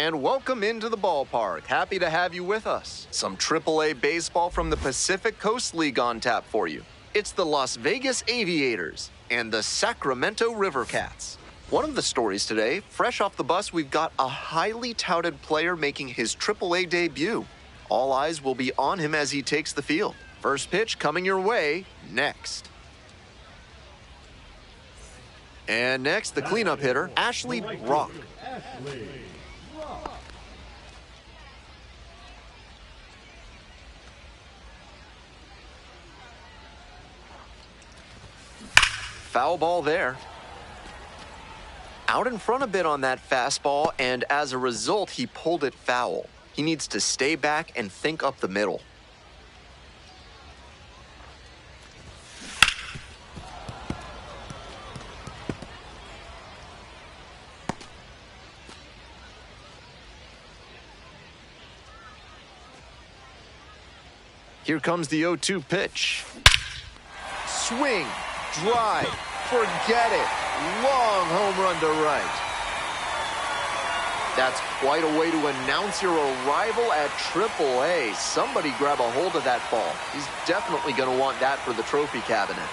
And welcome into the ballpark. Happy to have you with us. Some AAA baseball from the Pacific Coast League on tap for you. It's the Las Vegas Aviators and the Sacramento River Cats. One of the stories today, fresh off the bus, we've got a highly touted player making his AAA debut. All eyes will be on him as he takes the field. First pitch coming your way next. And next, the cleanup hitter, Ashley Rock. Foul ball there. Out in front a bit on that fastball, and as a result, he pulled it foul. He needs to stay back and think up the middle. Here comes the 0-2 pitch. Swing, drive, forget it. Long home run to right. That's quite a way to announce your arrival at AAA. Somebody grab a hold of that ball. He's definitely going to want that for the trophy cabinet.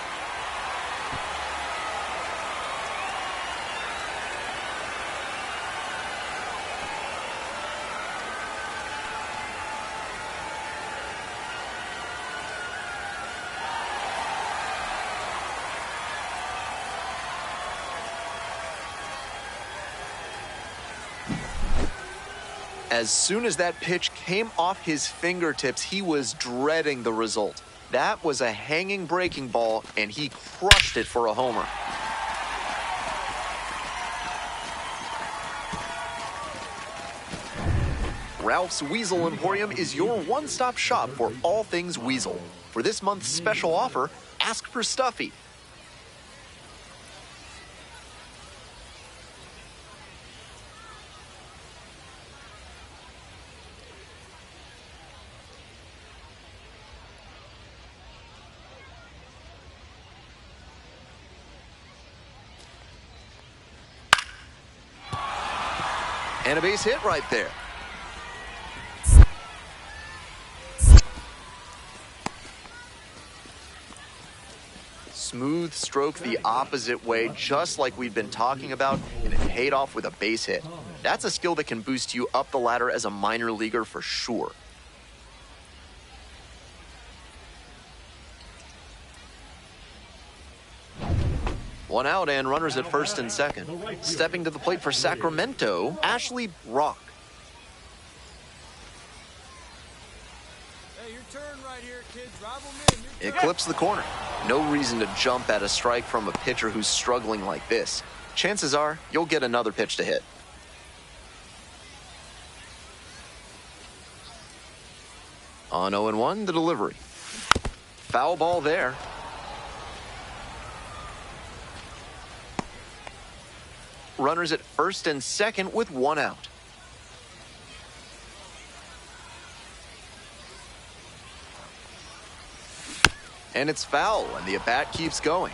As soon as that pitch came off his fingertips, he was dreading the result. That was a hanging breaking ball, and he crushed it for a homer. Ralph's Weasel Emporium is your one-stop shop for all things weasel. For this month's special offer, ask for Stuffy. And a base hit right there. Smooth stroke the opposite way, just like we've been talking about, and it paid off with a base hit. That's a skill that can boost you up the ladder as a minor leaguer for sure. One out and runners at first and second. Stepping to the plate for Sacramento, Ashley Rock. Hey, your turn right here, kid. Drive them in. It clips the corner. No reason to jump at a strike from a pitcher who's struggling like this. Chances are you'll get another pitch to hit. On 0-1, the delivery. Foul ball there. Runners at first and second with one out. And it's foul, and the at-bat keeps going.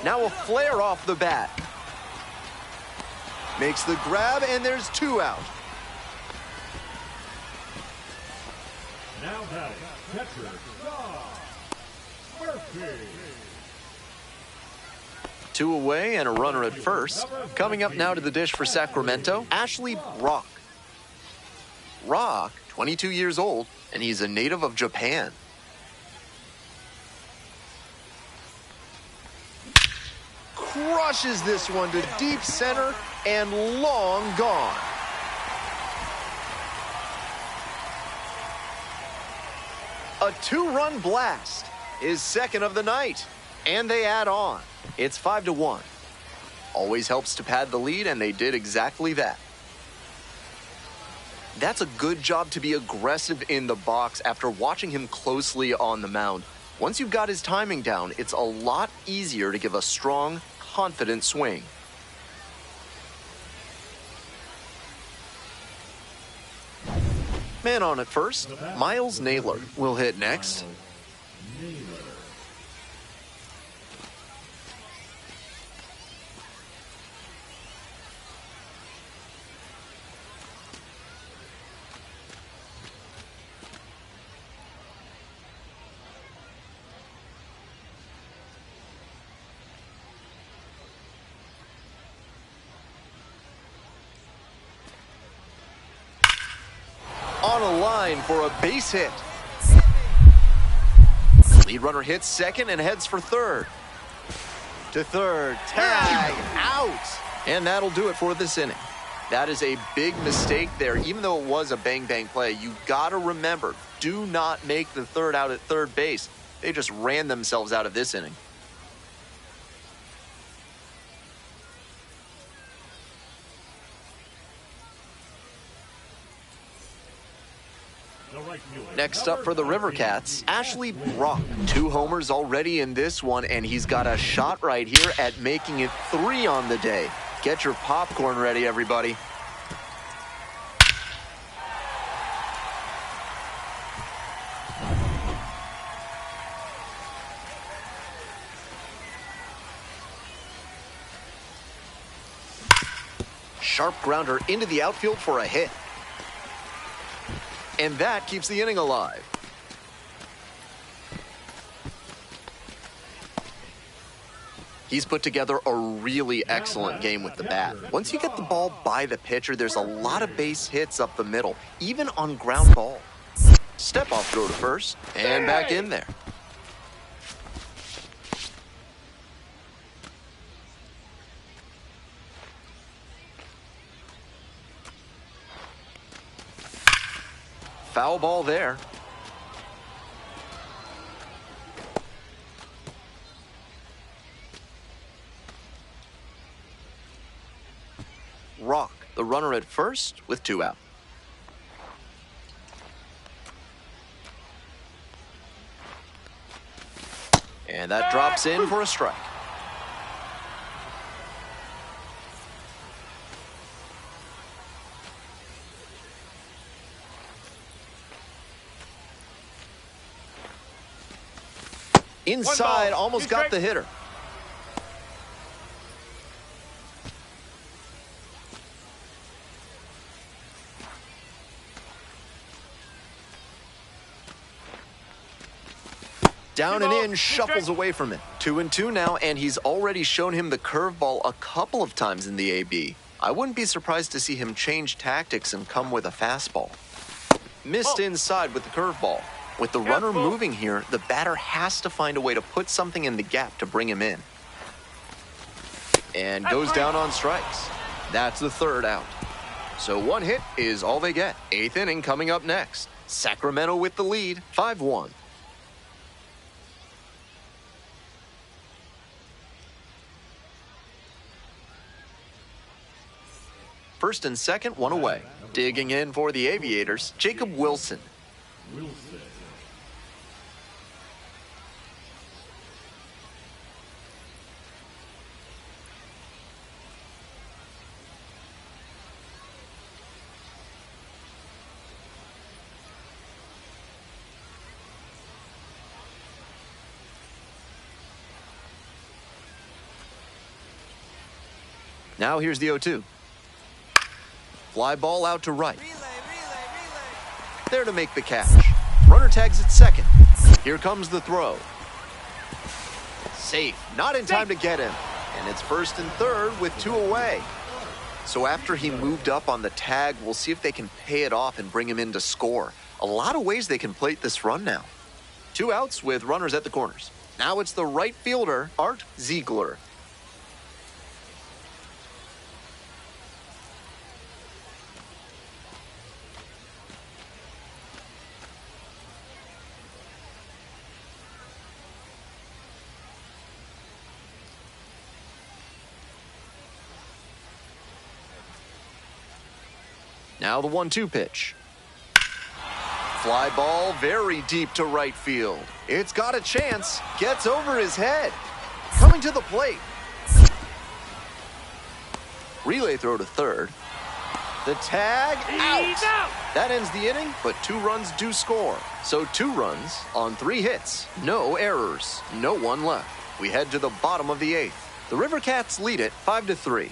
Now a flare off the bat. Makes the grab, and there's two out. Now batting, catcher, Murphy. Two away and a runner at first. Coming up now to the dish for Sacramento, Ashley Rock. Rock, 22 years old, and he's a native of Japan. Crushes this one to deep center and long gone. A two-run blast is second of the night, and they add on. It's 5-1. Always helps to pad the lead, and they did exactly that. That's a good job to be aggressive in the box after watching him closely on the mound. Once you've got his timing down, it's a lot easier to give a strong, confident swing. Man on at first, Miles Naylor will hit next. On a line for a base hit. Lead runner hits second and heads for third. To third, tag, out. And that'll do it for this inning. That is a big mistake there. Even though it was a bang-bang play, you got to remember, do not make the third out at third base. They just ran themselves out of this inning. Next up for the River Cats, Ashley Brock. 2 homers already in this one, and he's got a shot right here at making it 3 on the day. Get your popcorn ready, everybody. Sharp grounder into the outfield for a hit. And that keeps the inning alive. He's put together a really excellent game with the bat. Once you get the ball by the pitcher, there's a lot of base hits up the middle, even on ground ball. Step off throw to first, and back in there. Foul ball there. Rock, the runner at first with 2 out. And that drops in for a strike. Inside, almost got the hitter. Down and in, shuffles away from it. 2-2 now, and he's already shown him the curveball a couple of times in the AB. I wouldn't be surprised to see him change tactics and come with a fastball. Missed inside with the curveball. With the runner moving here, the batter has to find a way to put something in the gap to bring him in. And goes down on strikes. That's the 3rd out. So 1 hit is all they get. 8th inning coming up next. Sacramento with the lead, 5-1. First and second, 1 away. Digging in for the Aviators, Jacob Wilson. Now here's the 0-2. Fly ball out to right. There to make the catch. Runner tags at second. Here comes the throw. Safe. Not in time to get him. And it's first and third with 2 away. So after he moved up on the tag, we'll see if they can pay it off and bring him in to score. A lot of ways they can plate this run now. 2 outs with runners at the corners. Now it's the right fielder, Art Ziegler. Now the 1-2 pitch. Fly ball very deep to right field. It's got a chance. Gets over his head. Coming to the plate. Relay throw to third. The tag out. That ends the inning, but 2 runs do score. So 2 runs on 3 hits. No errors. No one left. We head to the bottom of the 8th. The River Cats lead it 5-3.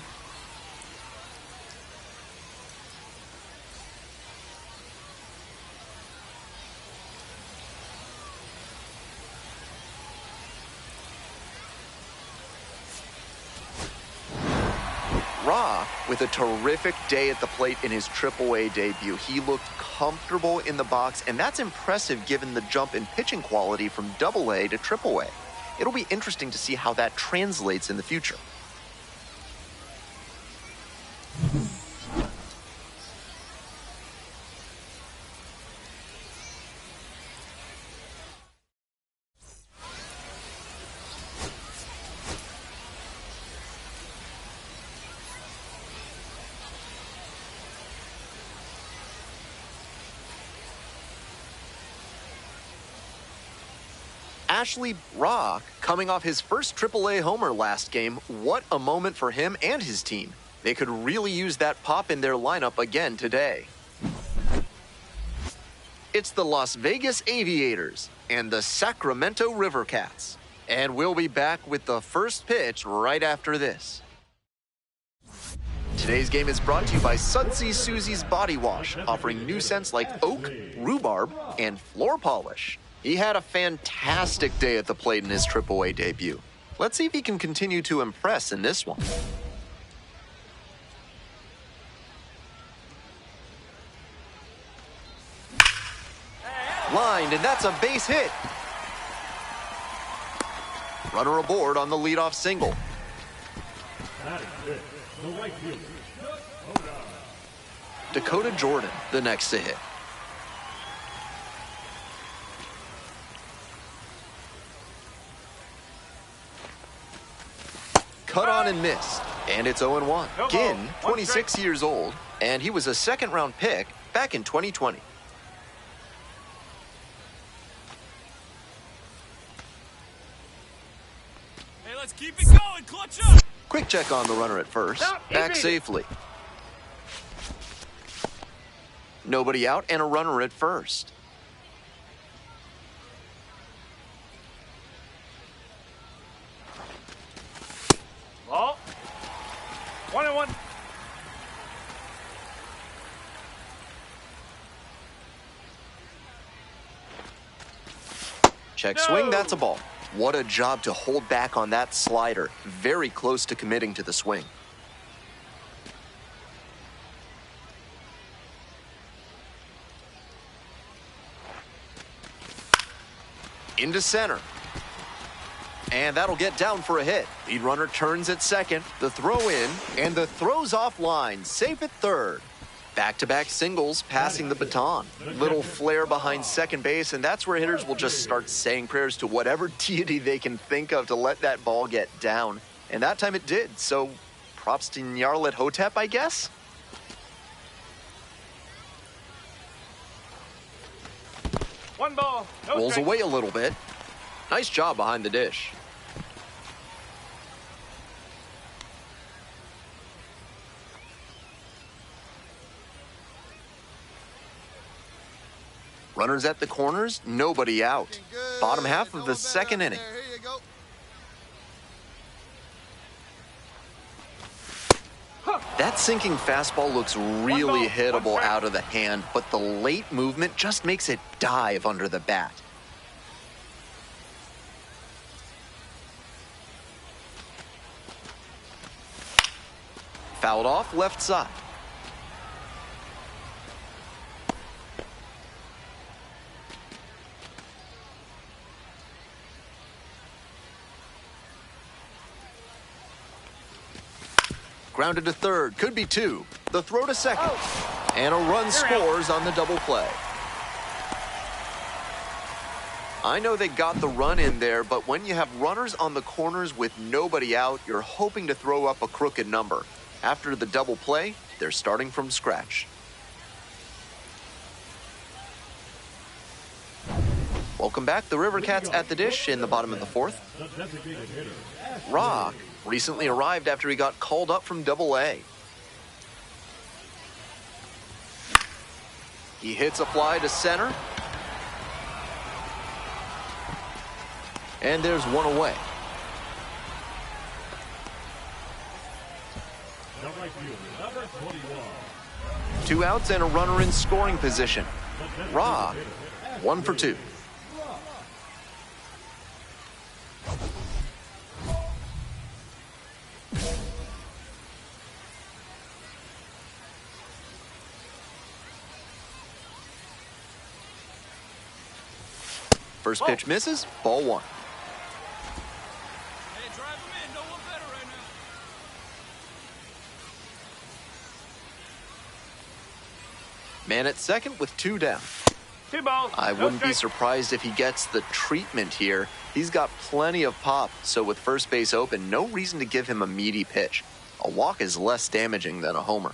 Ra, with a terrific day at the plate in his AAA debut. He looked comfortable in the box, and that's impressive given the jump in pitching quality from AA to AAA. It'll be interesting to see how that translates in the future. Ashley Rock, coming off his first AAA homer last game, what a moment for him and his team. They could really use that pop in their lineup again today. It's the Las Vegas Aviators and the Sacramento River Cats. And we'll be back with the first pitch right after this. Today's game is brought to you by Sudsy Susie's Body Wash, offering new scents like oak, rhubarb, and floor polish. He had a fantastic day at the plate in his AAA debut. Let's see if he can continue to impress in this one. Lined, and that's a base hit. Runner aboard on the leadoff single. Dakota Jordan, the next to hit. Cut on and missed, and it's 0-1. Ginn, 26 years old, and he was a second-round pick back in 2020. Hey, let's keep it going. Clutch up. Quick check on the runner at first. Back safely. Nobody out and a runner at first. Ball. 1-1. Check swing, that's a ball. What a job to hold back on that slider. Very close to committing to the swing. Into center. And that'll get down for a hit. Lead runner turns at second. The throw in, and the throw's offline. Safe at third. Back-to-back singles, passing the baton. Little flare behind second base, and that's where hitters will just start saying prayers to whatever deity they can think of to let that ball get down. And that time it did, so props to Nyarlathotep, Hotep, I guess? One ball. No Rolls strikes. away a little bit. Nice job behind the dish. Runners at the corners, nobody out. Bottom half of the second inning. Here you go. That sinking fastball looks really hittable out of the hand, but the late movement just makes it dive under the bat. Fouled off left side. Grounded to third, could be two. The throw to second. And a run scores on the double play. I know they got the run in there, but when you have runners on the corners with nobody out, you're hoping to throw up a crooked number. After the double play, they're starting from scratch. Welcome back. The River Cats at the dish in the bottom of the fourth. Rock recently arrived after he got called up from AA. He hits a fly to center. And there's one away. The right fielder, number 21. 2 outs and a runner in scoring position. Rock, 1 for 2. First pitch misses, ball 1. Hey, drive him in. No one better right now. Man at second with 2 down. 2 balls. I wouldn't be surprised if he gets the treatment here. He's got plenty of pop, so with first base open, no reason to give him a meaty pitch. A walk is less damaging than a homer.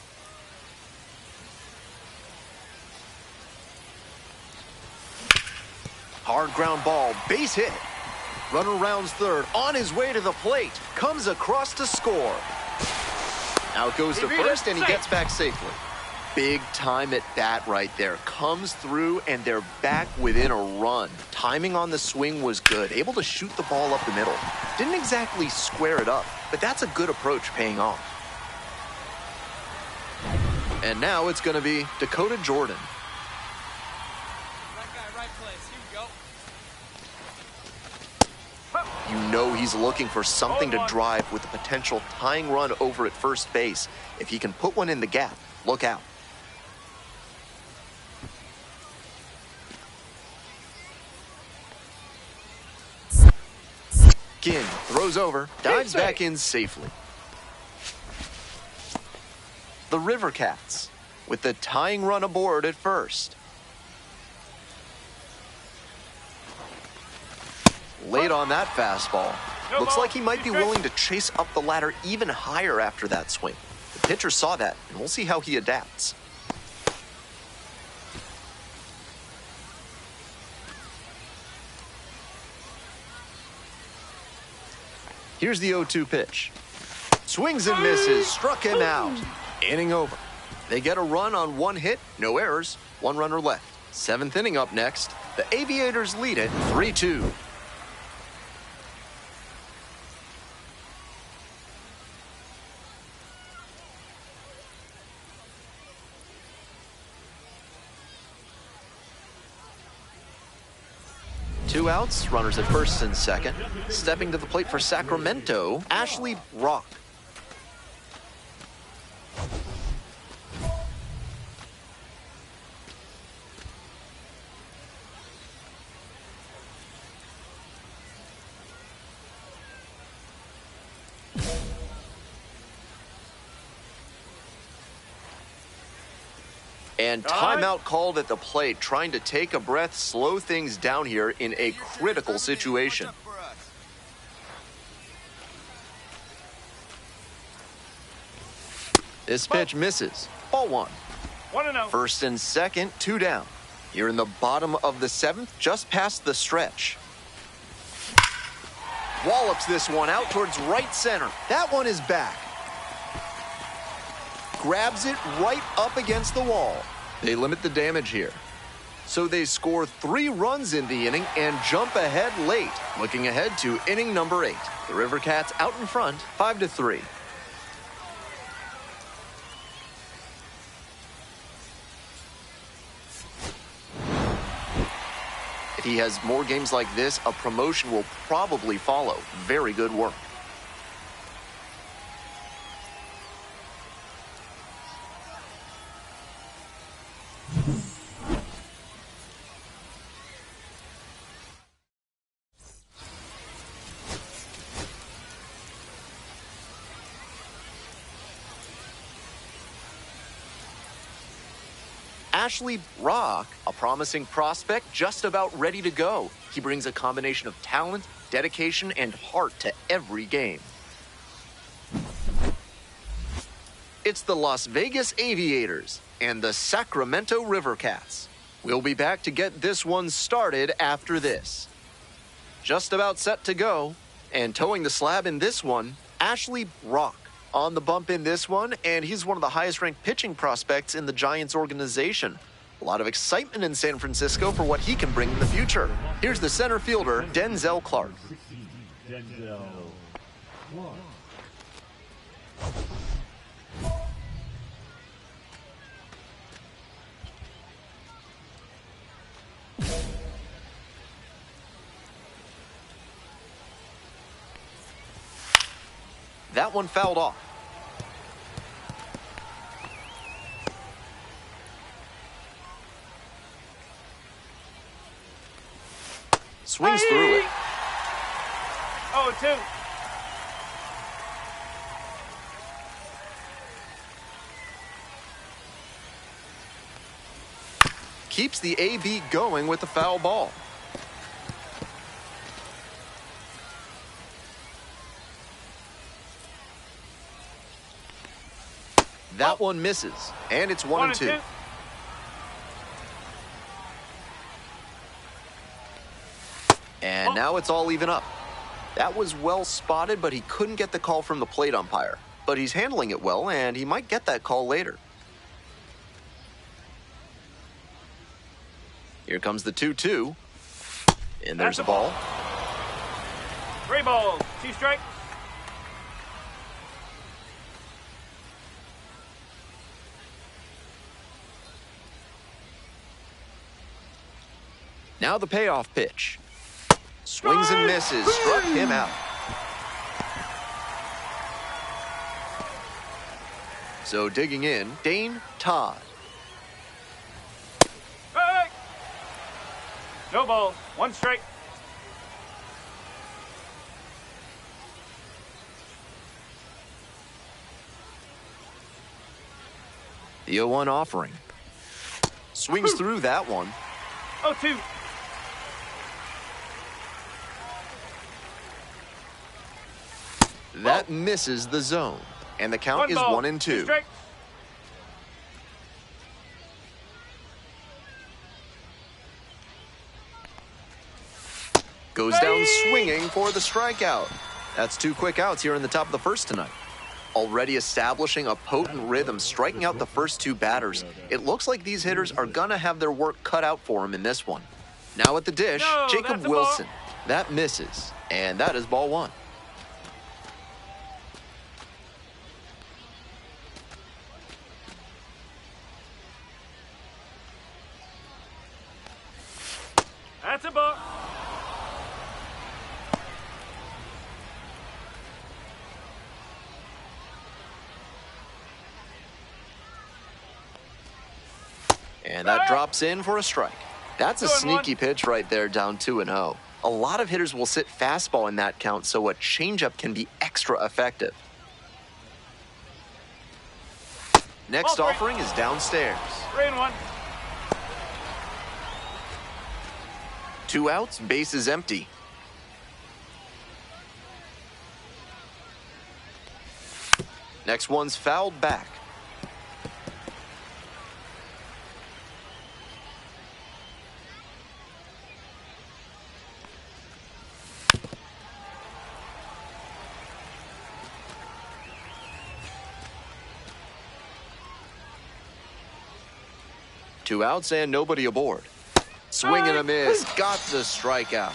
Hard ground ball, base hit. Runner rounds third, on his way to the plate, comes across to score. Out goes to first, and he gets back safely. Big time at bat right there. Comes through, and they're back within a run. Timing on the swing was good. Able to shoot the ball up the middle. Didn't exactly square it up, but that's a good approach paying off. And now it's going to be Dakota Jordan. Right guy, right place. Here we go. You know he's looking for something to drive with a potential tying run over at first base. If he can put one in the gap, look out. Ginn throws over, dives back in safely. The River Cats with the tying run aboard at first. Late on that fastball. Looks like he might be willing to chase up the ladder even higher after that swing. The pitcher saw that, and we'll see how he adapts. Here's the 0-2 pitch. Swings and misses, struck him out. Inning over. They get a run on 1 hit, no errors, 1 runner left. 7th inning up next. The Aviators lead it 3-2. Two outs, runners at first and second. Stepping to the plate for Sacramento, Ashley Rock. And timeout called at the plate, trying to take a breath, slow things down here in a critical situation. This pitch misses. Ball 1. 1-0. First and second, 2 down. You're in the bottom of the 7th, just past the stretch. Wallops this one out towards right center. That one is back. Grabs it right up against the wall. They limit the damage here. So they score 3 runs in the inning and jump ahead late. Looking ahead to inning number 8. The River Cats out in front, 5-3. If he has more games like this, a promotion will probably follow. Very good work. Ashley Rock, a promising prospect just about ready to go. He brings a combination of talent, dedication, and heart to every game. It's the Las Vegas Aviators and the Sacramento River Cats. We'll be back to get this one started after this. Just about set to go, and towing the slab in this one, Ashley Rock. On the bump in this one, and he's one of the highest-ranked pitching prospects in the Giants organization. A lot of excitement in San Francisco for what he can bring in the future. Here's the center fielder, Denzel Clark. Denzel Clark. That one fouled off. Swings through it. 0-2. Keeps the AB going with the foul ball. That one misses, and it's 1-2. And now it's all even up. That was well spotted, but he couldn't get the call from the plate umpire. But he's handling it well, and he might get that call later. Here comes the 2-2. And there's a ball. 3 balls, 2 strikes. Now the payoff pitch. Swings and misses. Struck him out. So digging in, Dane Todd. Hey! No balls, 1 strike. The 0-1 offering. Swings through that one. 0-2. That misses the zone. And the count is 1-2. Goes down swinging for the strikeout. That's 2 quick outs here in the top of the first tonight. Already establishing a potent rhythm, striking out the first 2 batters. It looks like these hitters are gonna have their work cut out for them in this one. Now at the dish, No, Jacob Wilson. That misses, and that is ball 1. That's a ball. And that drops in for a strike. That's a sneaky pitch right there, down 2-0. A lot of hitters will sit fastball in that count, so a changeup can be extra effective. Next offering is downstairs. 3-1. 2 outs, base is empty. Next one's fouled back. Two outs and nobody aboard. Swing and a miss, got the strikeout.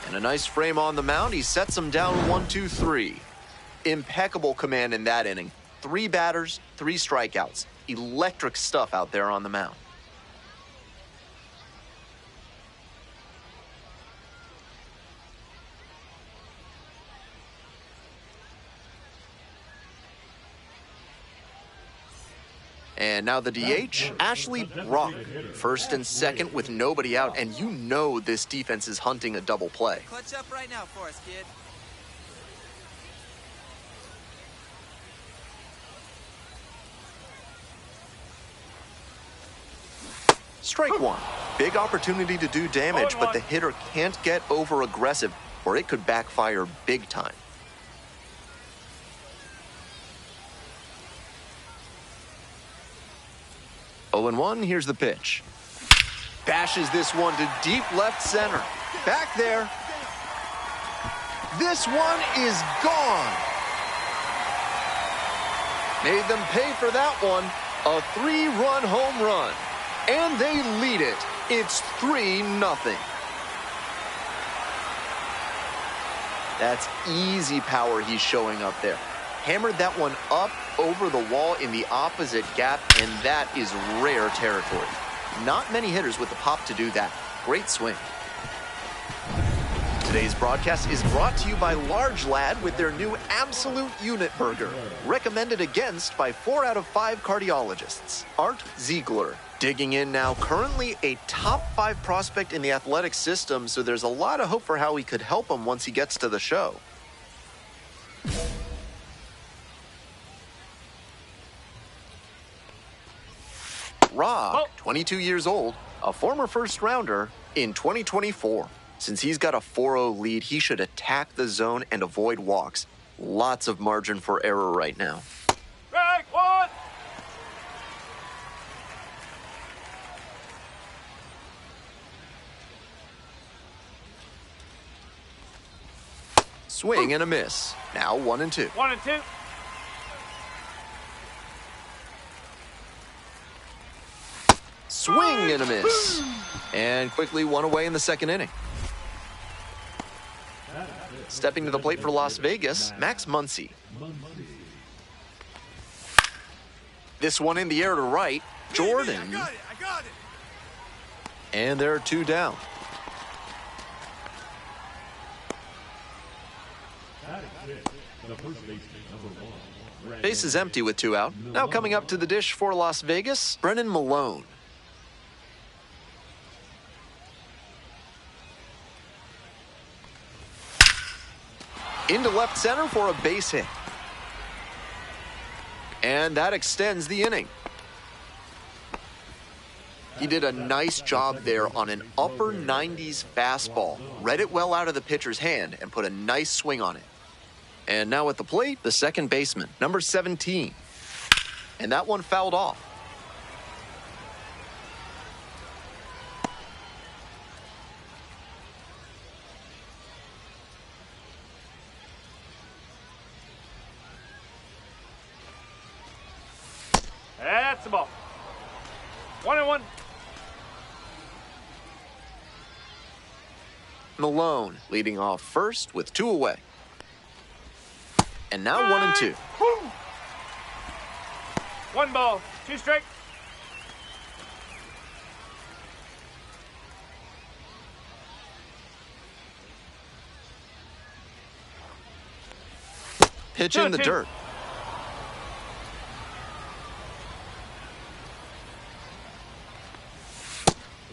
And a nice frame on the mound, he sets him down 1-2-3. Impeccable command in that inning. 3 batters, 3 strikeouts. Electric stuff out there on the mound. And now the DH, Ashley Brock. First and second with nobody out, and you know this defense is hunting a double play. Clutch up right now for us, kid. Strike 1. Big opportunity to do damage, but the hitter can't get over aggressive or it could backfire big time. Oh, and 1, here's the pitch. Bashes this one to deep left center. Back there. This one is gone. Made them pay for that one. A 3-run home run. And they lead it. It's 3-0. That's easy power he's showing up there. Hammered that one up over the wall in the opposite gap, and that is rare territory. Not many hitters with the pop to do that. Great swing. Today's broadcast is brought to you by Large Lad with their new Absolute Unit Burger, recommended against by 4 out of 5 cardiologists. Art Ziegler, digging in now, currently a top 5 prospect in the athletic system, so there's a lot of hope for how he could help him once he gets to the show. Rob, 22 years old, a former first-rounder in 2024. Since he's got a 4-0 lead, he should attack the zone and avoid walks. Lots of margin for error right now. Strike one! Swing and a miss. Now 1-2. 1-2. Swing and a miss. And quickly one away in the second inning. Stepping to the plate for Las Vegas, Max Muncy. This one in the air to right, Jordan. I got it. And there are 2 down. Base is empty with 2 out. Now coming up to the dish for Las Vegas, Brennan Malone. Into left center for a base hit. And that extends the inning. He did a nice job there on an upper 90s fastball. Read it well out of the pitcher's hand and put a nice swing on it. And now at the plate, the second baseman, number 17. And that one fouled off. That's the ball. 1-1. Malone leading off first with 2 away. And now 1-2. 1 ball, 2 strike. Pitch in the 2-2. dirt.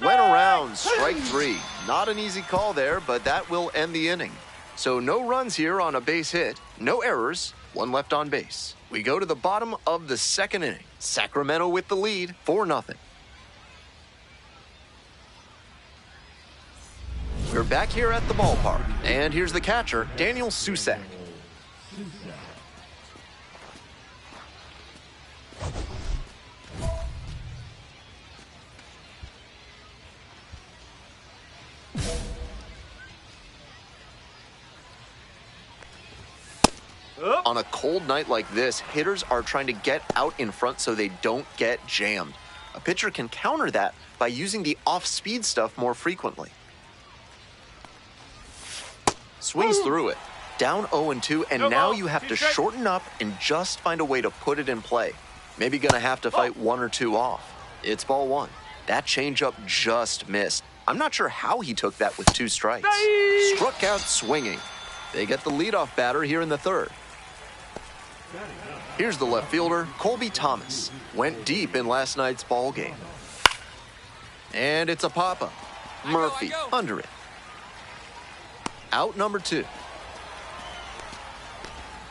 Went around, strike 3. Not an easy call there, but that will end the inning. So no runs here on a base hit, no errors, 1 left on base. We go to the bottom of the second inning. Sacramento with the lead, 4-0. We're back here at the ballpark, and here's the catcher, Daniel Susak. On a cold night like this, hitters are trying to get out in front so they don't get jammed. A pitcher can counter that by using the off-speed stuff more frequently. Swings through it. Down 0-2, and now you have to shorten up and just find a way to put it in play. Maybe gonna have to fight 1 or 2 off. It's ball 1. That changeup just missed. I'm not sure how he took that with 2 strikes. Struck out swinging. They get the leadoff batter here in the third. Here's the left fielder, Colby Thomas. Went deep in last night's ball game. And it's a pop-up. Murphy under it. Out number 2.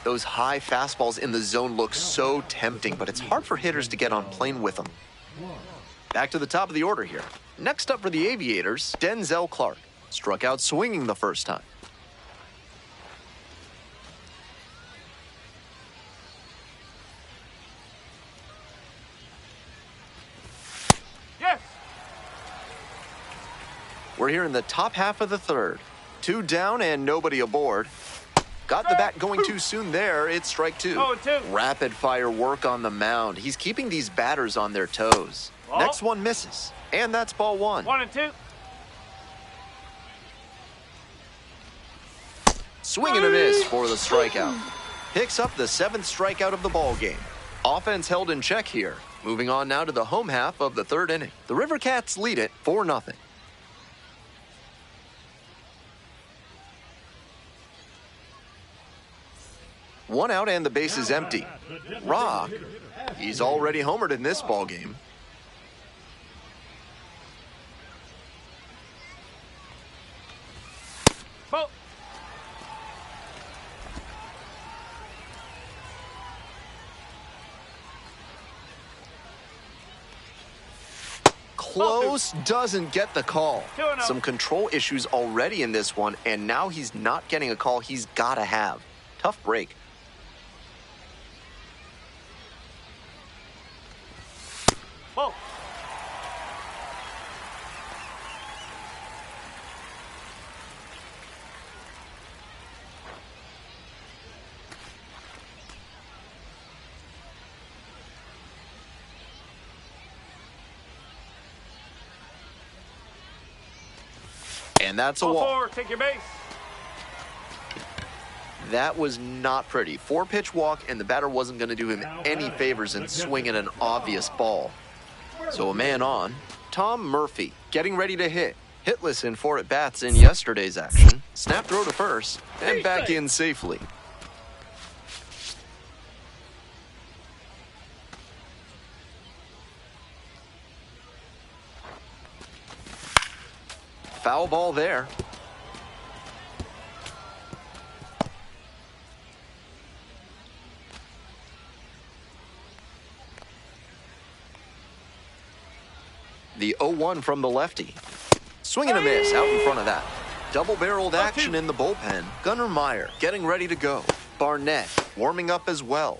Those high fastballs in the zone look so tempting, but it's hard for hitters to get on plane with them. Back to the top of the order here. Next up for the Aviators, Denzel Clark. Struck out swinging the first time. Yes! We're here in the top half of the third. 2 down and nobody aboard. Got the bat going too soon there. It's strike two. 0-2. Rapid fire work on the mound. He's keeping these batters on their toes. Ball. Next one misses. And that's ball one. 1-2. Swing and a miss for the strikeout. Picks up the seventh strikeout of the ball game. Offense held in check here. Moving on now to the home half of the third inning. The River Cats lead it 4-0. One out and the base is empty. Rock, he's already homered in this ball game. Ball. Close, doesn't get the call. 2-0. Some control issues already in this one, and now he's not getting a call he's got to have. Tough break. Ball. And that's a Ball walk. 4. Take your base. That was not pretty. 4-pitch walk, and the batter wasn't going to do him any favors in swinging an obvious ball. So a man on. Tom Murphy getting ready to hit. Hitless in 4 at-bats in yesterday's action. Snap throw to first, and back in safely. Foul ball there. The 0-1 from the lefty. Swing and a miss out in front of that. Double-barreled action in the bullpen. Gunnar Meyer getting ready to go. Barnett warming up as well.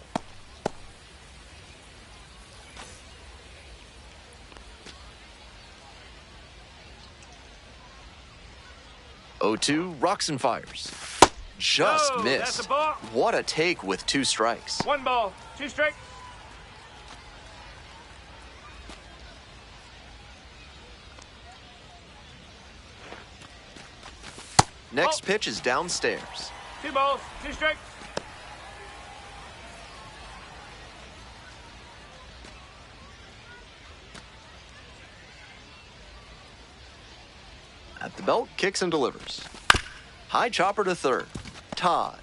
Rocks and fires. Just Oh, that's missed. a ball. What a take with 2 strikes. 1 ball, 2 strikes. Next pitch is downstairs. 2 balls, 2 strikes. At the belt, kicks and delivers. High chopper to third. Todd.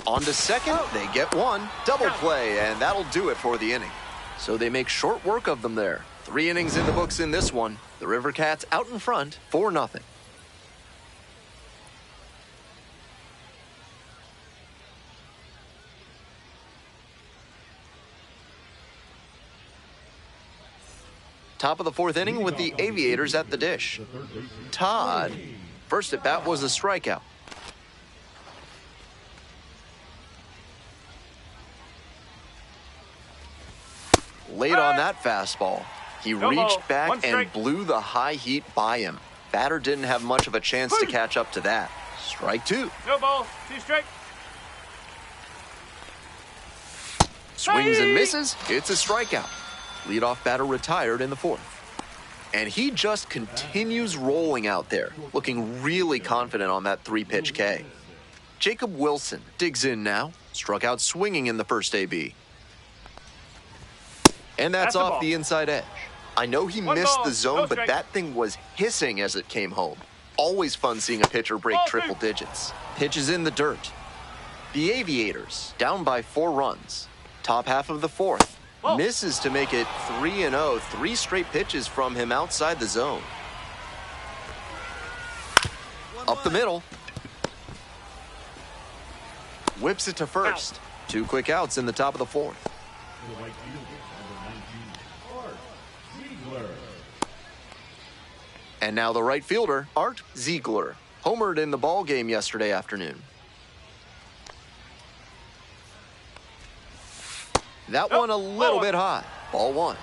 On to second, they get one. Double play, and that'll do it for the inning. So they make short work of them there. 3 innings in the books in this one. The River Cats out in front, 4-0. Top of the 4th inning with the Aviators at the dish. Todd. First at bat was a strikeout. Late on that fastball. He No ball, reached back 1 and strike. blew the high heat by him. Batter didn't have much of a chance to catch up to that. Strike 2. No balls, 2 strikes. Swings and misses. It's a strikeout. Leadoff batter retired in the 4th. And he just continues rolling out there, looking really confident on that 3-pitch K. Jacob Wilson digs in now. Struck out swinging in the first AB. And that's That's a off ball. the inside edge. I know he 1 missed ball, the zone, no but strike. that thing was hissing as it came home. Always fun seeing a pitcher break Ball 2. triple digits. Pitch is in the dirt. The Aviators down by 4 runs. Top half of the 4th. Ball. Misses to make it 3-0. 3 straight pitches from him outside the zone. Up the middle. Whips it to first. 2 quick outs in the top of the 4th. The right fielder, number 19, Art Ziegler. And now the right fielder, Art Ziegler, homered in the ball game yesterday afternoon. That one a little bit high. Ball 1.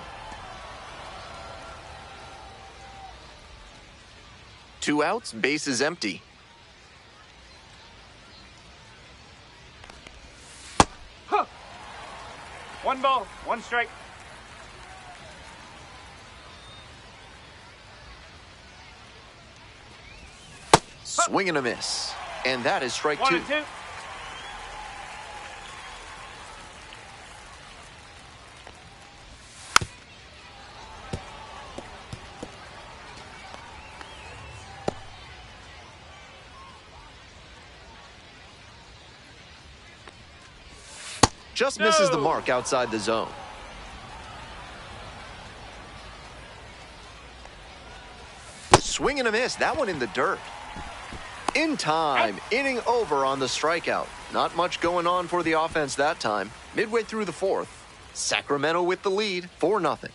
2 outs, base is empty. One ball, one strike. Swing and a miss. And that is strike 2. 1-2. Just misses the mark outside the zone. Swing and a miss. That one in the dirt. In time. Inning over on the strikeout. Not much going on for the offense that time. Midway through the 4th. Sacramento with the lead, 4-0.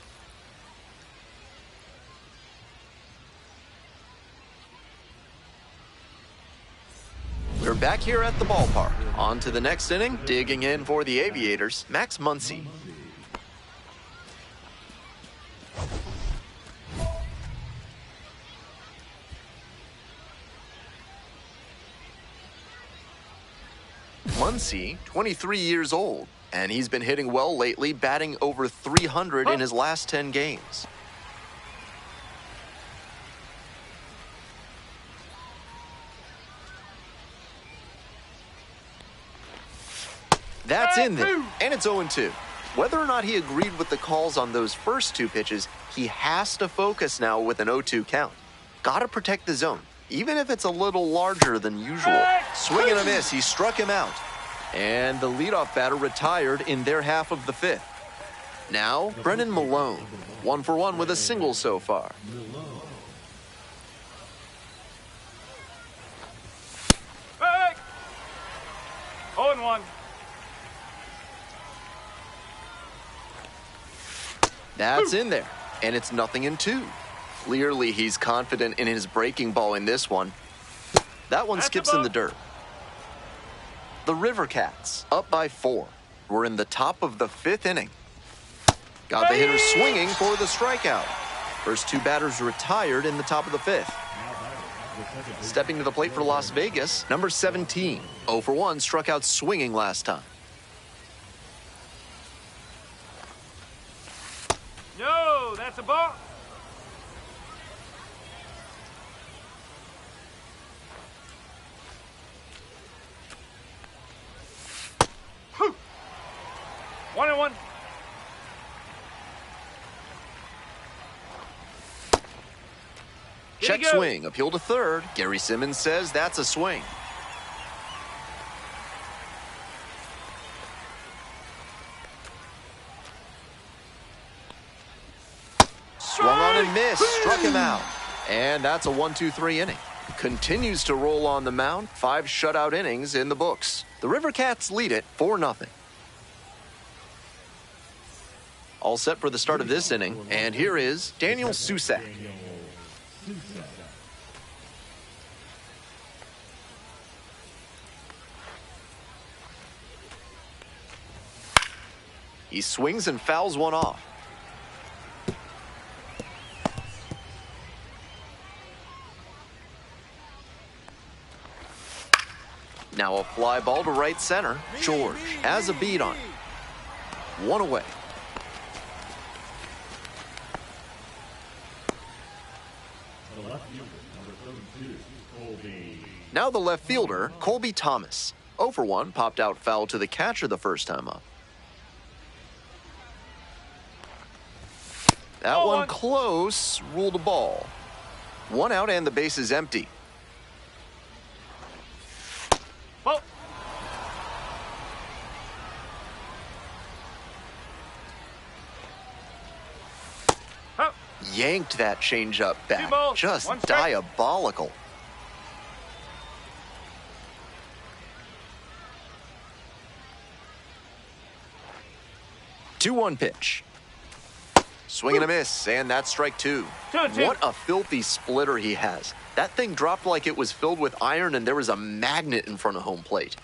We're back here at the ballpark. On to the next inning. Digging in for the Aviators, Max Muncy. Muncy, 23 years old, and he's been hitting well lately, batting over 300 in his last 10 games. That's in there, and it's 0-2. Whether or not he agreed with the calls on those first 2 pitches, he has to focus now with an 0-2 count. Gotta protect the zone, even if it's a little larger than usual. Swing and a miss, he struck him out. And the leadoff batter retired in their half of the 5th. Now, Brennan Malone, 1 for 1 with a single so far. Hey! 0-1. That's in there, and it's 0-2. Clearly, he's confident in his breaking ball in this one. That one skips in the dirt. The River Cats, up by 4. We're in the top of the 5th inning. Got the hitter swinging for the strikeout. First 2 batters retired in the top of the 5th. Stepping to the plate for Las Vegas, number 17. 0 for 1, struck out swinging last time. No, that's a ball. Whew. 1-1. Check swing, appeal to third. Gary Simmons says that's a swing. Swung on and missed, struck him out. And that's a 1-2-3 inning. Continues to roll on the mound, 5 shutout innings in the books. The River Cats lead it 4-0. All set for the start of this inning, and here is Daniel Susak. He swings and fouls one off. Now a fly ball to right center. George has a beat on it. 1 away. Now the left fielder, Colby Thomas. 0 for 1, popped out foul to the catcher the first time up. That one close, ruled a ball. 1 out and the base is empty. Ball. Yanked that changeup back. Just diabolical. 2-1 pitch. Swing and a miss, and that's strike 2. What a filthy splitter he has. That thing dropped like it was filled with iron and there was a magnet in front of home plate.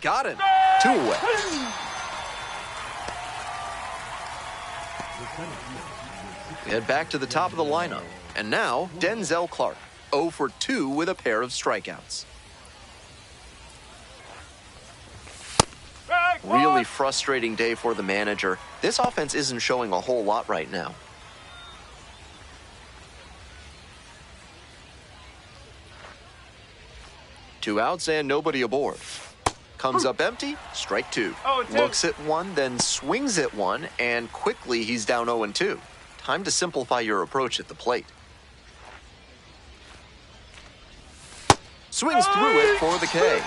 Got him. 2 away. We head back to the top of the lineup. And now, Denzel Clark, 0 for 2 with a pair of strikeouts. Strike one. Really frustrating day for the manager. This offense isn't showing a whole lot right now. Two outs and nobody aboard. Comes up empty, strike two. 0-2. Looks at one, then swings at one, and quickly he's down 0-2. Time to simplify your approach at the plate. Swings through it for the K.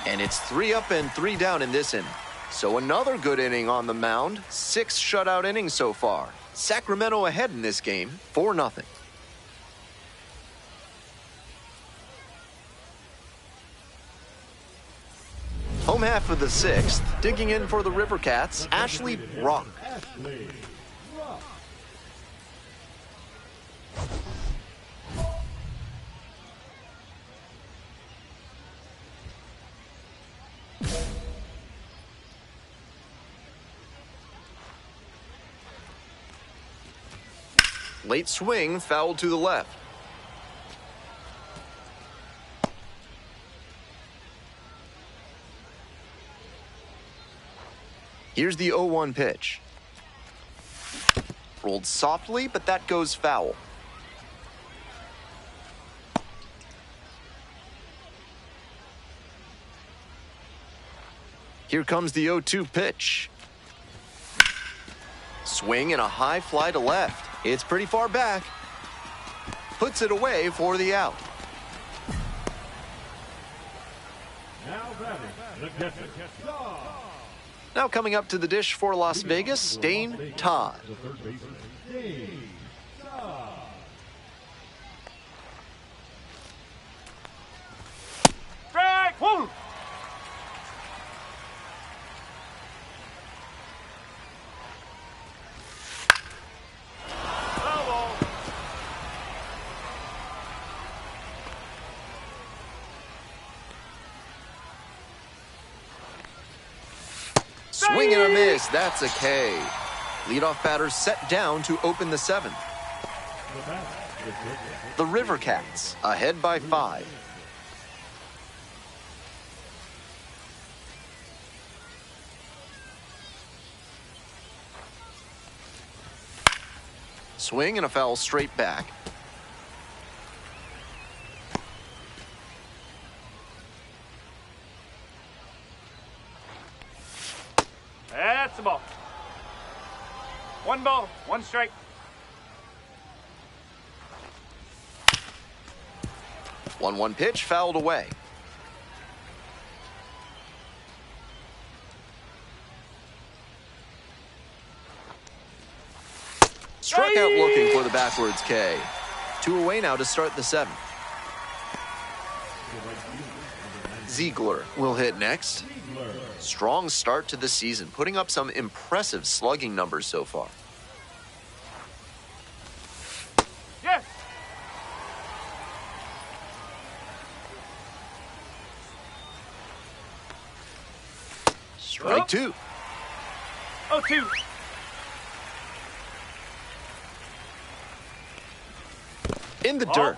And it's 3 up and 3 down in this inning. So another good inning on the mound. 6 shutout innings so far. Sacramento ahead in this game, 4-0. Home half of the 6th, digging in for the River Cats, Ashley Brock. Late swing, foul to the left. Here's the 0-1 pitch. Rolled softly, but that goes foul. Here comes the 0-2 pitch. Swing and a high fly to left. It's pretty far back. Puts it away for the out. Now batting, the catcher, Now coming up to the dish for Las Vegas, Dane Todd. the third baseman, Dane Todd. Strike one. Foul ball. Swing and a miss. That's a K. Leadoff batter set down to open the 7th. The bat, the catcher, The River Cats ahead by 5. Swing and a foul straight back. That's the ball. 1 ball, 1 strike. One pitch fouled away. Struck out looking for the backwards K. 2 away now to start the 7th. Ziegler will hit next. Strong start to the season, putting up some impressive slugging numbers so far. Yes. Strike 2. 0-2. In the dirt.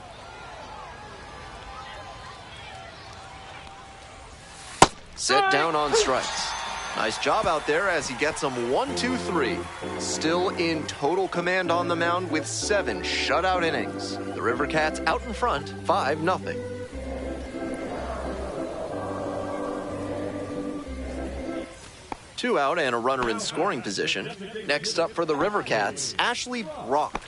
Set down on strikes. Nice job out there as he gets them 1, 2, 3. Still in total command on the mound with 7 shutout innings. The River Cats out in front, 5-0. Two out and a runner in scoring position. Next up for the River Cats, Ashley Brock.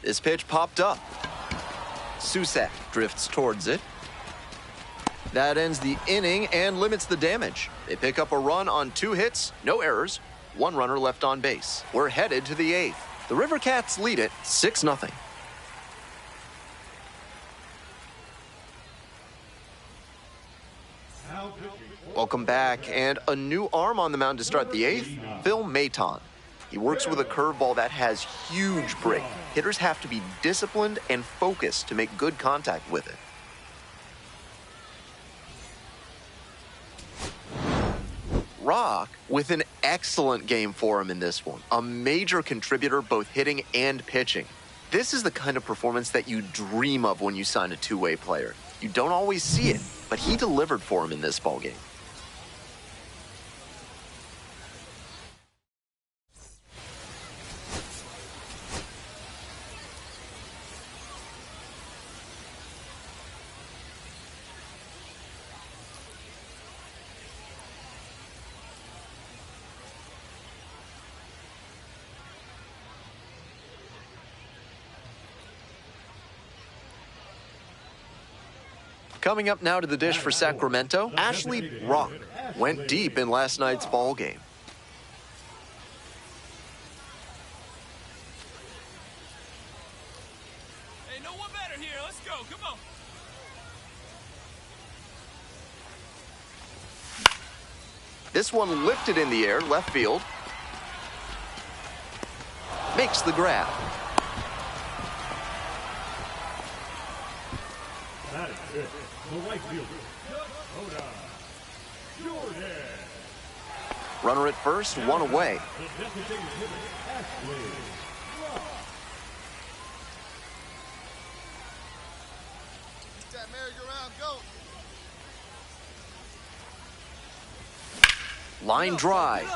This pitch popped up. Susak drifts towards it. That ends the inning and limits the damage. They pick up a run on 2 hits, no errors, 1 runner left on base. We're headed to the 8th. The River Cats lead it 6-0. Welcome back, and a new arm on the mound to start the 8th, Phil Maton. He works with a curveball that has huge break. Hitters have to be disciplined and focused to make good contact with it. Rock with an excellent game for him in this one. A major contributor both hitting and pitching. This is the kind of performance that you dream of when you sign a two-way player. You don't always see it, but he delivered for him in this ballgame. Coming up now to the dish for Sacramento, Ashley Rock went deep in last night's ball game. Hey, no one better here. Let's go. Come on. This one lifted in the air, left field. Makes the grab. That is it. The right fielder, Jordan. Runner at first, one away. The designated hitter, Ashley Rock. That merry-go-round, go. Line drive.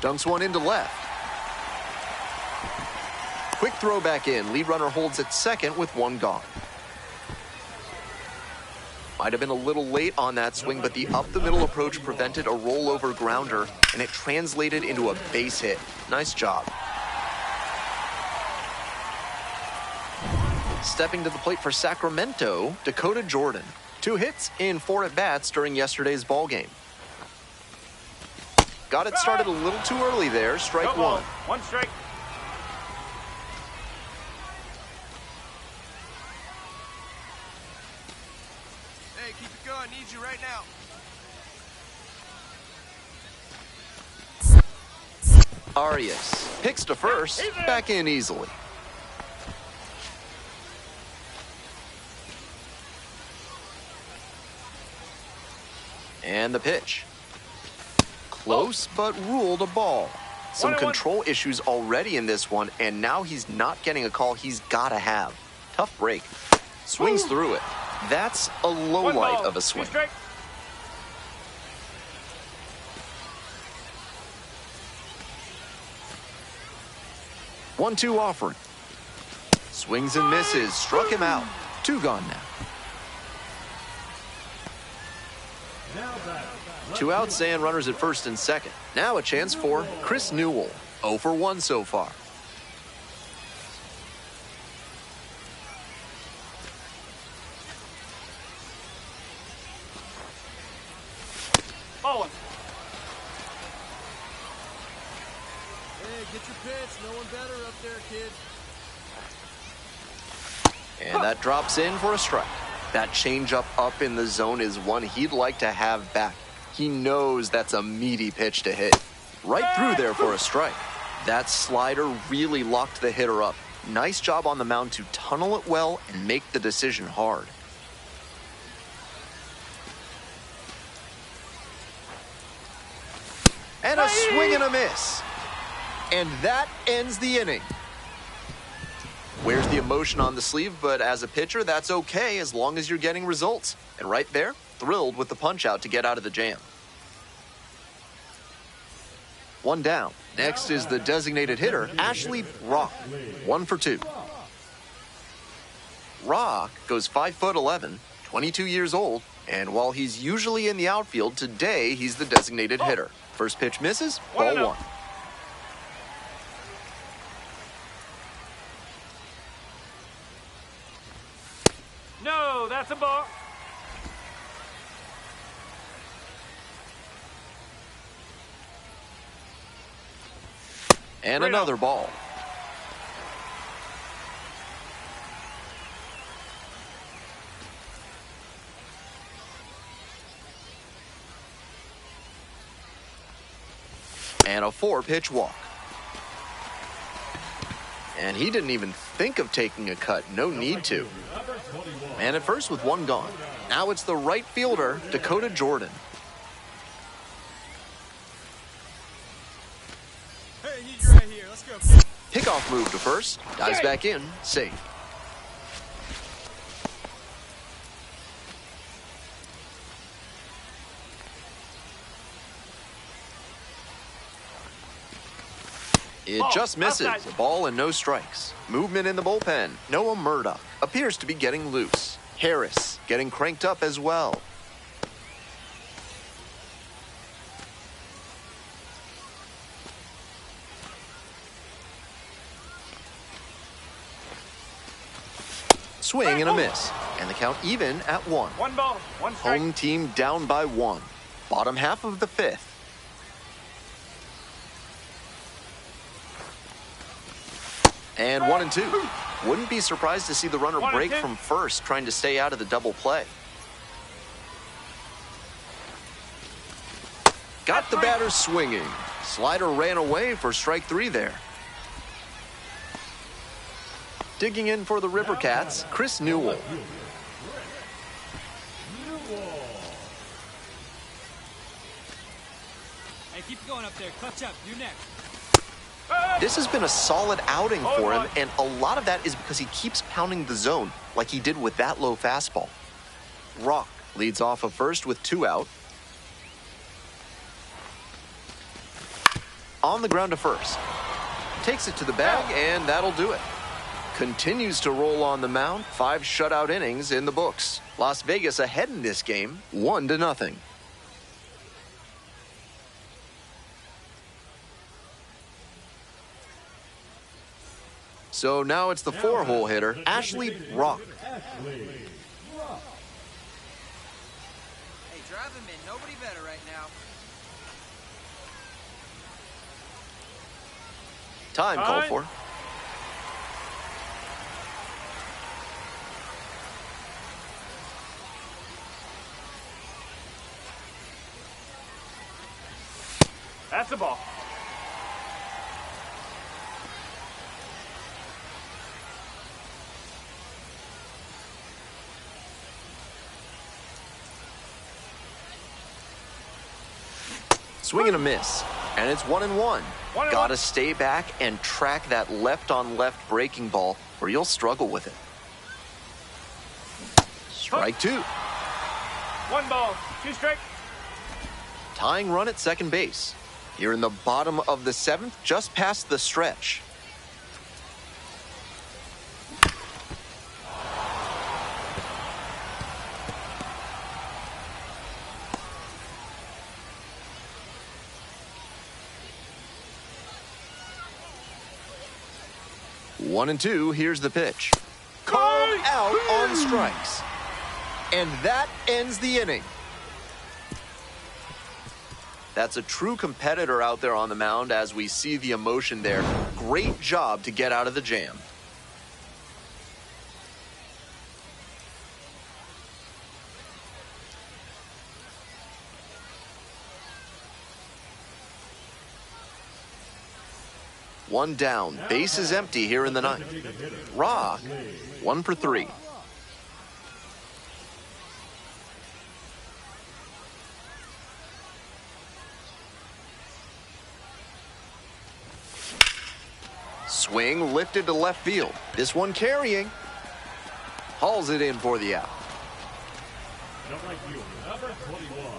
Dunks one into left. Quick throw back in. Lead runner holds at second with one gone. Might have been a little late on that swing, but the up-the-middle approach prevented a rollover grounder, and it translated into a base hit. Nice job. Stepping to the plate for Sacramento, Dakota Jordan. 2 hits in 4 at-bats during yesterday's ballgame. Got it started a little too early there. Strike No ball. 1. 1 strike. Hey, keep it going. Need you right now. Arias picks to first, back in easily. And the pitch. Close, but ruled a ball. Some 1-1. control issues already in this one, and now he's not getting a call he's got to have. Tough break. Swings through it. That's a low 1 light ball, of a 2 swing. strike. 1-2 offering. Swings and misses. Struck him out. 2 gone now. Now back. 2 outs and runners at first and second. Now a chance for Chris Newell. 0 for 1 so far. Ball 1. Hey, get your pitch. No one better up there, kid. And that drops in for a strike. That changeup up in the zone is one he'd like to have back. He knows that's a meaty pitch to hit. Right through there for a strike. That slider really locked the hitter up. Nice job on the mound to tunnel it well and make the decision hard. And a swing and a miss. And that ends the inning. Wears the emotion on the sleeve, but as a pitcher, that's okay as long as you're getting results. And right there, thrilled with the punch-out to get out of the jam. 1 down. Next is the designated hitter, Ashley Rock. 1 for 2. Rock goes 5'11", 22 years old, and while he's usually in the outfield, today he's the designated hitter. First pitch misses, ball 1. No, that's a ball. And Right another off. ball. And a 4-pitch walk. And he didn't even think of taking a cut. No need to. And at first with 1 gone. Now it's the right fielder, Dakota Jordan. Pickoff move to first, dives back in, safe. It just misses. A ball and no strikes. Movement in the bullpen. Noah Murdoch appears to be getting loose. Harris getting cranked up as well. Swing and a miss. And the count even at 1. 1 ball, 1 strike. Home team down by 1. Bottom half of the 5th. And 1-2. Wouldn't be surprised to see the runner break from first, trying to stay out of the double play. Got the batter swinging. Slider ran away for strike 3 there. Digging in for the River Cats, Chris Newell. Hey, keep going up there. Clutch up. You next. This has been a solid outing for him, and a lot of that is because he keeps pounding the zone like he did with that low fastball. Rock leads off of first with 2 out. On the ground to first. Takes it to the bag, and that'll do it. Continues to roll on the mound. 5 shutout innings in the books. Las Vegas ahead in this game, 1-0. So now it's the 4-hole hitter, Ashley Rock. Hey, drive him in. Nobody better right now. Time called for. That's the ball. Swing and a miss, and it's 1-1. Gotta stay back and track that left-on-left breaking ball, or you'll struggle with it. Strike 2. 1 ball, 2 strike. Tying run at second base. Here in the bottom of the 7th, just past the stretch. One and 2, here's the pitch. Called out on strikes. And that ends the inning. That's a true competitor out there on the mound as we see the emotion there. Great job to get out of the jam. One down, base is empty here in the 9th. Rock, 1 for 3. Swing lifted to left field. This one carrying. Hauls it in for the out. Number 21,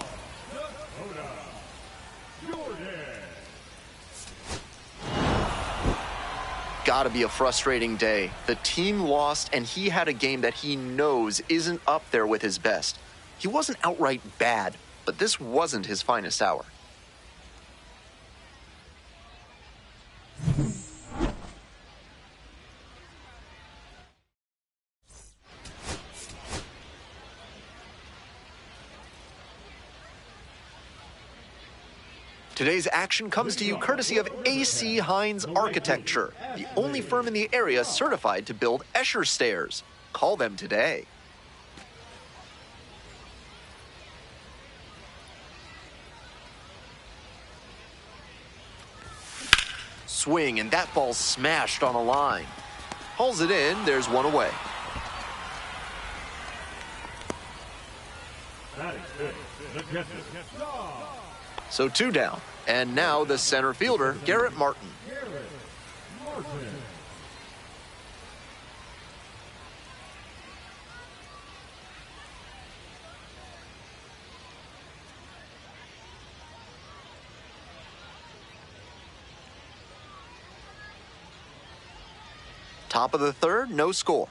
Jordan. Gotta be a frustrating day. The team lost, and he had a game that he knows isn't up there with his best. He wasn't outright bad, but this wasn't his finest hour. Today's action comes to you courtesy of AC Hines Architecture, the only firm in the area certified to build Escher stairs. Call them today. Swing, and that ball smashed on a line. Hauls it in, there's one away. So 2 down, and now the center fielder, Garrett Martin. Top of the third, no score.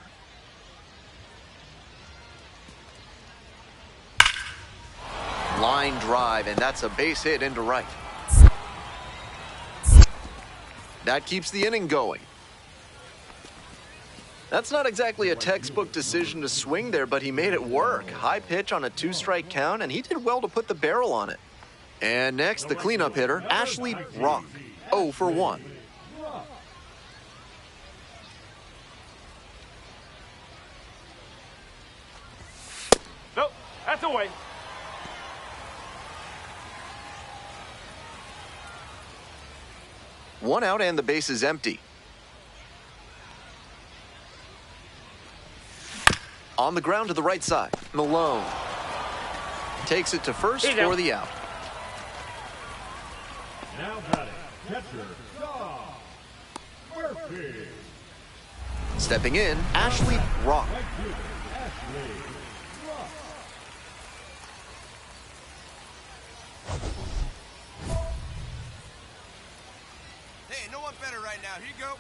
Line drive, and that's a base hit into right. That keeps the inning going. That's not exactly a textbook decision to swing there, but he made it work. High pitch on a 2-strike count, and he did well to put the barrel on it. And next, the cleanup hitter, Ashley Brock, 0 for 1. Nope, that's away. One out and the base is empty. On the ground to the right side, Malone takes it to first for the out. Now batting, catcher, Shaw Murphy. Stepping in, Ashley Brock. Right fielder, Ashley Rock. Hey, no one better right now. Here you go.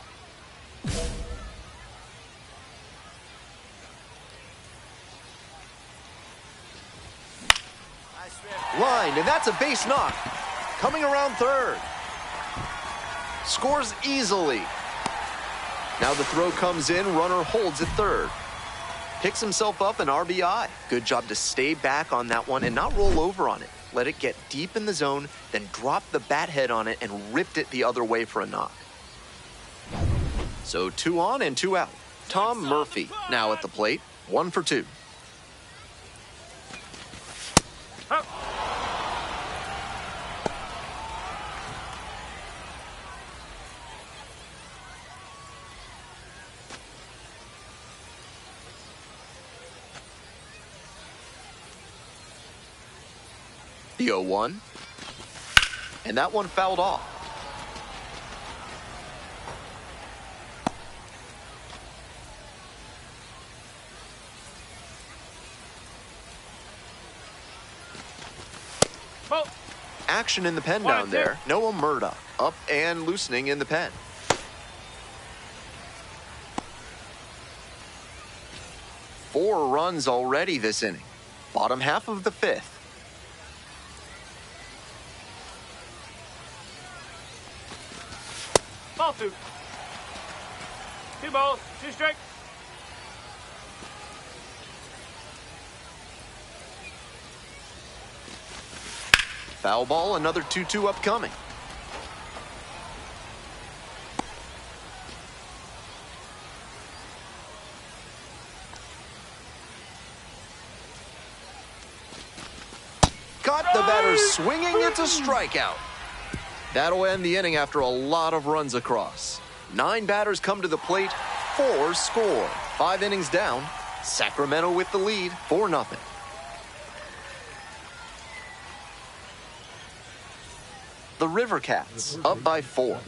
Line, and that's a base knock. Coming around third. Scores easily. Now the throw comes in, runner holds at third. Picks himself up an RBI. Good job to stay back on that one and not roll over on it. Let it get deep in the zone, then drop the bat head on it and ripped it the other way for a knock. So 2 on and 2 out. Tom Murphy now at the plate, 1 for 2. The 0-1. And that one fouled off. Action in the pen down there. Noah Murdoch up and loosening in the pen. Four runs already this inning. Bottom half of the 5th. Ball 2. 2 balls, 2 strikes. Foul ball, another 2-2 upcoming. Got the batter swinging, it's a strikeout. That'll end the inning after a lot of runs across. 9 batters come to the plate, 4 score. 5 innings down, Sacramento with the lead, 4-0. The River Cats up by 4.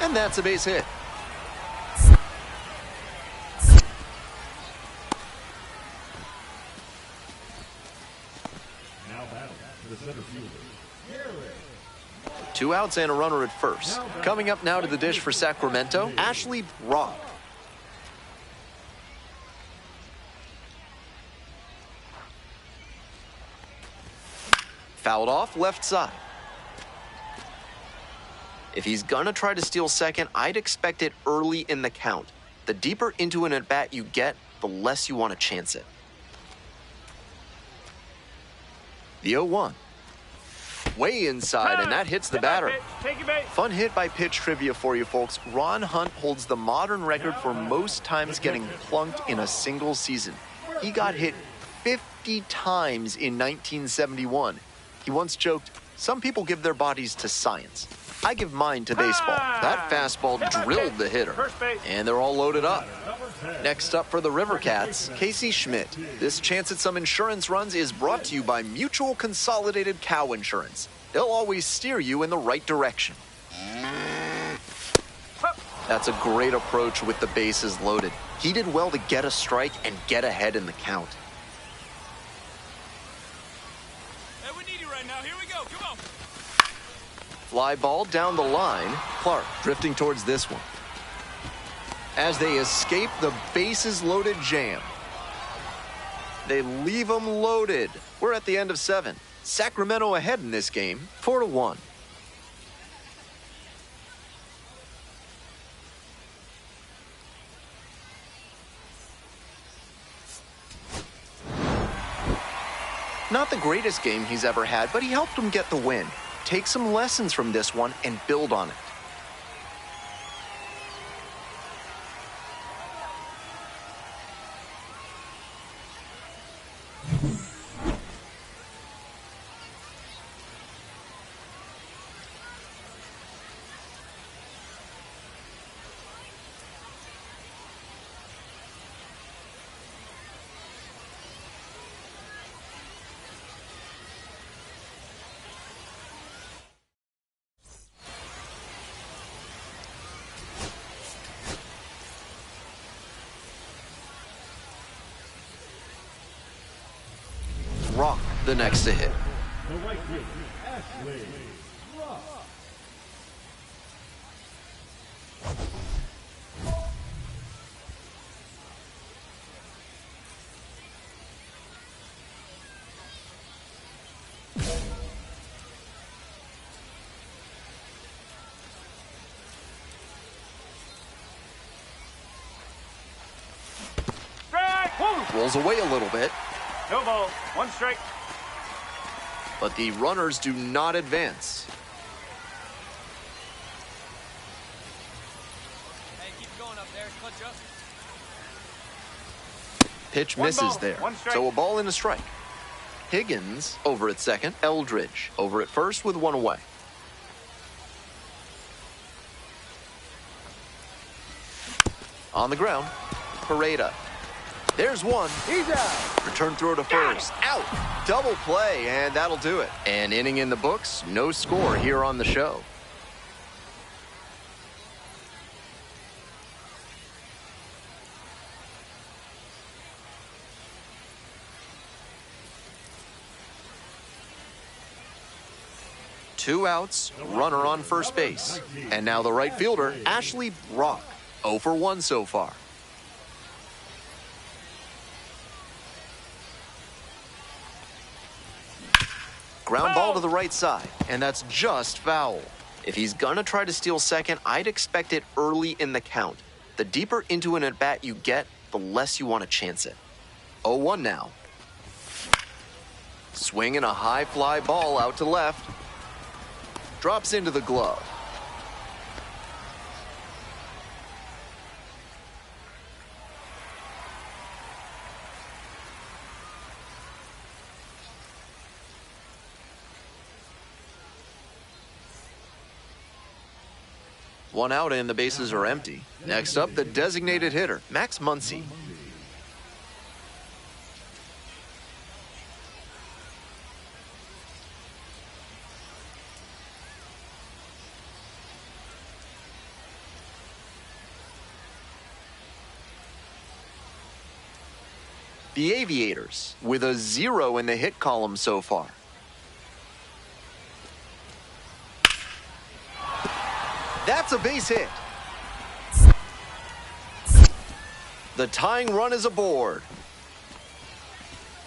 And that's a base hit. Now batting, the center fielder, Garrett. 2 outs and a runner at first. Coming up now to the dish for Sacramento, Ashley Brock. Fouled off left side. If he's gonna try to steal second, I'd expect it early in the count. The deeper into an at-bat you get, the less you want to chance it. The 0-1. Way inside, and that hits the batter. Fun hit by pitch trivia for you folks. Ron Hunt holds the modern record for most times getting plunked in a single season. He got hit 50 times in 1971. He once joked, "Some people give their bodies to science. I give mine to baseball." That fastball drilled the hitter, and they're all loaded up. Next up for the River Cats, Casey Schmidt. This chance at some insurance runs is brought to you by Mutual Consolidated Cow Insurance. They'll always steer you in the right direction. That's a great approach with the bases loaded. He did well to get a strike and get ahead in the count. Hey, we need you right now. Here we go. Come on. Fly ball down the line. Clark drifting towards this one. As they escape the bases loaded jam. They leave them loaded. We're at the end of 7. Sacramento ahead in this game, 4-1. Not the greatest game he's ever had, but he helped him get the win. Take some lessons from this one and build on it. Rock the next to hit. The right fielder, Ashley Rock. Strike! Rolls away a little bit. No ball. 1 strike. But the runners do not advance. Hey, keep going up there. Clutch up. Pitch One misses ball, there. 1 strike. So a ball and a strike. Higgins over at second. Eldridge over at first with 1 away. On the ground, Pareda. There's 1. He's out. Return throw to first. Out. Double play, and that'll do it. An inning in the books. No score here on the show. Two outs, runner on first base. And now the right fielder, Ashley Rock. 0 for 1 so far. Ground ball to the right side, and that's just foul. If he's gonna try to steal second, I'd expect it early in the count. The deeper into an at-bat you get, the less you want to chance it. 0-1 now. Swinging a high fly ball out to left. Drops into the glove. One out and the bases are empty. Next up, the designated hitter, Max Muncy. The Aviators, with a 0 in the hit column so far. That's a base hit. The tying run is aboard.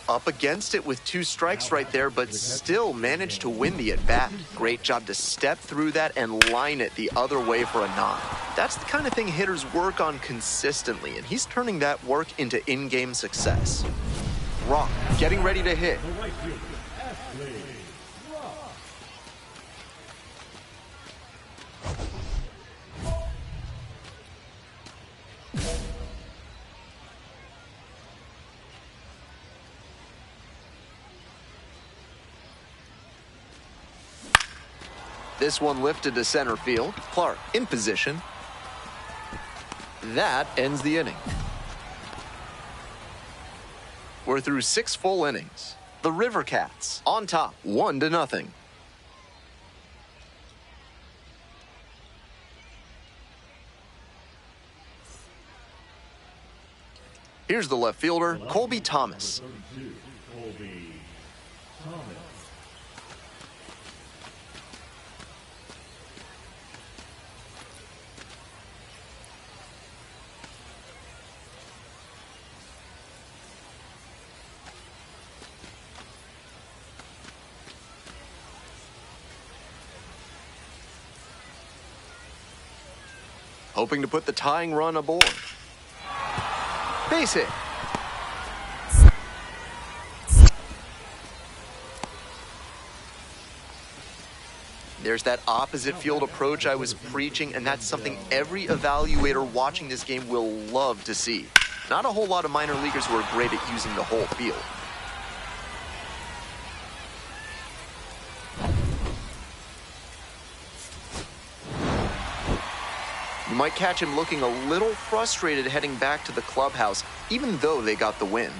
Up against it with 2 strikes right there, but still managed to win the at-bat. Great job to step through that and line it the other way for a knock. That's the kind of thing hitters work on consistently, and he's turning that work into in-game success. Rock getting ready to hit. The right fielder, Ashley Rock. This one lifted to center field. Clark in position. That ends the inning. We're through 6 full innings. The River Cats on top, 1-0. Here's the left fielder, Colby Thomas. 32, Colby Thomas. Hoping to put the tying run aboard. Base hit. There's that opposite field approach I was preaching, and that's something every evaluator watching this game will love to see. Not a whole lot of minor leaguers who are great at using the whole field. You might catch him looking a little frustrated heading back to the clubhouse, even though they got the win.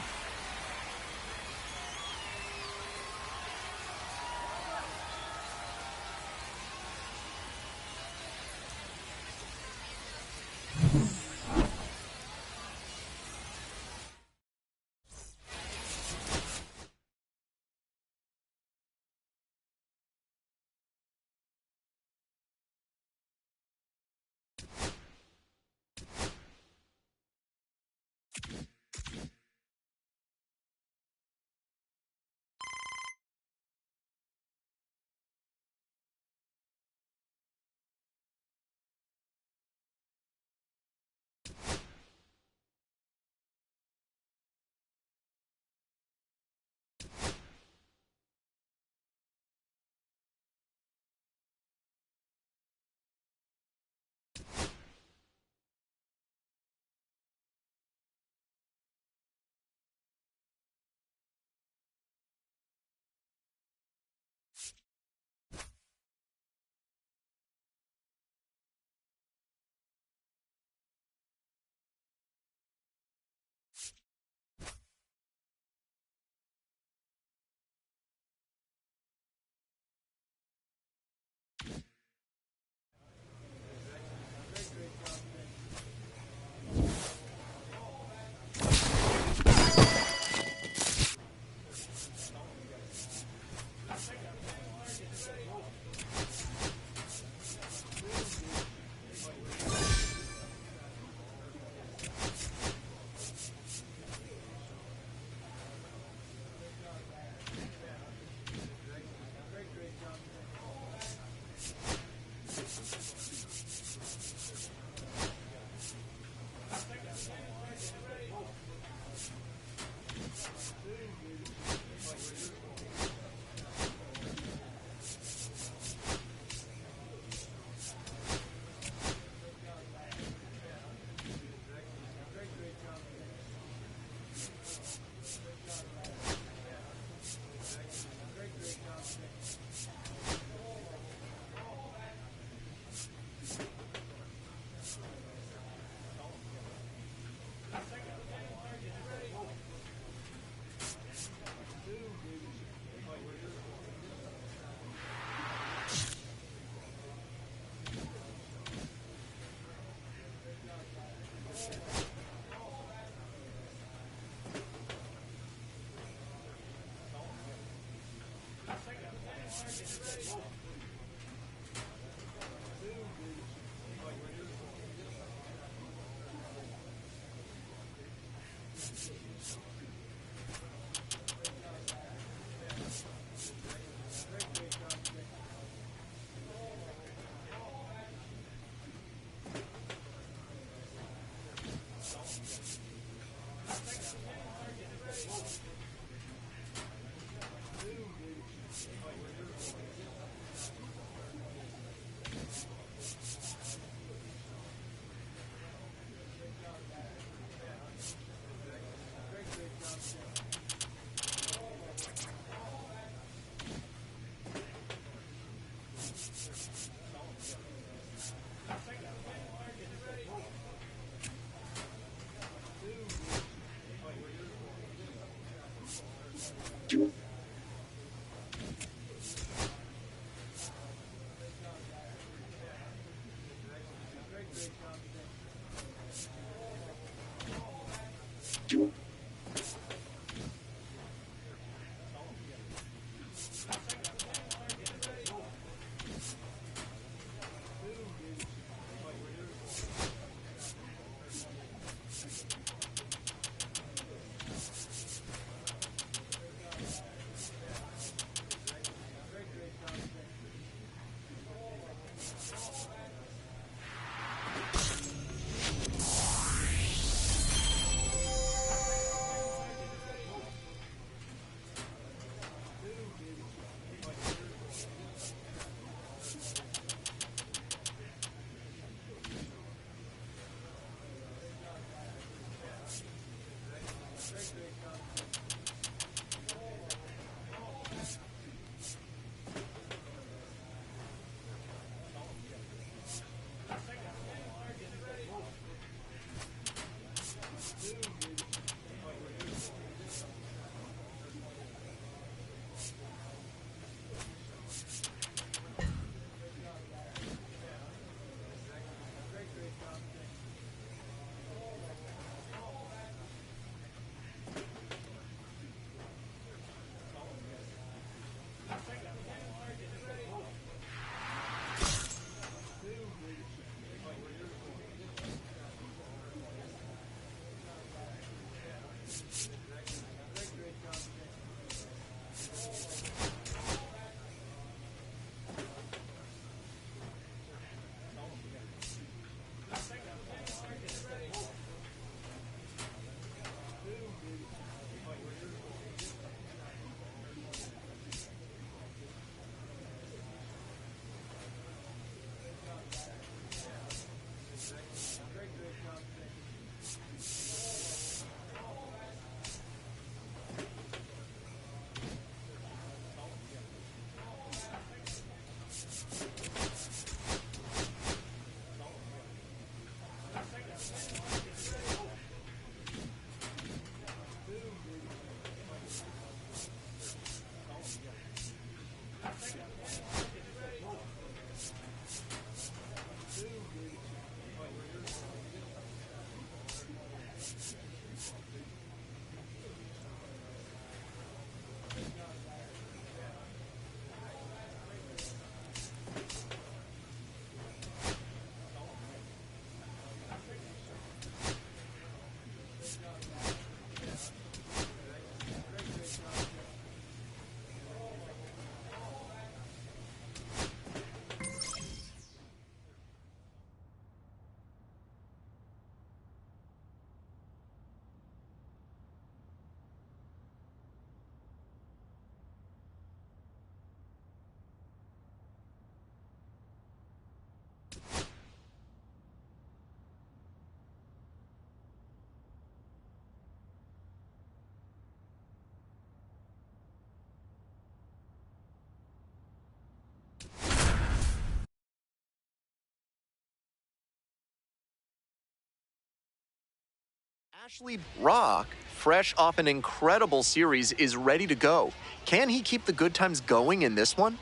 Ashley Rock, fresh off an incredible series, is ready to go. Can he keep the good times going in this one?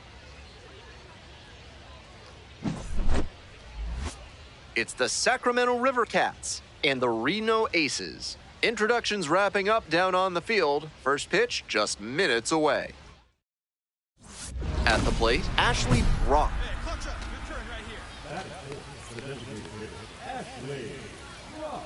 It's the Sacramento River Cats and the Reno Aces. Introductions wrapping up down on the field. First pitch just minutes away. At the plate, Ashley Rock. Hey, clutch up. Your turn right here. That is the designated hitter, Ashley Rock.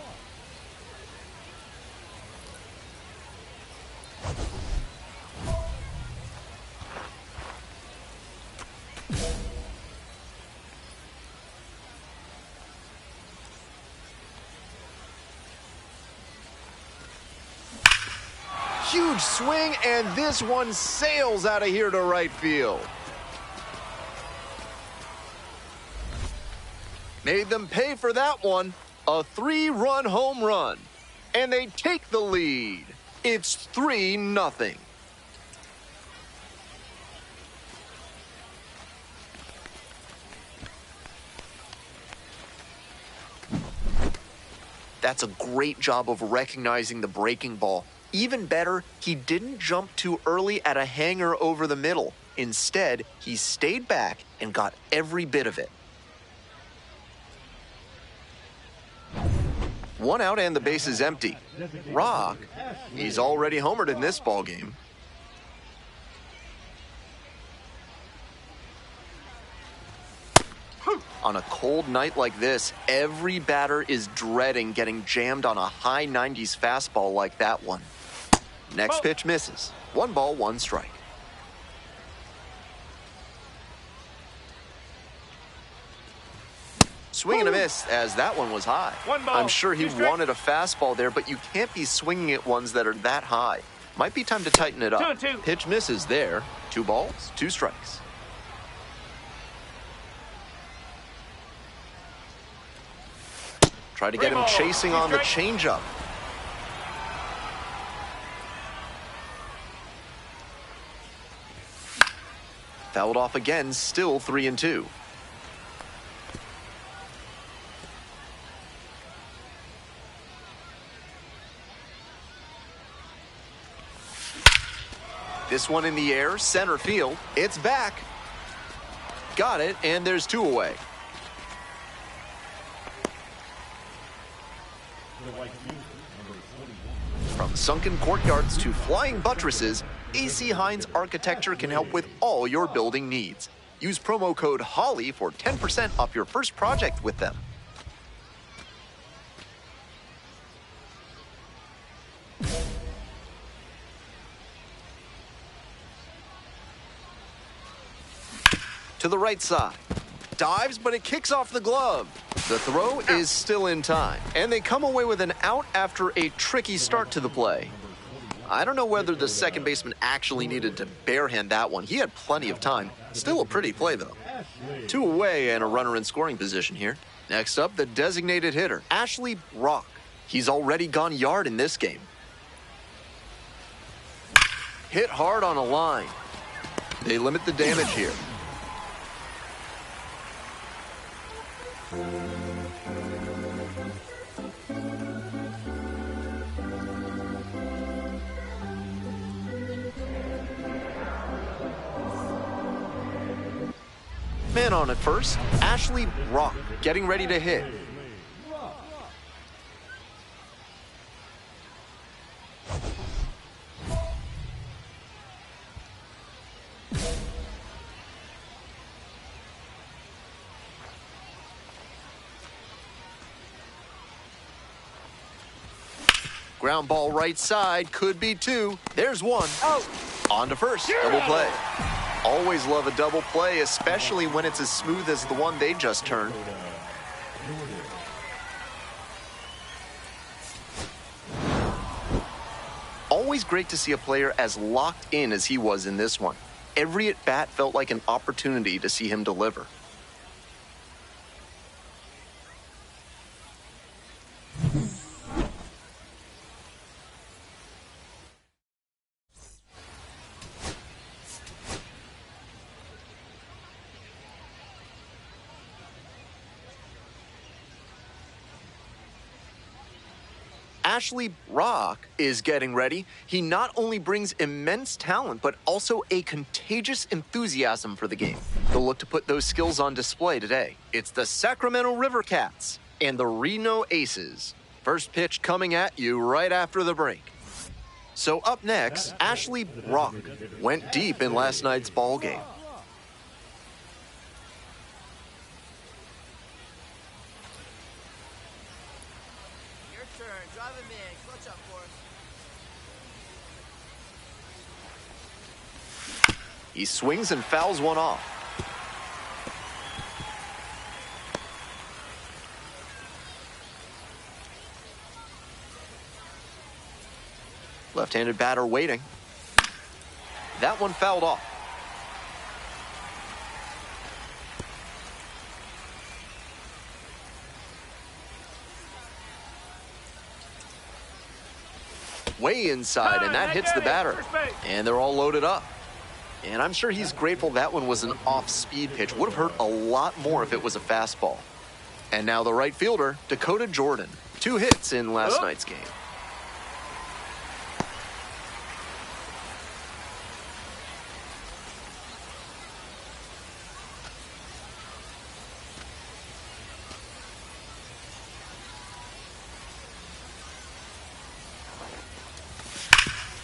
Huge swing, and this one sails out of here to right field. Made them pay for that one. A 3-run home run. And they take the lead. It's 3-0. That's a great job of recognizing the breaking ball. Even better, he didn't jump too early at a hanger over the middle. Instead, he stayed back and got every bit of it. 1 out and the base is empty. Rock, he's already homered in this ballgame. On a cold night like this, every batter is dreading getting jammed on a high 90s fastball like that one. Next pitch misses. 1 ball, 1 strike. Swing and a miss, as that one was high. I'm sure he wanted a fastball there, but you can't be swinging at ones that are that high. Might be time to tighten it up. 2-2. Pitch misses there. 2 balls, 2 strikes. Try to get him chasing on the changeup. Fouled off again, still 3-2. This one in the air, center field. It's back. Got it, and there's 2 away. From sunken courtyards to flying buttresses, AC Hines Architecture can help with all your building needs. Use promo code HOLLY for 10% off your first project with them. To the right side. Dives, but it kicks off the glove. The throw is still in time, and they come away with an out after a tricky start to the play. I don't know whether the second baseman actually needed to barehand that one. He had plenty of time. Still a pretty play, though. 2 away and a runner in scoring position here. Next up, the designated hitter, Ashley Rock. He's already gone yard in this game. Hit hard on a line. They limit the damage here. Man on at first, Ashley Rock getting ready to hit. Ground ball right side, could be 2. There's 1. Out. On to first, double play. Always love a double play, especially when it's as smooth as the one they just turned. Always great to see a player as locked in as he was in this one. Every at-bat felt like an opportunity to see him deliver. Ashley Rock is getting ready. He not only brings immense talent, but also a contagious enthusiasm for the game. They'll look to put those skills on display today. It's the Sacramento River Cats and the Reno Aces. First pitch coming at you right after the break. So up next, Ashley Rock went deep in last night's ball game. He swings and fouls one off. Left-handed batter waiting. That one fouled off. Way inside, and that hits the batter. And they're all loaded up. And I'm sure he's grateful that one was an off-speed pitch. Would have hurt a lot more if it was a fastball. And now the right fielder, Dakota Jordan. 2 hits in last night's game.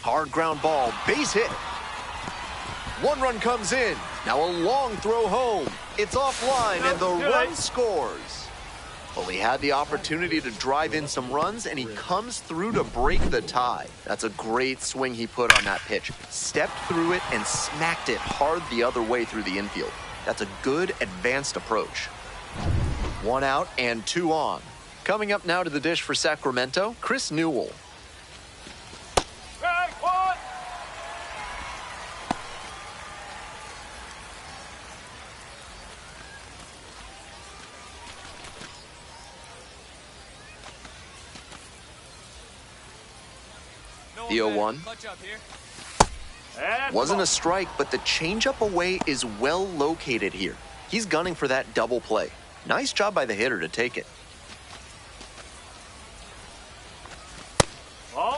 Hard ground ball, base hit. One run comes in. Now a long throw home. It's offline and the run scores. Well, he had the opportunity to drive in some runs and he comes through to break the tie. That's a great swing he put on that pitch. Stepped through it and smacked it hard the other way through the infield. That's a good advanced approach. 1 out and 2 on. Coming up now to the dish for Sacramento, Chris Newell. The 0-1. Wasn't a strike, but the changeup away is well located here. He's gunning for that double play. Nice job by the hitter to take it.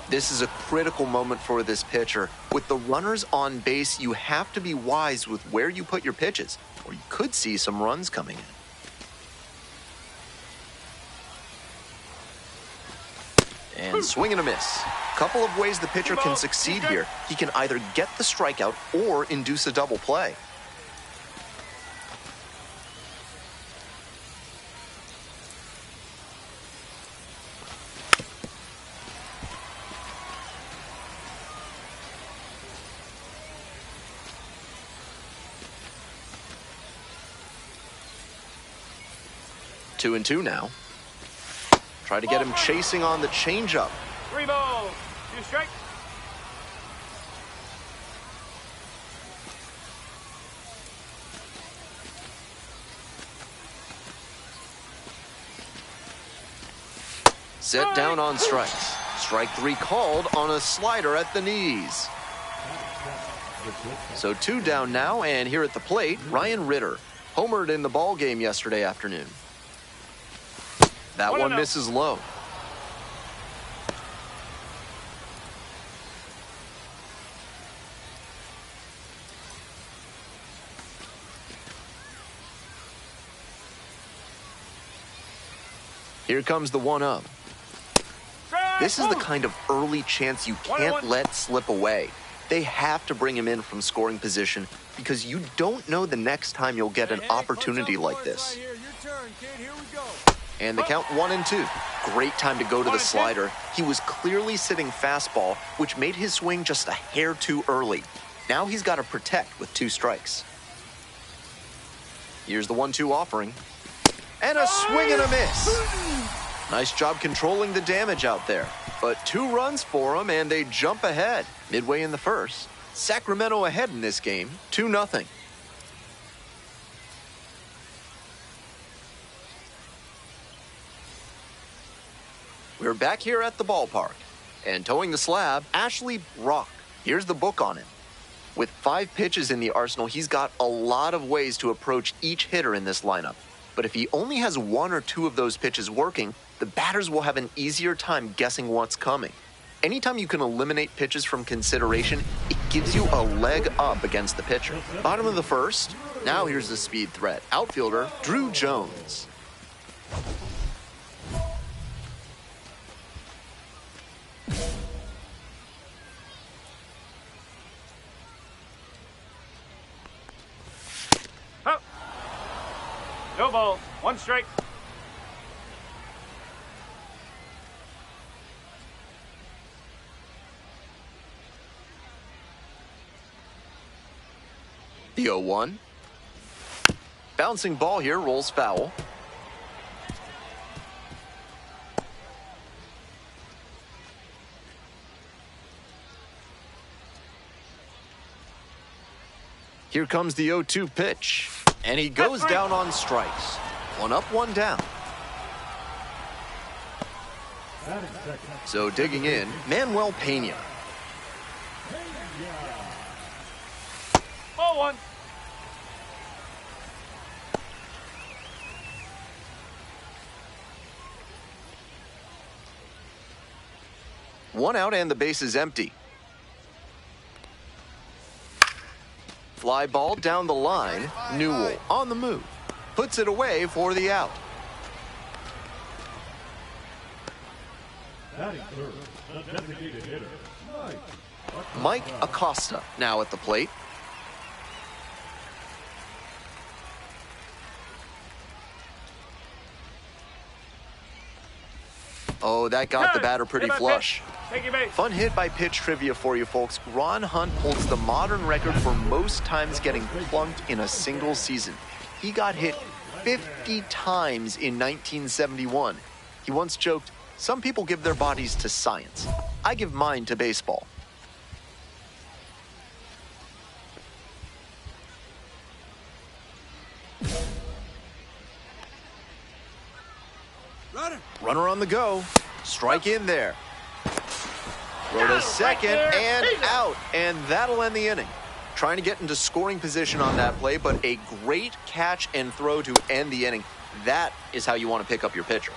This is a critical moment for this pitcher. With the runners on base, you have to be wise with where you put your pitches, or you could see some runs coming in. And swing and a miss. Couple of ways the pitcher can succeed here. He can either get the strikeout or induce a double play. Two and two now. Try to get him chasing on the changeup. 3 balls, 2 strikes. Set down on strikes. Strike 3 called on a slider at the knees. So 2 down now, and here at the plate, Ryan Ritter. Homered in the ball game yesterday afternoon. That one misses low. Here comes the 1-0. This is the kind of early chance you can't let slip away. They have to bring him in from scoring position because you don't know the next time you'll get an opportunity like this. And the count 1-2. Great time to go to the slider. He was clearly sitting fastball, which made his swing just a hair too early. Now he's got to protect with 2 strikes. Here's the 1-2 offering. And a swing and a miss. Nice job controlling the damage out there. But 2 runs for him, and they jump ahead. Midway in the first. Sacramento ahead in this game, 2-0. We're back here at the ballpark. And towing the slab, Ashley Brock. Here's the book on him. With 5 pitches in the arsenal, he's got a lot of ways to approach each hitter in this lineup. But if he only has 1 or 2 of those pitches working, the batters will have an easier time guessing what's coming. Anytime you can eliminate pitches from consideration, it gives you a leg up against the pitcher. Bottom of the first. Now here's the speed threat. Outfielder, Drew Jones. No ball, 1 strike. The 0-1. Bouncing ball here, rolls foul. Here comes the 0-2 pitch. And he goes down on strikes. 1 up, 1 down. So digging in, Manuel Pena. Ball 1. One out and the base is empty. Fly ball down the line. Newell on the move. Puts it away for the out. Batting third, the designated hitter, Mike. Mike Acosta now at the plate. Oh, that got the batter pretty flush. Fun hit by pitch trivia for you folks. Ron Hunt holds the modern record for most times getting plunked in a single season. He got hit 50 times in 1971. He once joked, "Some people give their bodies to science. I give mine to baseball." Runner on the go. Strike in there. Throw to second and out. And that'll end the inning. Trying to get into scoring position on that play, but a great catch and throw to end the inning. That is how you want to pick up your pitcher.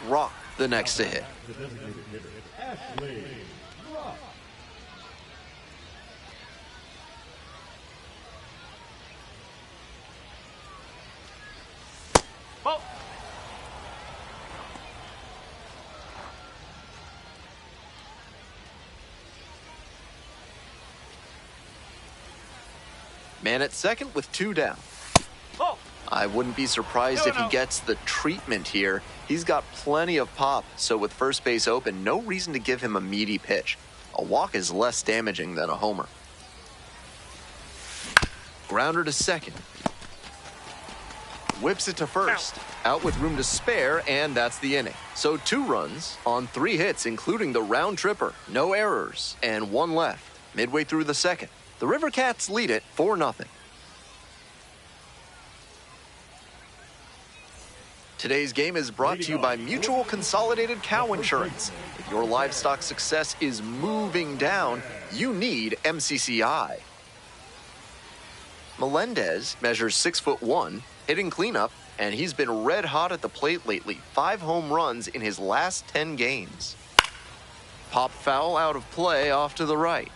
Rock, the next to hit. Man at second with 2 down. I wouldn't be surprised if he gets the treatment here. He's got plenty of pop, so with first base open, no reason to give him a meaty pitch. A walk is less damaging than a homer. Grounder to second. Whips it to first. Out with room to spare, and that's the inning. So 2 runs on 3 hits, including the round tripper. No errors, and 1 left. Midway through the second. The River Cats lead it 4-0. Today's game is brought to you by Mutual Consolidated Cow Insurance. If your livestock success is moving down, you need MCCI. Melendez measures 6'1", hitting cleanup, and he's been red hot at the plate lately. 5 home runs in his last 10 games. Pop foul out of play off to the right.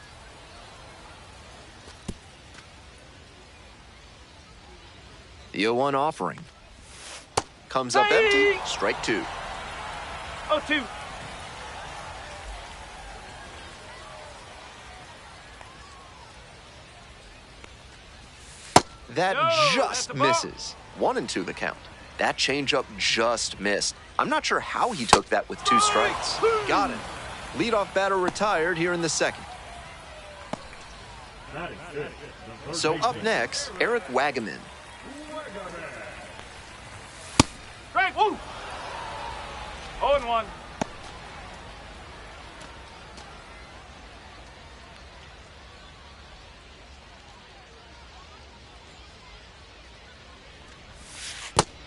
The 0-1 offering. Comes up empty. Strike 2. 0-2. That just misses. 1-2 the count. That changeup just missed. I'm not sure how he took that with 2 strikes. Got it. Leadoff batter retired here in the second. So up next, Eric Wagaman. Strike, woo! 0-1.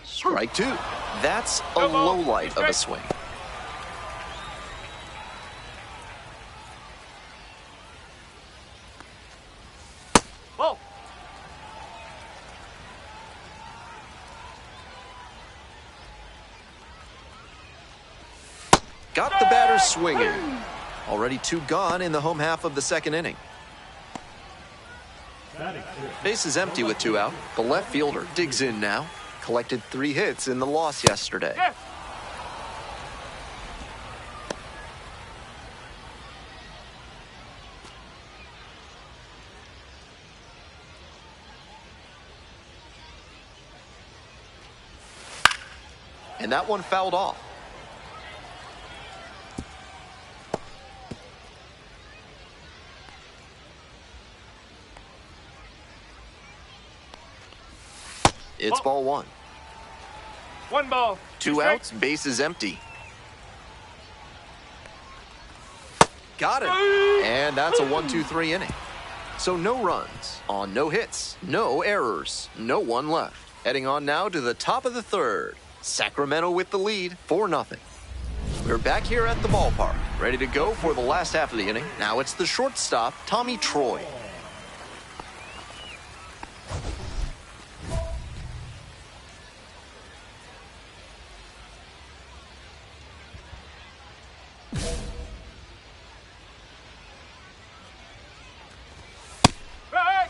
Strike 2. That's a low light of a swing. Whoa! Got the batter swinging. Already 2 gone in the home half of the second inning. Base is empty with 2 out. The left fielder digs in now. Collected 3 hits in the loss yesterday. Yeah. And that one fouled off. It's ball 1. 1 ball. 2 outs, base is empty. Got it. And that's a 1-2-3 inning. So no runs on no hits, no errors, no 1 left. Heading on now to the top of the 3rd. Sacramento with the lead, 4-0. We're back here at the ballpark, ready to go for the last half of the inning. Now it's the shortstop, Tommy Troy.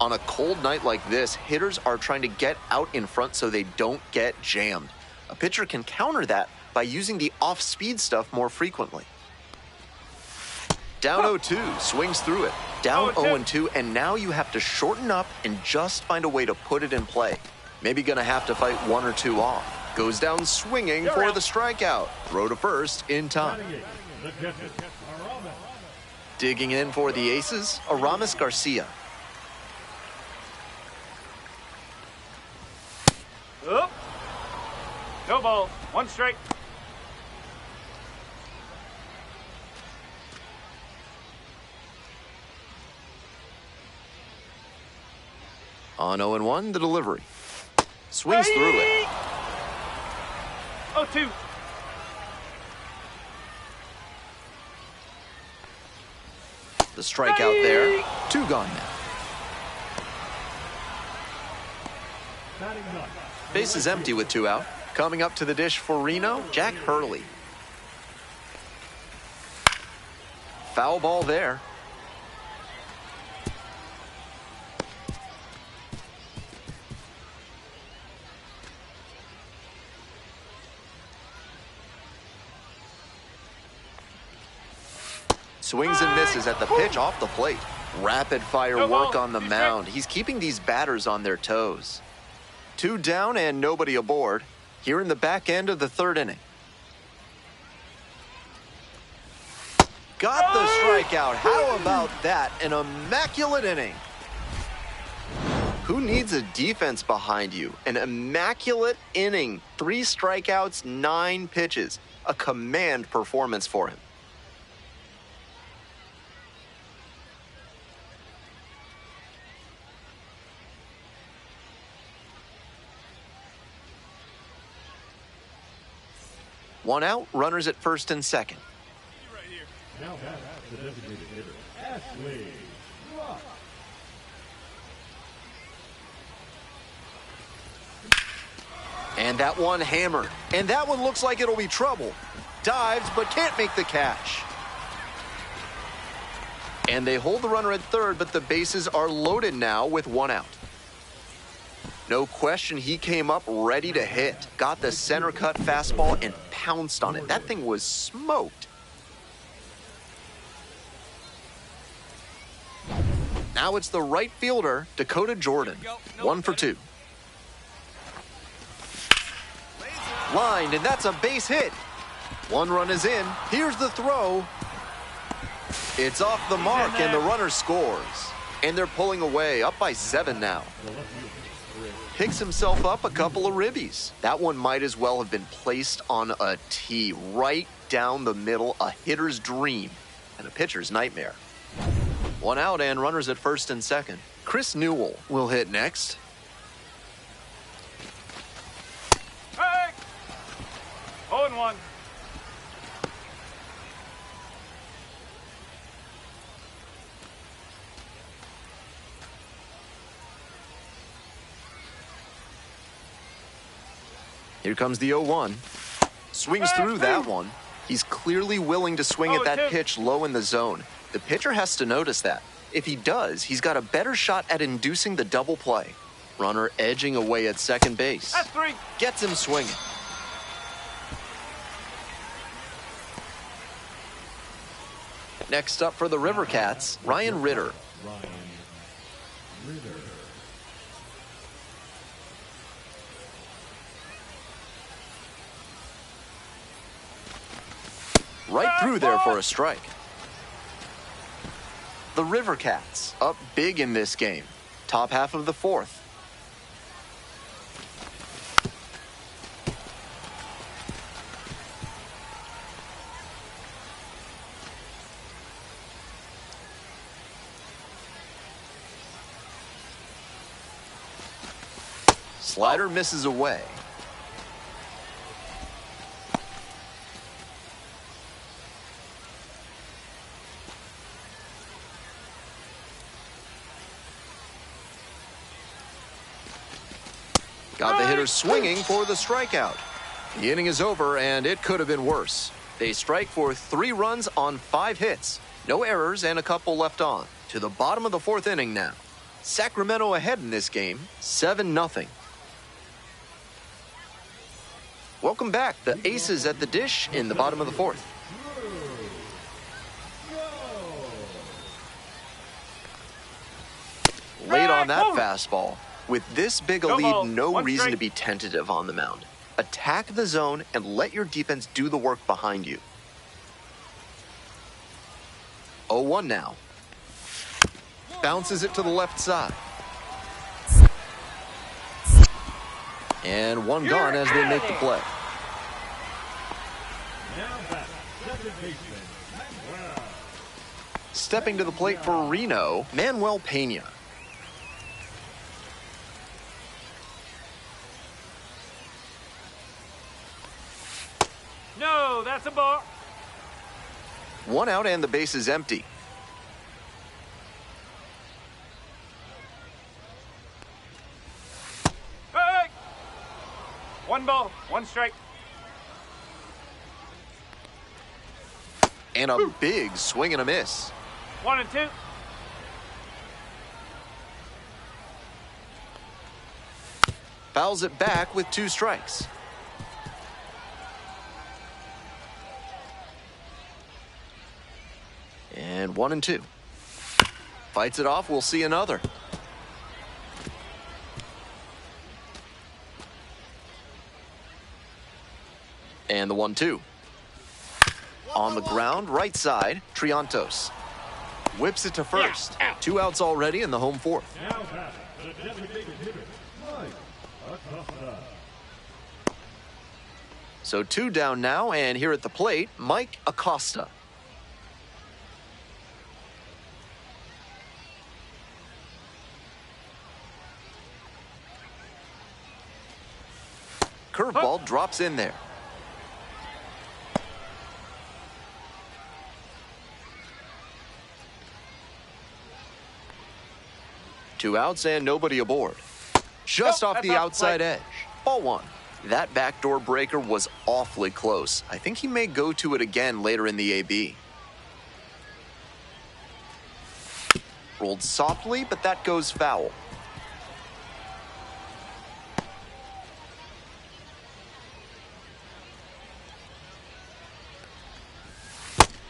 On a cold night like this, hitters are trying to get out in front so they don't get jammed. A pitcher can counter that by using the off-speed stuff more frequently. Down 0-2, swings through it. Down 0-2, and now you have to shorten up and just find a way to put it in play. Maybe gonna have to fight 1 or 2 off. Goes down swinging for the strikeout. Throw to first in time. Digging in for the aces, Aramis Garcia. Up. No ball. 1 strike. On 0-1, the delivery. Swings through it. 0-2. The strikeout there. 2 gone now. Base is empty with 2 out. Coming up to the dish for Reno, Jack Hurley. Foul ball there. Swings and misses at the pitch off the plate. Rapid fire work on the mound. He's keeping these batters on their toes. 2 down and nobody aboard. Here in the back end of the 3rd inning. Got the strikeout. How about that? An immaculate inning. Who needs a defense behind you? An immaculate inning. 3 strikeouts, 9 pitches. A command performance for him. One out, runners at first and second. Now that's the designated hitter, Ashley Rock. And that one hammered. And that one looks like it'll be trouble. Dives, but can't make the catch. And they hold the runner at third, but the bases are loaded now with 1 out. No question, he came up ready to hit. Got the center cut fastball and pounced on it. That thing was smoked. Now it's the right fielder, Dakota Jordan. 1 for 2. Lined, and that's a base hit. 1 run is in. Here's the throw. It's off the mark, and the runner scores. And they're pulling away, up by 7 now. Picks himself up a couple of ribbies. That one might as well have been placed on a tee, right down the middle, a hitter's dream and a pitcher's nightmare. 1 out and runners at first and second. Chris Newell will hit next. Hey! 0-1. Here comes the 0-1. Swings through that one. He's clearly willing to swing at that pitch low in the zone. The pitcher has to notice that. If he does, he's got a better shot at inducing the double play. Runner edging away at second base. That's 3. Gets him swinging. Next up for the River Cats, Ryan Ritter. Right through there for a strike. The River Cats up big in this game. Top half of the 4th. Slider misses away. Got the hitter swinging for the strikeout. The inning is over, and it could have been worse. They strike for 3 runs on 5 hits. No errors and a couple left on. To the bottom of the 4th inning now. Sacramento ahead in this game, 7-0. Welcome back. The Aces at the dish in the bottom of the fourth. Late on that fastball. With this big a lead, no reason to be tentative on the mound. Attack the zone and let your defense do the work behind you. 0-1 now. Bounces it to the left side. And one gone as they make the play. Stepping to the plate for Reno, Manuel Pena. No, that's a ball. One out and the base is empty. Hey! One ball, one strike. And a big swing and a miss. 1-2. Fouls it back with 2 strikes. And 1-2. Fights it off. We'll see another. And the 1-2. On the ground, right side, Triantos. Whips it to first. 2 outs already in the home fourth. Now back, the designated hitter, Mike Acosta. So 2 down now, and here at the plate, Mike Acosta. Curveball drops in there. Two outs and nobody aboard. Just off the outside edge. Ball 1. That backdoor breaker was awfully close. I think he may go to it again later in the AB. Rolled softly, but that goes foul.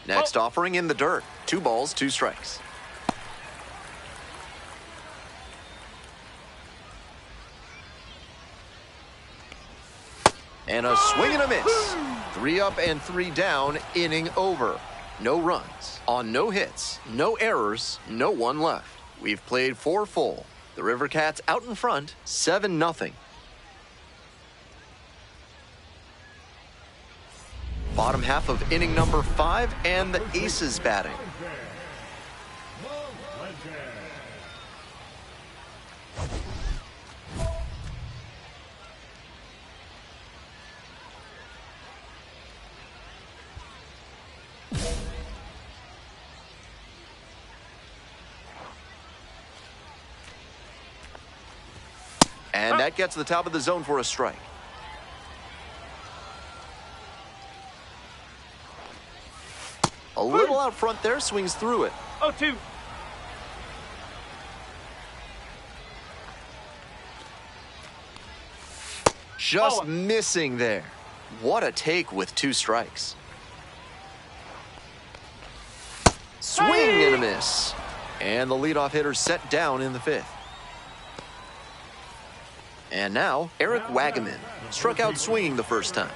Next offering in the dirt. 2 balls, 2 strikes. And a swing and a miss. 3 up and 3 down, inning over. No runs, on no hits, no errors, no one left. We've played 4 full. The River Cats out in front, 7-0. Bottom half of inning number 5, and the Aces batting. And that gets the top of the zone for a strike. A little out front there, swings through it. 0-2. Just missing there. What a take with 2 strikes. Swing and a miss. And the leadoff hitter set down in the 5th. And now, Eric Wagaman struck out swinging the first time.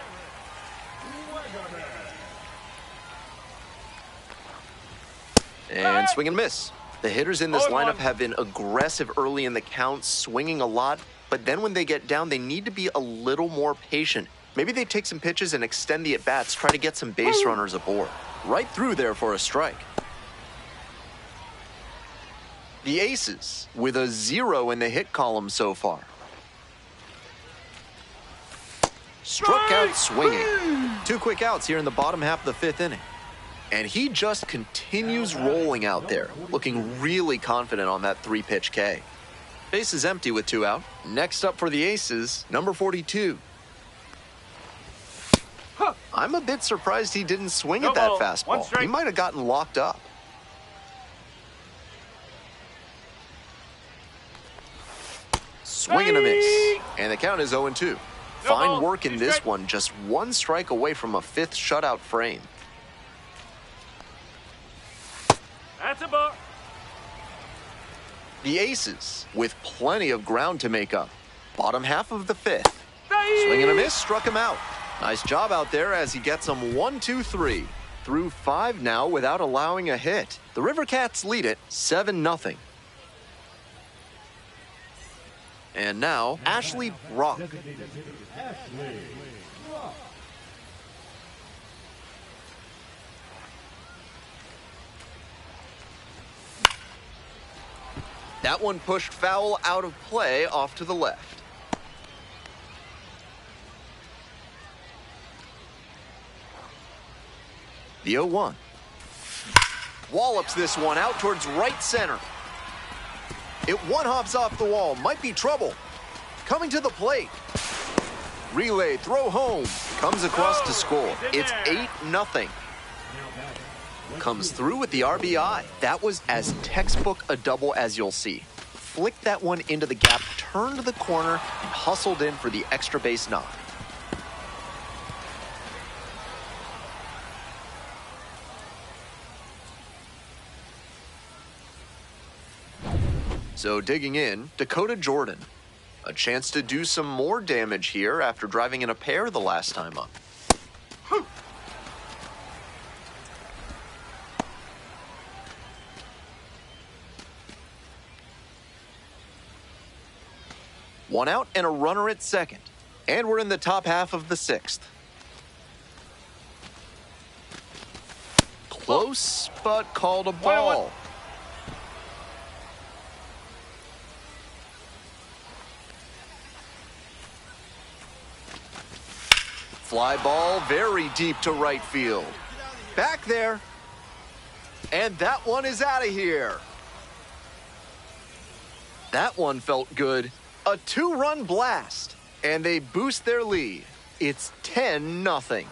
And swing and miss. The hitters in this lineup have been aggressive early in the count, swinging a lot, but then when they get down, they need to be a little more patient. Maybe they take some pitches and extend the at-bats, try to get some base runners aboard. Right through there for a strike. The Aces with a 0 in the hit column so far. Struck out swinging. 2 quick outs here in the bottom half of the 5th inning. And he just continues rolling out there, looking really confident on that 3-pitch K. Base is empty with 2 out. Next up for the Aces, number 42. I'm a bit surprised he didn't swing at that fastball. He might have gotten locked up. Swing and a miss. And the count is 0-2. Fine work in this one, just one strike away from a 5th shutout frame. That's a ball. The Aces, with plenty of ground to make up. Bottom half of the 5th. Swing and a miss, struck him out. Nice job out there as he gets him 1-2-3. Through 5 now without allowing a hit. The River Cats lead it 7-0. And now, Ashley Brock. That one pushed foul out of play off to the left. The 0-1. Wallops this one out towards right center. It one-hops off the wall. Might be trouble. Coming to the plate. Relay, throw home. Comes across to score. It's 8-0. Comes through with the RBI. That was as textbook a double as you'll see. Flicked that one into the gap, turned the corner, and hustled in for the extra base knock. So digging in, Dakota Jordan. A chance to do some more damage here after driving in a pair the last time up. One out and a runner at second. And we're in the top half of the 6th. Close, but called a ball. Fly ball very deep to right field. Back there. And that one is out of here. That one felt good. A 2-run blast. And they boost their lead. It's 10-0.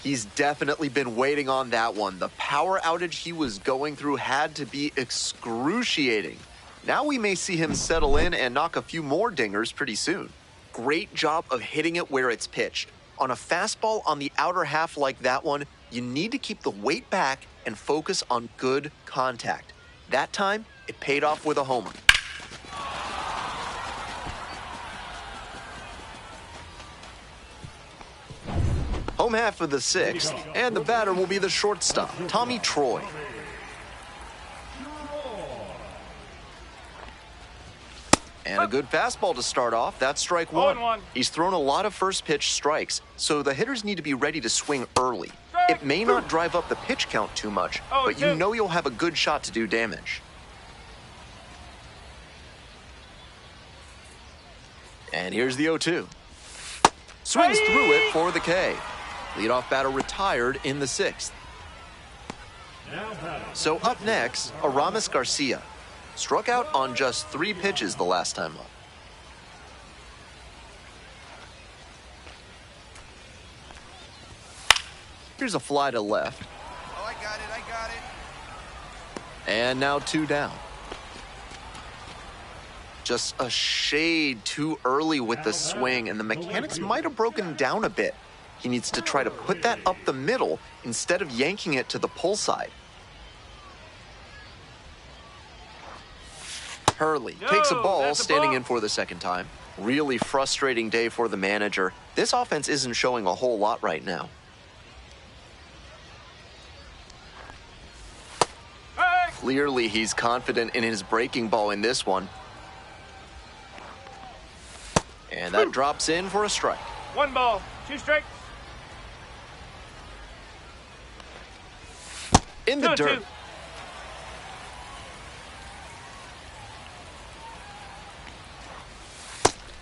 He's definitely been waiting on that one. The power outage he was going through had to be excruciating. Now we may see him settle in and knock a few more dingers pretty soon. Great job of hitting it where it's pitched. On a fastball on the outer half like that one, you need to keep the weight back and focus on good contact. That time, it paid off with a homer. Home half of the 6th, and the batter will be the shortstop, Tommy Troy. And a good fastball to start off. That's strike one. He's thrown a lot of first pitch strikes, so the hitters need to be ready to swing early. It may not drive up the pitch count too much, but you know you'll have a good shot to do damage. And here's the 0-2. Swings through it for the K. Leadoff batter retired in the 6th. So up next, Aramis Garcia. Struck out on just 3 pitches the last time up. Here's a fly to left. Oh, I got it. And now 2 down. Just a shade too early with the swing, and the mechanics might have broken down a bit. He needs to try to put that up the middle instead of yanking it to the pull side. Hurley takes a ball, standing in for the second time. Really frustrating day for the manager. This offense isn't showing a whole lot right now. Clearly, he's confident in his breaking ball in this one. And that drops in for a strike. 1 ball, 2 strikes. In the dirt. 2-2.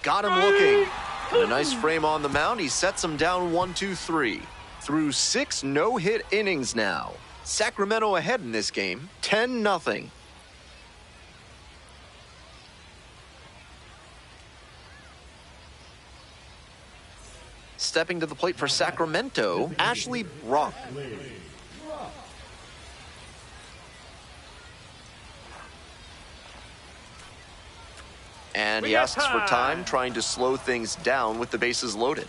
Got him looking. And a nice frame on the mound. He sets him down 1-2-3. Through 6 no-hit innings now. Sacramento ahead in this game, 10-0. Stepping to the plate for Sacramento, Ashley Brock. And We he got asks for time. time, trying to slow things down with the bases loaded.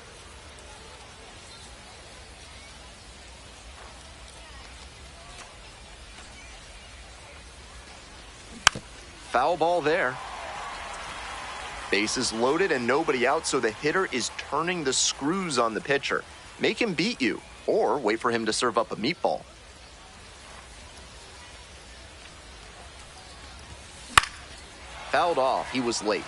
Foul ball there. Bases loaded and nobody out, so the hitter is turning the screws on the pitcher. Make him beat you, or wait for him to serve up a meatball. Fouled off, he was late.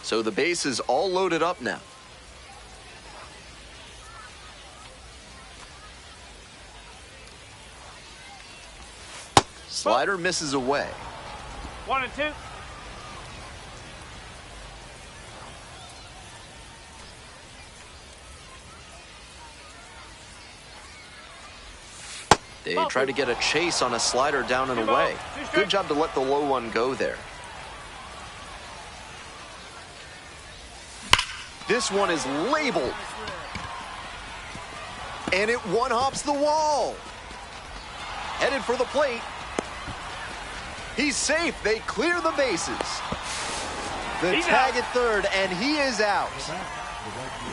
So the base is all loaded up now. Slider misses away. 1 and 2. They try to get a chase on a slider down and away. Good job to let the low one go there. This one is labeled. And it one-hops the wall. Headed for the plate. He's safe. They clear the bases. The He's tag out. at third, and he is out.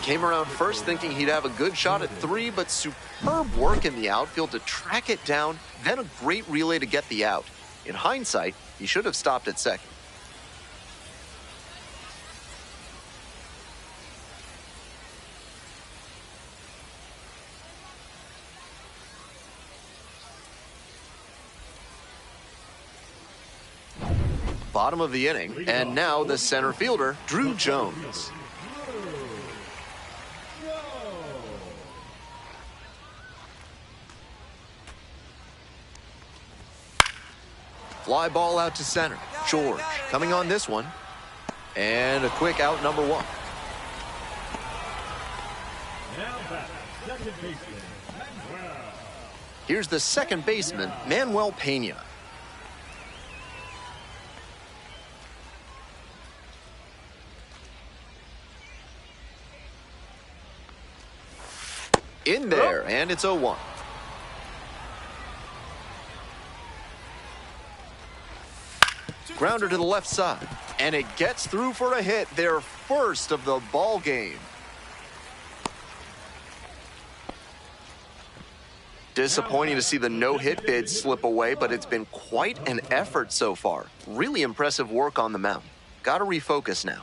Came around first thinking he'd have a good shot at 3, but superb work in the outfield to track it down, then a great relay to get the out. In hindsight, he should have stopped at second. Bottom of the inning, and now the center fielder, Drew Jones. Fly ball out to center. George coming on this one. And a quick out, number 1. Now back, second baseman, Manuel. Here's the second baseman, Manuel Pena. In there, and it's 0-1. Grounder to the left side, and it gets through for a hit, their first of the ball game. Disappointing to see the no-hit bid slip away, but it's been quite an effort so far. Really impressive work on the mound. Got to refocus now.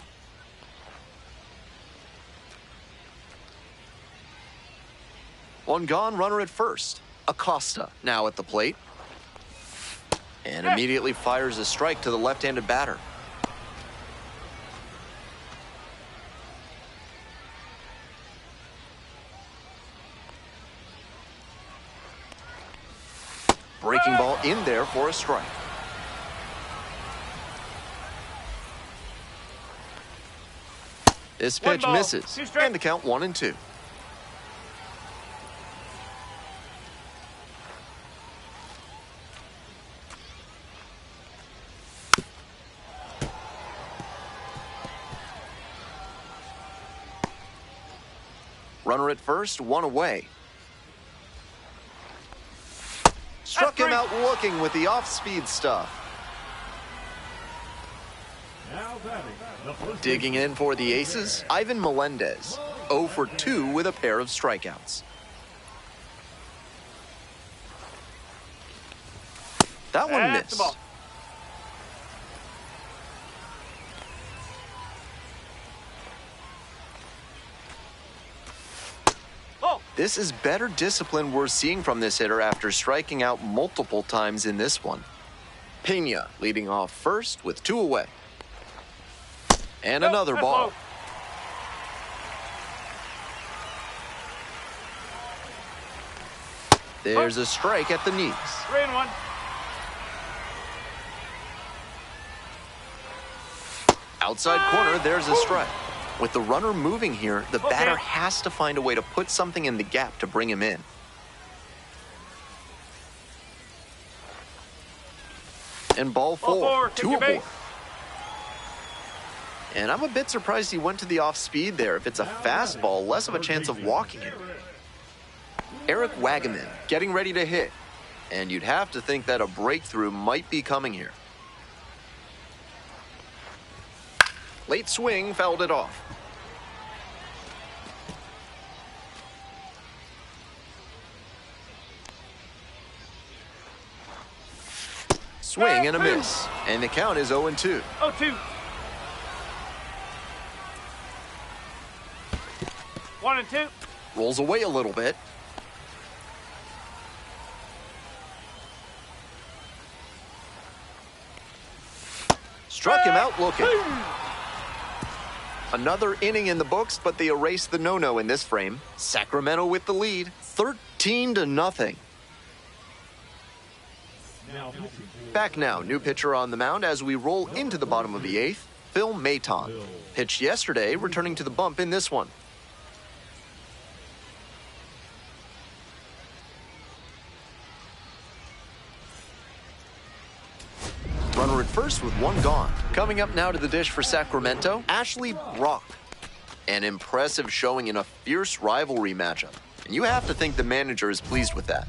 One gone, runner at first. Acosta now at the plate. And immediately fires a strike to the left-handed batter. Breaking ball in there for a strike. This pitch misses, and the count 1-2. Runner at first, 1 away. Struck him out looking with the off-speed stuff. Now batting, the first Digging in for the aces, Ivan Melendez. 0 for 2 with a pair of strikeouts. That one That's the missed. ball. This is better discipline we're seeing from this hitter after striking out multiple times in this one. Pena leading off first with 2 away. And another that's ball. low. There's a strike at the knees. 3-1. Outside corner, there's a strike. With the runner moving here, the batter has to find a way to put something in the gap to bring him in. And ball 4, 2 aboard. And I'm a bit surprised he went to the off-speed there. If it's a fastball, less of a chance of walking it. Eric Wagaman getting ready to hit. And you'd have to think that a breakthrough might be coming here. Late swing fouled it off. Swing and a miss. And the count is 0-2. 0-2. 1-2. Rolls away a little bit. Struck him out looking. Another inning in the books, but they erased the no-no in this frame. Sacramento with the lead, 13-0. Back now, new pitcher on the mound as we roll into the bottom of the eighth, Phil Maton. Pitched yesterday, returning to the bump in this one. Runner at first with one gone. Coming up now to the dish for Sacramento, Ashley Brock. An impressive showing in a fierce rivalry matchup. And you have to think the manager is pleased with that.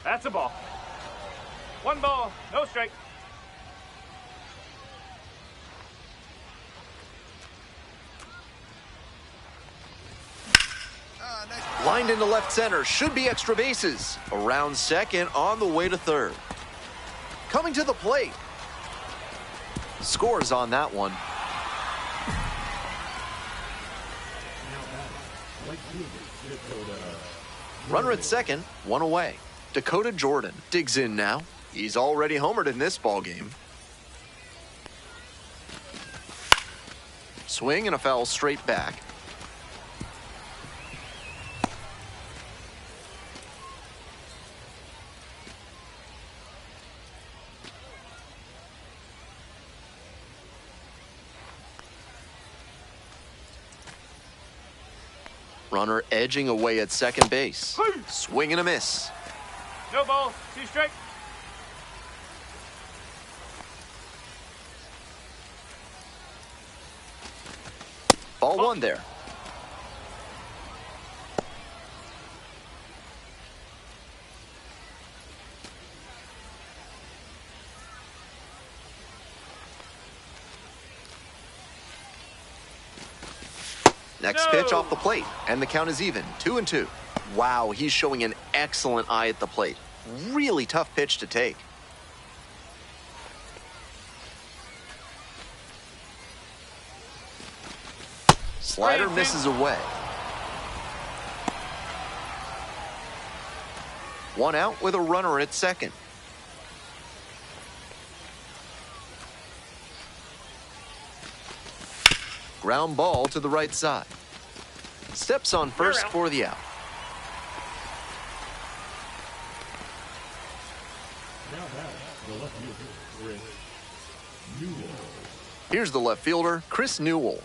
That's a ball. 1 ball, no strike. Lined into left center, should be extra bases. Around second, on the way to third. Coming to the plate. Scores on that one. Runner at second, one away. Dakota Jordan digs in now. He's already homered in this ballgame. Swing and a foul straight back. Runner edging away at second base. Swing and a miss. No ball, 2 strike. Ball 1 there. Next pitch off the plate, and the count is even, 2-2. Wow, he's showing an excellent eye at the plate. Really tough pitch to take. Slider misses away. 1 out with a runner at second. Ground ball to the right side. Steps on first for the out. Here's the left fielder, Chris Newell.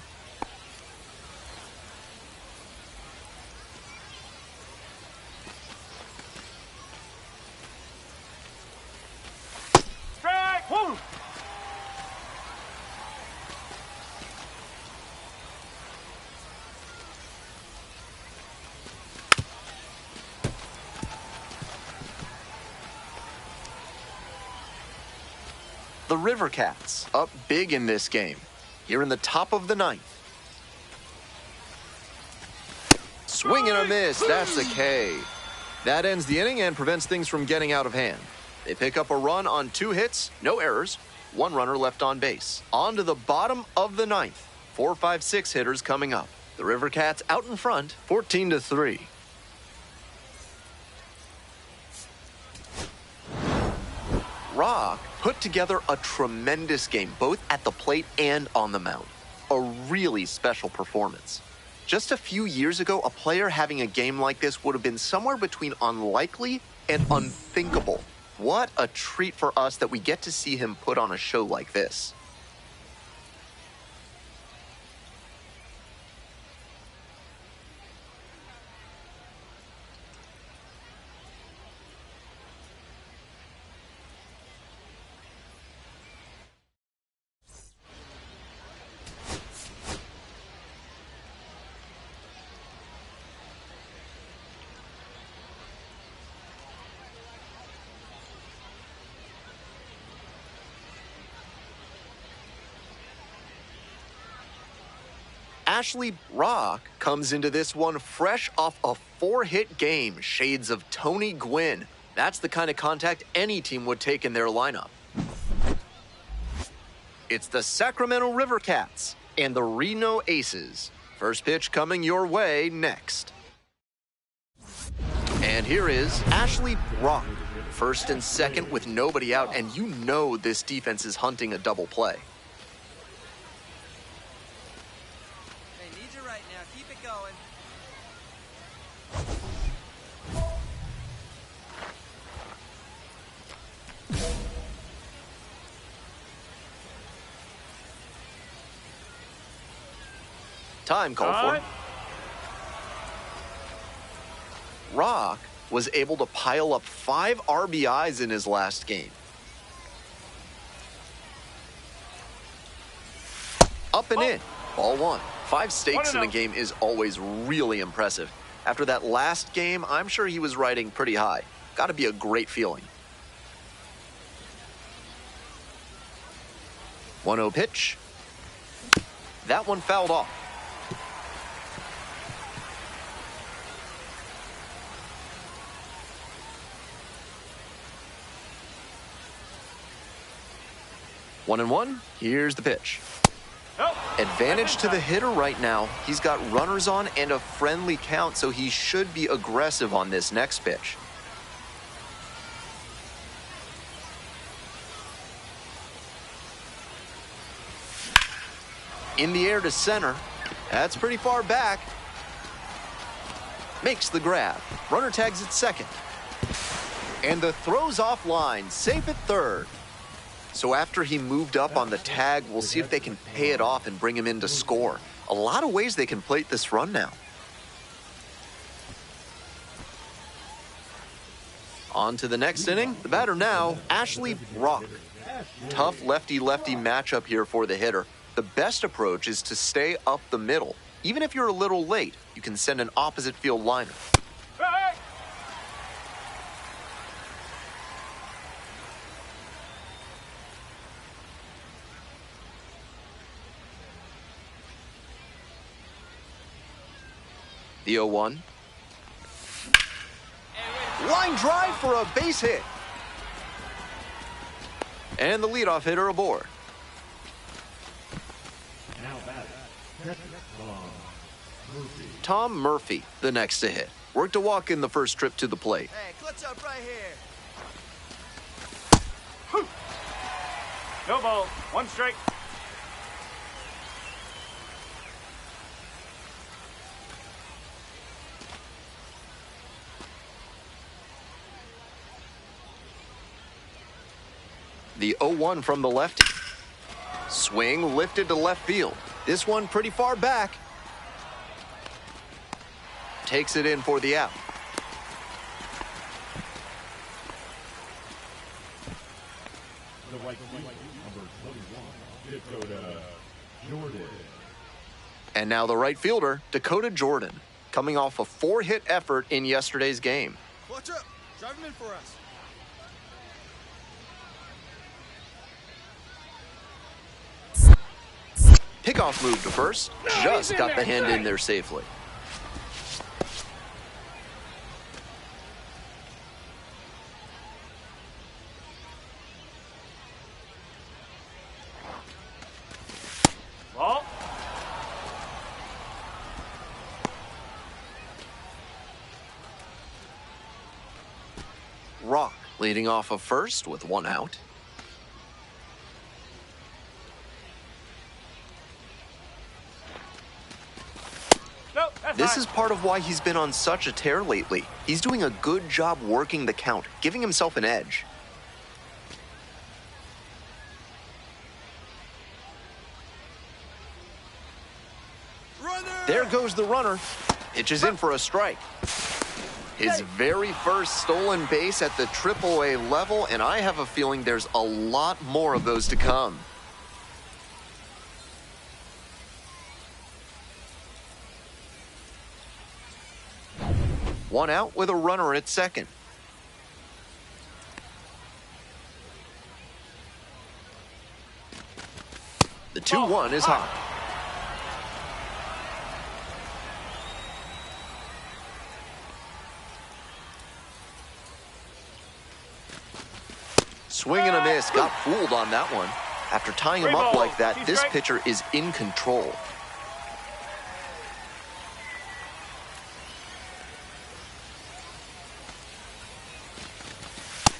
Strike! Woo! The River Cats up big in this game. Here in the top of the ninth. Swing and a miss. That's a K. That ends the inning and prevents things from getting out of hand. They pick up a run on 2 hits, no errors, 1 runner left on base. On to the bottom of the ninth. 4, 5, 6 hitters coming up. The River Cats out in front, 14-3. Rock put together a tremendous game, both at the plate and on the mound. A really special performance. Just a few years ago, a player having a game like this would have been somewhere between unlikely and unthinkable. What a treat for us that we get to see him put on a show like this. Ashley Rock comes into this one fresh off a 4-hit game, shades of Tony Gwynn. That's the kind of contact any team would take in their lineup. It's the Sacramento River Cats and the Reno Aces. First pitch coming your way next. And here is Ashley Rock, first and second with nobody out, and you know this defense is hunting a double play. They need you right now. Keep it going. Time called for. Rock was able to pile up 5 RBIs in his last game. Up and in, ball 1. 5 stakes in a game is always really impressive. After that last game, I'm sure he was riding pretty high. Gotta be a great feeling. 1-0 pitch. That one fouled off. One and one, here's the pitch. Advantage to the hitter right now. He's got runners on and a friendly count, so he should be aggressive on this next pitch. In the air to center. That's pretty far back. Makes the grab. Runner tags at second. And the throw's offline, safe at third. So after he moved up on the tag, we'll see if they can pay it off and bring him in to score. A lot of ways they can plate this run now. On to the next inning. The batter now, Ashley Rock. Tough lefty-lefty matchup here for the hitter. The best approach is to stay up the middle. Even if you're a little late, you can send an opposite field liner. The 0-1. Line drive for a base hit. And the leadoff hitter aboard. Now batting, Tom Murphy, the next to hit. Worked a walk in the first trip to the plate. Hey, clutch up right here. No ball. 1 strike. The 0-1 from the lefty. Swing lifted to left field. This one pretty far back. Takes it in for the out. the right field, number 21, Dakota Jordan. And now the right fielder, Dakota Jordan, coming off a 4-hit effort in yesterday's game. Clutch up. Drive him in for us. Pickoff move to first. Just got the hand in there safely. Ball. Rock leading off of first with 1 out. Nope, that's This high. is part of why he's been on such a tear lately. He's doing a good job working the count, giving himself an edge. Runner! There goes the runner. Pitches in for a strike. His very first stolen base at the AAA level, and I have a feeling there's a lot more of those to come. One out with a runner at second. The 2-1 is high. Swing and a miss. Got fooled on that one. After tying him up like that, this pitcher is in control.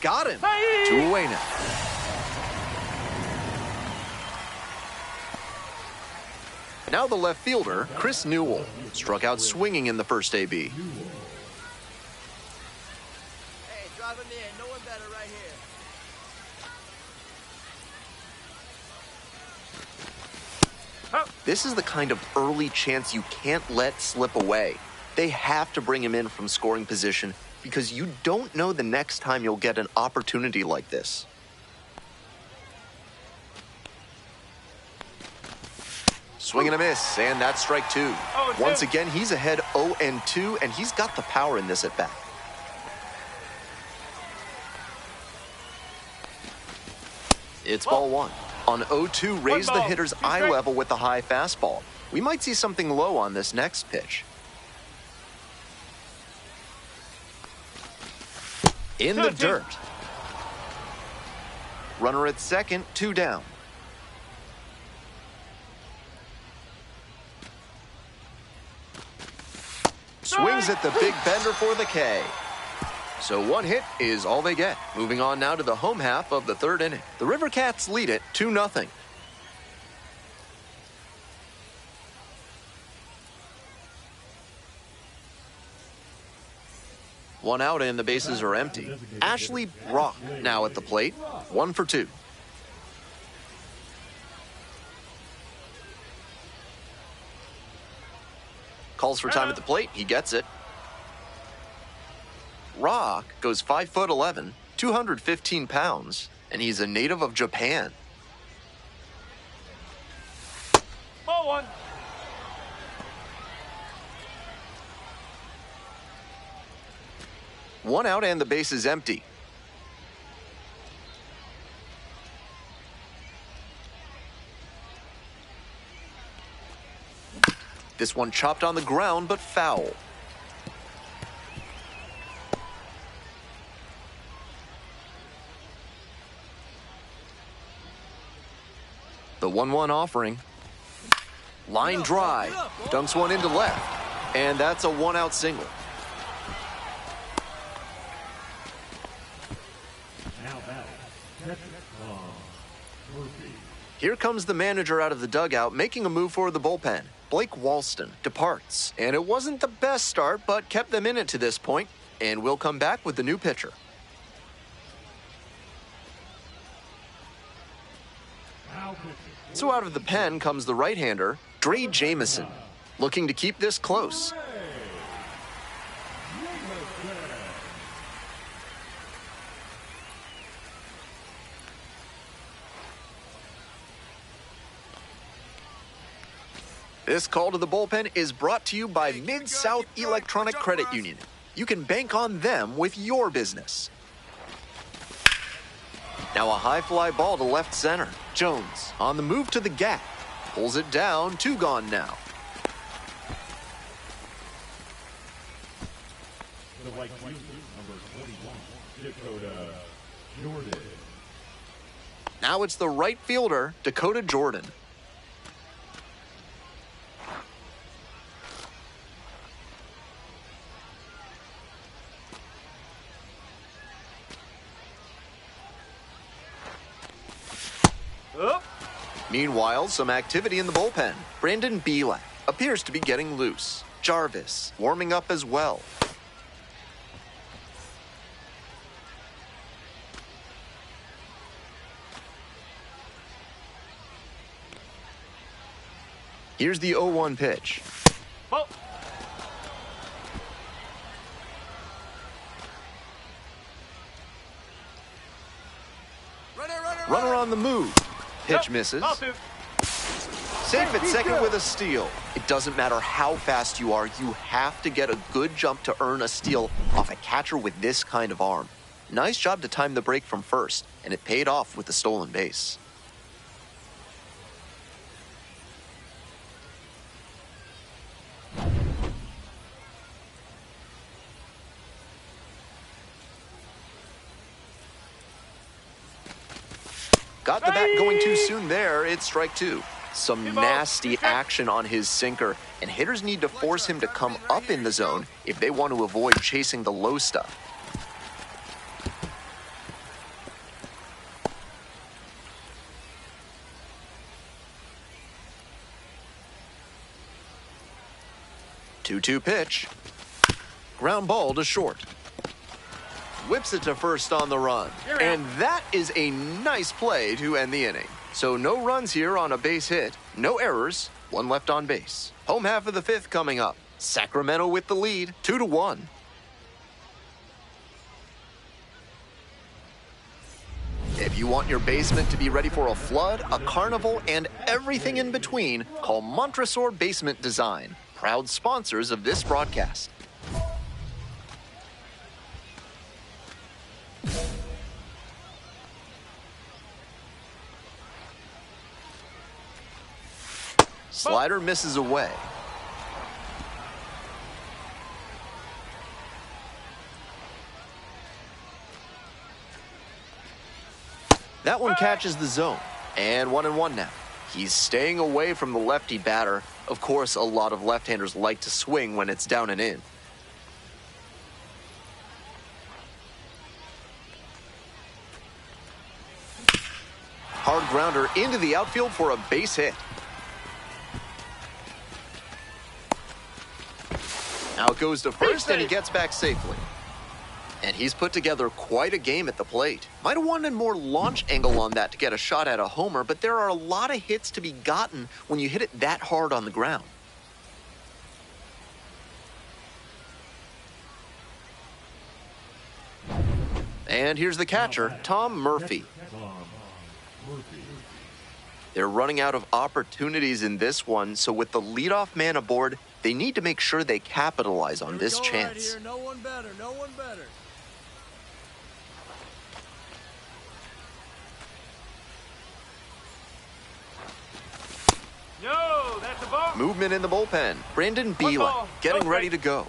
Got him. 2 away now. Now the left fielder, Chris Newell, struck out swinging in the first AB. Hey, drive him in. No one better right here. This is the kind of early chance you can't let slip away. They have to bring him in from scoring position because you don't know the next time you'll get an opportunity like this. Swing and a miss, and that's strike 2. Once again, he's ahead 0-2, and he's got the power in this at bat. It's ball 1. On 0-2, raise the hitter's eye level with the high fastball. We might see something low on this next pitch. In the dirt. Runner at second, 2 down. Swings at the big bender for the K. So 1 hit is all they get. Moving on now to the home half of the 3rd inning. The River Cats lead it 2-0. One out and the bases are empty. Ashley Brock now at the plate. 1 for 2. Calls for time at the plate. He gets it. Rock goes 5'11", 215 pounds, and he's a native of Japan. Ball 1. One out and the base is empty. This one chopped on the ground, but foul. The 1-1 offering. Line drive. Dunks one into left. And that's a 1-out single. Here comes the manager out of the dugout, making a move for the bullpen. Blake Walston departs, and it wasn't the best start, but kept them in it to this point, and we'll come back with the new pitcher. So out of the pen comes the right-hander, Dre Jameson, looking to keep this close. This call to the bullpen is brought to you by Mid-South Electronic Credit Union. You can bank on them with your business. Now a high fly ball to left center. Jones on the move to the gap. Pulls it down, 2 gone now. The right fielder, number 21, Dakota Jordan. Now it's the right fielder, Dakota Jordan. Meanwhile, some activity in the bullpen. Brandon Bielak appears to be getting loose. Jarvis warming up as well. Here's the 0-1 pitch. Ball. Runner on the move. Pitch misses. Safe at second with a steal. It doesn't matter how fast you are, you have to get a good jump to earn a steal off a catcher with this kind of arm. Nice job to time the break from first, and it paid off with the stolen base. Got the bat going too soon there. It's strike two. Some nasty action on his sinker, and hitters need to force him to come up in the zone if they want to avoid chasing the low stuff. Two-two pitch. Ground ball to short. Whips it to first on the run. And that is a nice play to end the inning. So no runs here on a base hit, no errors, one left on base. Home half of the fifth coming up. Sacramento with the lead, 2-1. If you want your basement to be ready for a flood, a carnival, and everything in between, call Montresor Basement Design, proud sponsors of this broadcast. Slider misses away. That one catches the zone. And 1-1 now. He's staying away from the lefty batter. Of course, a lot of left-handers like to swing when it's down and in. Hard grounder into the outfield for a base hit. Now it goes to first, and he gets back safely. And he's put together quite a game at the plate. Might have wanted more launch angle on that to get a shot at a homer, but there are a lot of hits to be gotten when you hit it that hard on the ground. And here's the catcher, Tom Murphy. They're running out of opportunities in this one, so with the leadoff man aboard, they need to make sure they capitalize on this chance. Right here. No one better, no one better. No, that's a ball. Movement in the bullpen. Brandon Buehler getting ready to go.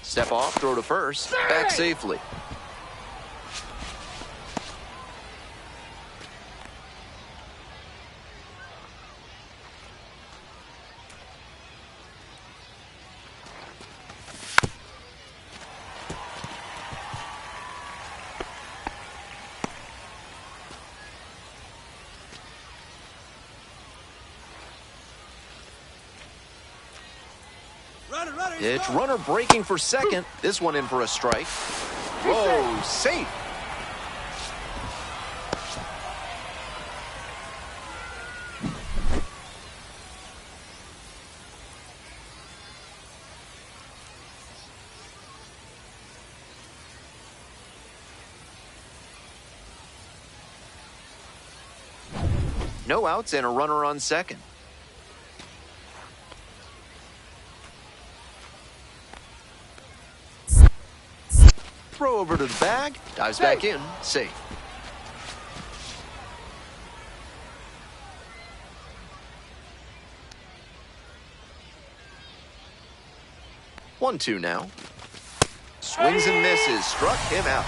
Step off, throw to first, back safely. Pitch, runner breaking for second. This one in for a strike. Whoa, safe. No outs and a runner on second. Throw over to the bag, dives back in, safe. One-two now. Swings and misses, struck him out.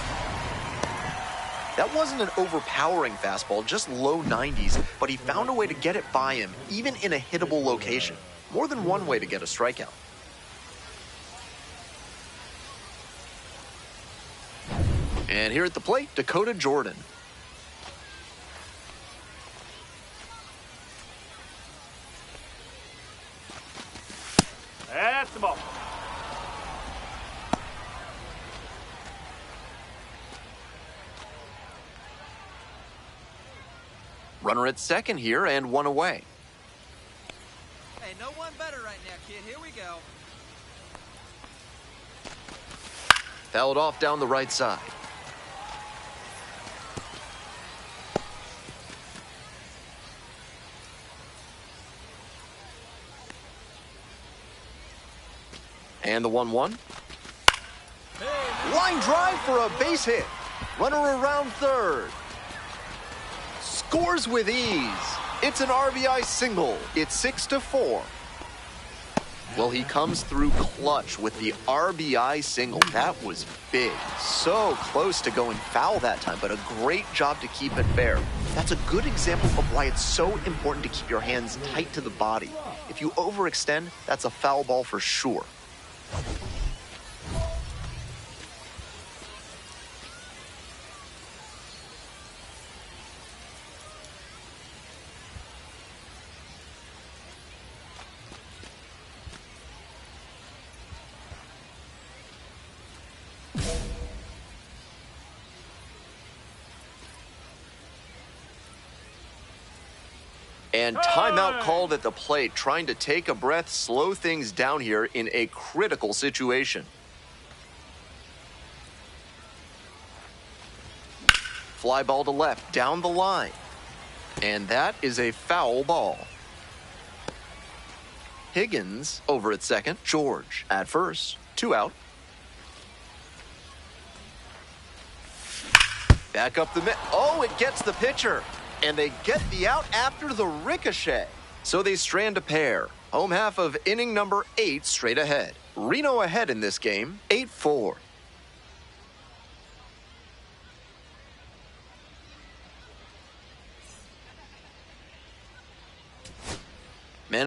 That wasn't an overpowering fastball, just low 90s, but he found a way to get it by him, even in a hittable location. More than one way to get a strikeout. And here at the plate, Dakota Jordan. That's the ball. Runner at second here and one away. Hey, no one better right now, kid. Here we go. Fouled off down the right side. And the 1-1. Line drive for a base hit. Runner around third. Scores with ease. It's an RBI single. It's 6-4. Well, he comes through clutch with the RBI single. That was big. So close to going foul that time, but a great job to keep it fair. That's a good example of why it's so important to keep your hands tight to the body. If you overextend, that's a foul ball for sure. And timeout called at the plate, trying to take a breath, slow things down here in a critical situation. Fly ball to left, down the line. And that is a foul ball. Higgins over at second, George at first, 2 out. Back up the mid. Oh, it gets the pitcher. And they get the out after the ricochet. So they strand a pair. Home half of inning number 8 straight ahead. Reno ahead in this game, 8-4. Man.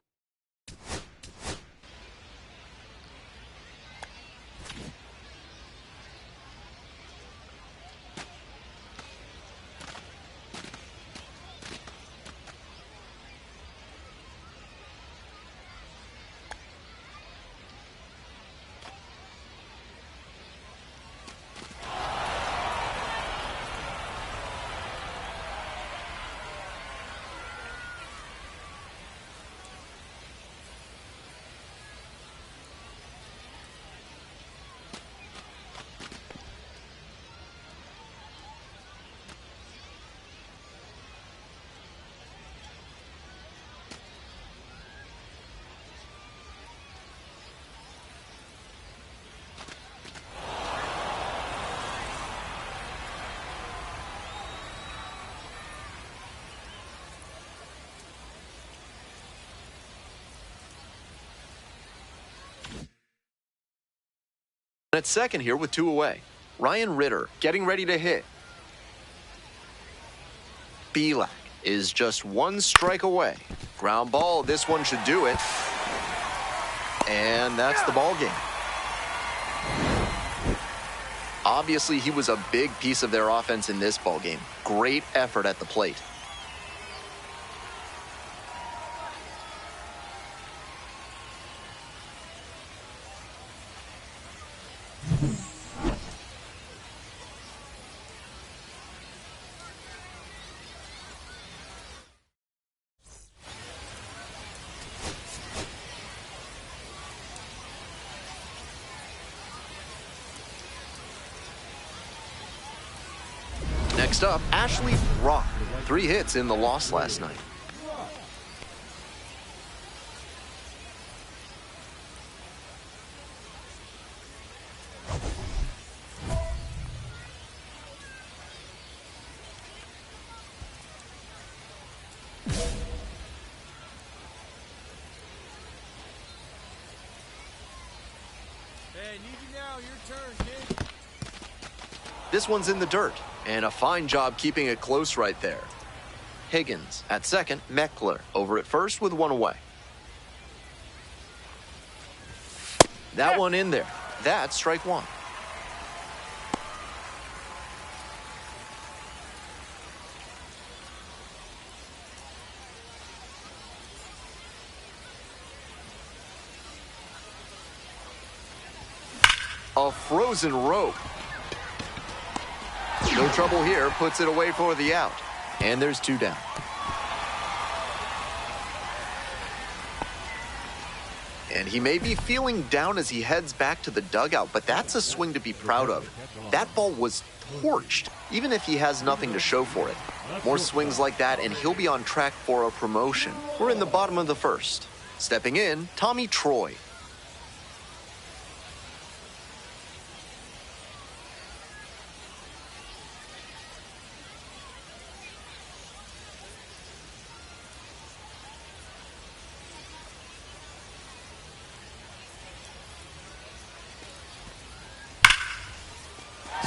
At second here with 2 away. Ryan Ritter getting ready to hit. Buehler is just 1 strike away. Ground ball, this one should do it. And that's the ball game. Obviously, he was a big piece of their offense in this ball game. Great effort at the plate. Next up, Ashley Brock. 3 hits in the loss last night. Hey, need you now. Your turn, kid. This one's in the dirt, and a fine job keeping it close right there. Higgins at second, Meckler over at first with 1 away. That one in there. That's strike 1. A frozen rope. No trouble here, puts it away for the out. And there's 2 down. And he may be feeling down as he heads back to the dugout, but that's a swing to be proud of. That ball was torched, even if he has nothing to show for it. More swings like that, and he'll be on track for a promotion. We're in the bottom of the first. Stepping in, Tommy Troy.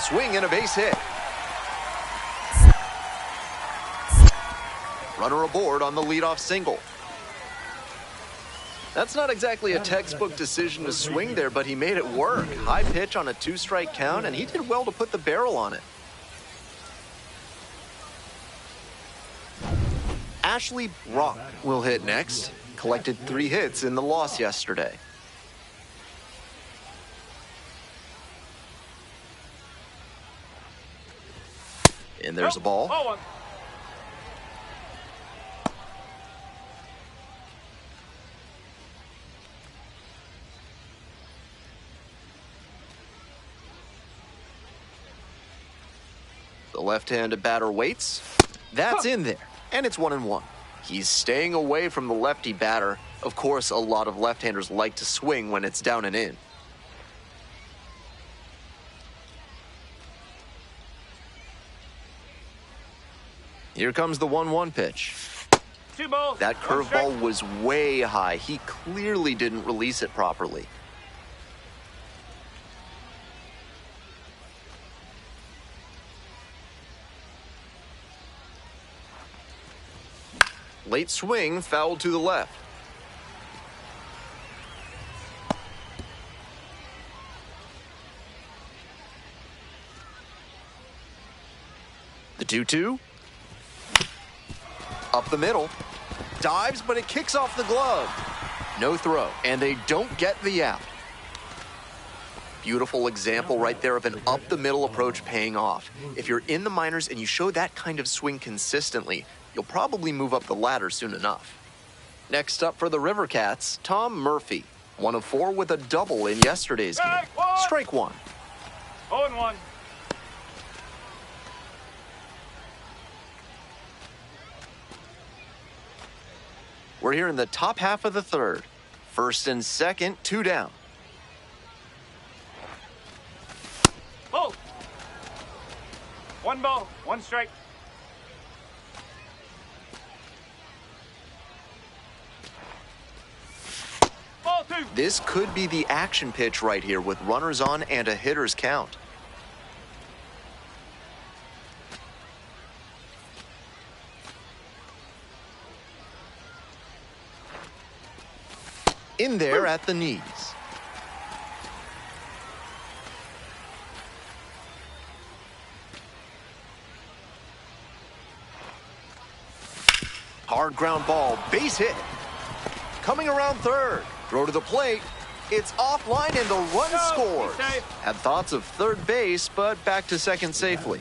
Swing and a base hit. Runner aboard on the leadoff single. That's not exactly a textbook decision to swing there, but he made it work. High pitch on a 2-strike count, and he did well to put the barrel on it. Ashley Brock will hit next. Collected 3 hits in the loss yesterday. And there's a ball. Oh, The left-handed batter waits. That's in there, and it's 1-1. He's staying away from the lefty batter. Of course, a lot of left-handers like to swing when it's down and in. Here comes the 1-1 pitch. 2 balls. That 1 strike. curveball was way high. He clearly didn't release it properly. Late swing, fouled to the left. The 2-2. Up the middle. Dives, but it kicks off the glove. No throw, and they don't get the out. Beautiful example right there of an up-the-middle approach paying off. If you're in the minors and you show that kind of swing consistently, you'll probably move up the ladder soon enough. Next up for the River Cats, Tom Murphy. 1 of 4 with a double in yesterday's game. Strike 1. 0-1. We're here in the top half of the third. First and second, 2 down. Oh! 1 ball, 1 strike. Ball 2. This could be the action pitch right here with runners on and a hitter's count. In there at the knees. Hard ground ball, base hit. Coming around third. Throw to the plate. It's offline and the run scores. Had thoughts of third base, but back to second safely.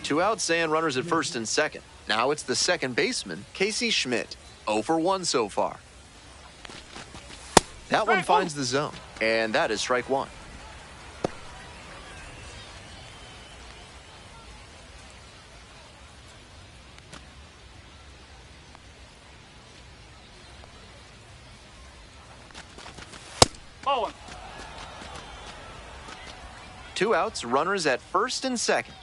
2 outs and runners at first and second. Now it's the second baseman, Casey Schmidt. 0 for 1 so far. That one finds the zone, and that is strike 1. Ball 1. 2 outs, runners at first and second.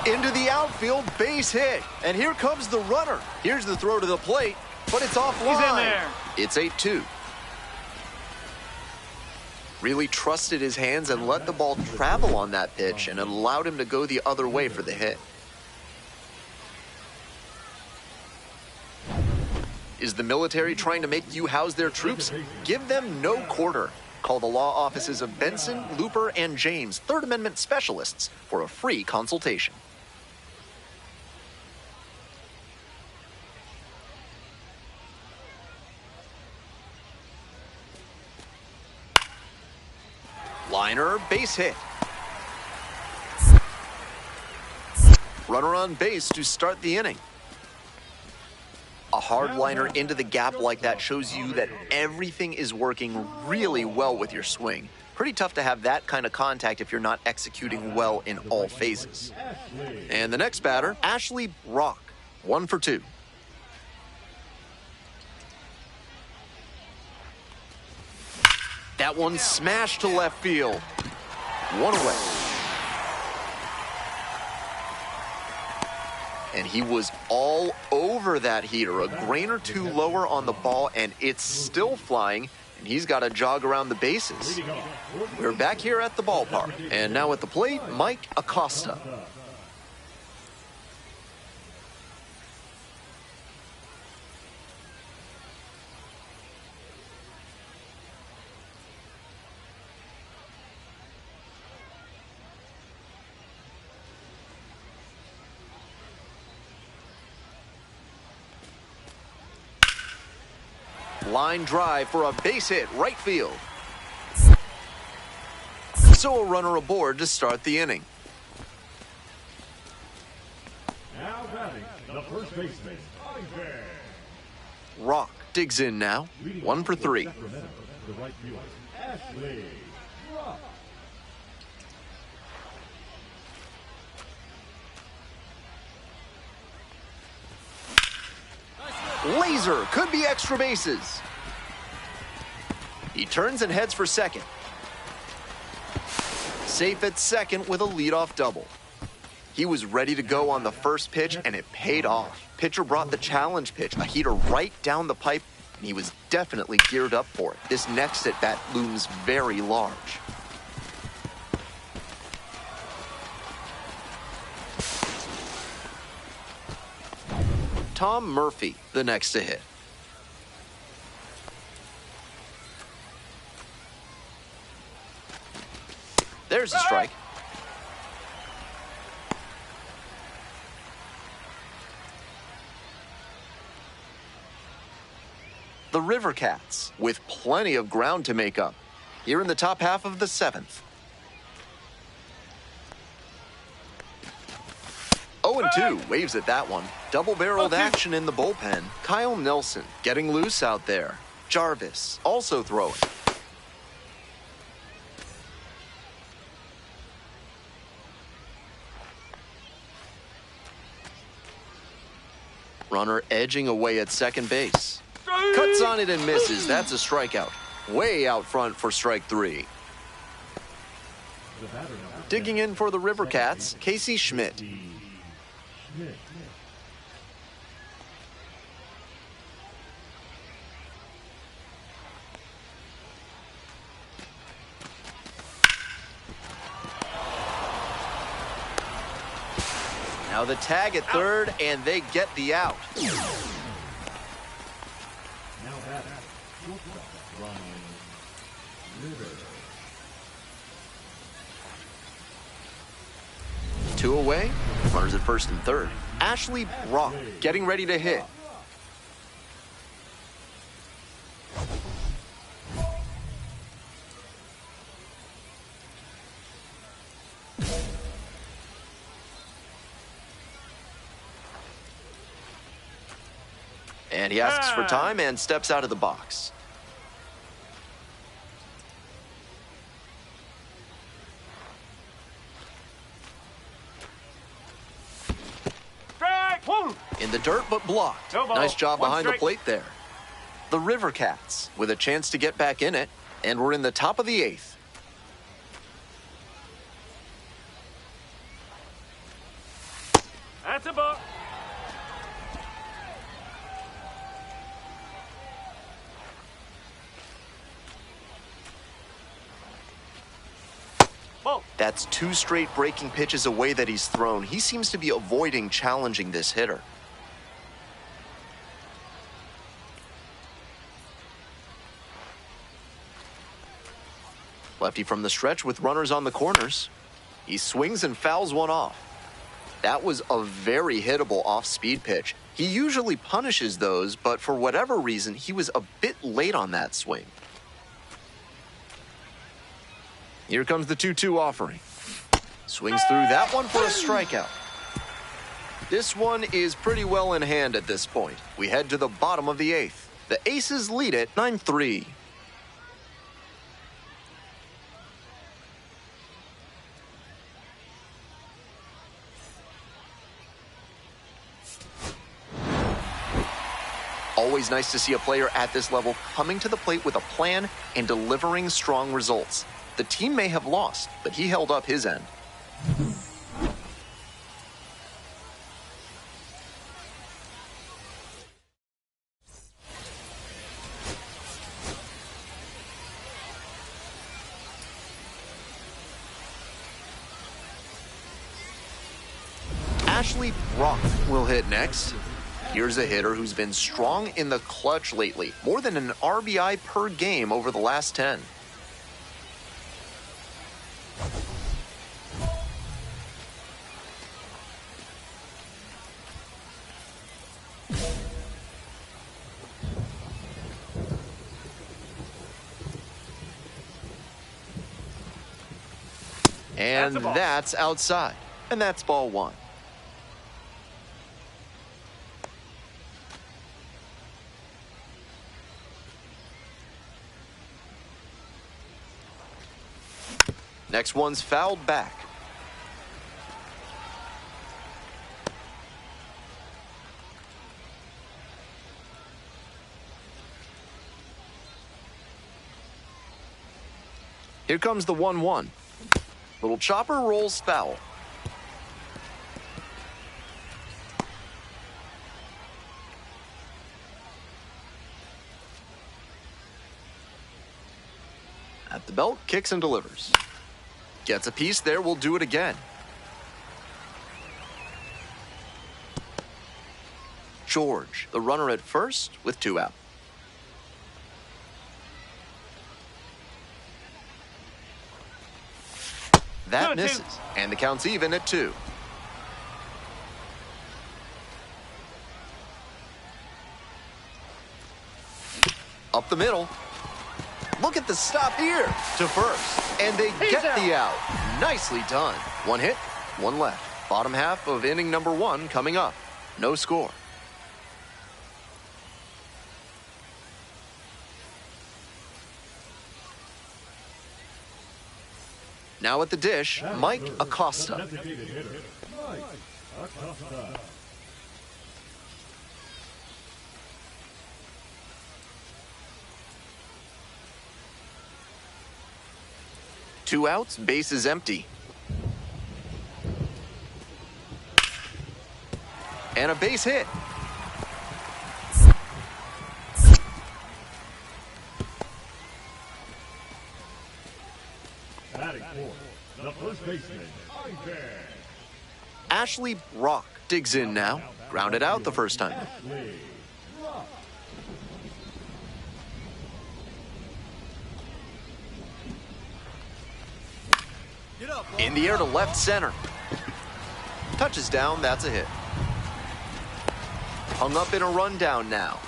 Into the outfield, base hit. And here comes the runner. Here's the throw to the plate, but it's offline. He's in there. It's 8-2. Really trusted his hands and let the ball travel on that pitch, and it allowed him to go the other way for the hit. Is the military trying to make you house their troops? Give them no quarter. Call the law offices of Benson, Looper, and James, Third Amendment specialists, for a free consultation. Liner, base hit. Runner on base to start the inning. A hard liner into the gap like that shows you that everything is working really well with your swing. Pretty tough to have that kind of contact if you're not executing well in all phases. And the next batter, Ashley Brock. 1 for 2. That one smashed to left field. 1 away. And he was all over that heater, a grain or two lower on the ball, and it's still flying, and he's got to jog around the bases. We're back here at the ballpark, and now at the plate, Mike Acosta. Line drive for a base hit right field. So a runner aboard to start the inning. Now batting, the first baseman, Rock digs in now. 1 for 3. Sacramento, the right fielder, Ashley Rock. Laser could be extra bases. He turns and heads for second. Safe at second with a leadoff double. He was ready to go on the first pitch, and it paid off. Pitcher brought the challenge pitch, a heater right down the pipe, and he was definitely geared up for it. This next at-bat looms very large. Tom Murphy, the next to hit. There's a strike. The River Cats, with plenty of ground to make up, here in the top half of the 7th. 0-2, waves at that one. Double-barreled action in the bullpen. Kyle Nelson getting loose out there. Jarvis also throwing. Runner edging away at second base. Cuts on it and misses. That's a strikeout. Way out front for strike 3. Digging in for the River Cats, Casey Schmidt. Now the tag at third, and they get the out. Now batting, Ryan River. 2 away, runners at first and third. Ashley Rock getting ready to hit. And he asks for time and steps out of the box. In the dirt, but blocked. Nice job behind the plate there. The River Cats with a chance to get back in it, and we're in the top of the 8th. That's a ball. That's 2 straight breaking pitches away that he's thrown. He seems to be avoiding challenging this hitter. Lefty from the stretch with runners on the corners. He swings and fouls one off. That was a very hittable off-speed pitch. He usually punishes those, but for whatever reason, he was a bit late on that swing. Here comes the 2-2 offering. Swings through that one for a strikeout. This one is pretty well in hand at this point. We head to the bottom of the 8th. The Aces lead it 9-3. Always nice to see a player at this level coming to the plate with a plan and delivering strong results. The team may have lost, but he held up his end. Ashley Brock will hit next. Here's a hitter who's been strong in the clutch lately, more than an RBI per game over the last 10. And that's outside. And that's ball one. Next one's fouled back. Here comes the 1-1. Little chopper rolls foul. At the belt, kicks and delivers. Gets a piece there, will do it again. George, the runner at first with 2 out. That misses, and the count's even at 2. Up the middle. Look at the stop here to first, and they get the out. Nicely done. 1 hit, 1 left. Bottom half of inning number 1 coming up. No score. Now at the dish, Mike Acosta. Two outs, base is empty. And a base hit. Batting fourth, the first baseman, Ashley Brock digs in now. Grounded out the first time. In the air to left center. Touches down, that's a hit. Hung up in a rundown now.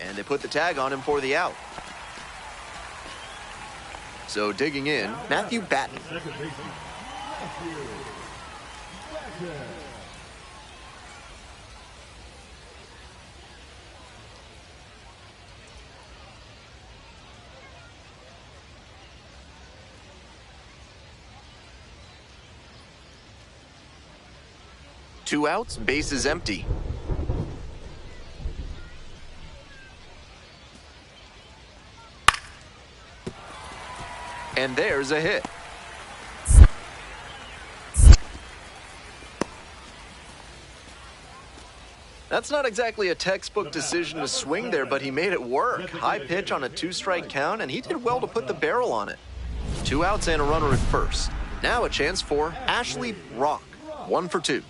And they put the tag on him for the out. So digging in, Matthew Batten. Two outs, base is empty. And there's a hit. That's not exactly a textbook decision to swing there, but he made it work. High pitch on a 2-strike count, and he did well to put the barrel on it. 2 outs and a runner at first. Now a chance for Ashley Brock. 1 for 2.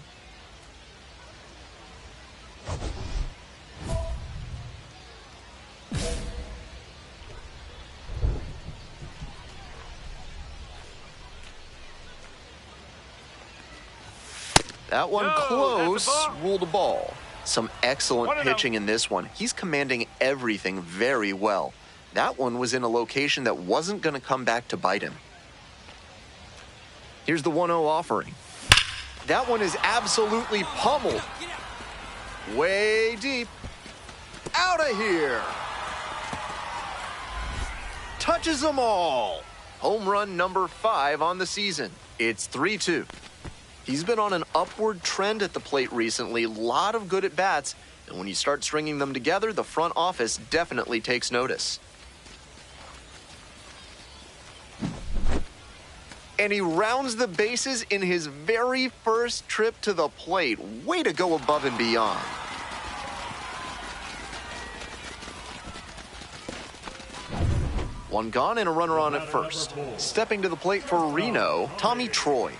That one close, ruled a ball. Some excellent pitching in this one. He's commanding everything very well. That one was in a location that wasn't going to come back to bite him. Here's the 1-0 offering. That one is absolutely pummeled. Way deep. Out of here. Touches them all. Home run number 5 on the season. It's 3-2. He's been on an upward trend at the plate recently. A lot of good at-bats. And when you start stringing them together, the front office definitely takes notice. And he rounds the bases in his very first trip to the plate. Way to go above and beyond. One gone and a runner on at first. Stepping to the plate for Reno, Tommy Troy.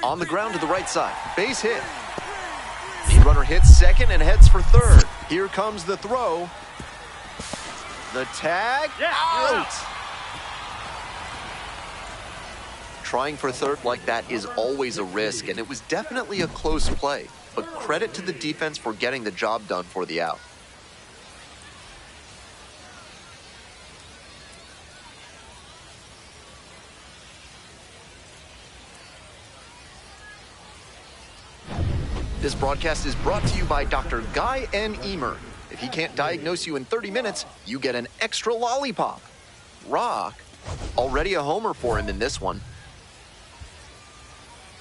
On the ground to the right side. Base hit. The runner hits second and heads for third. Here comes the throw. The tag. Out! Trying for third like that is always a risk, and it was definitely a close play. But credit to the defense for getting the job done for the out. This broadcast is brought to you by Dr. Guy N. Emer. If he can't diagnose you in 30 minutes, you get an extra lollipop. Rock, already a homer for him in this one.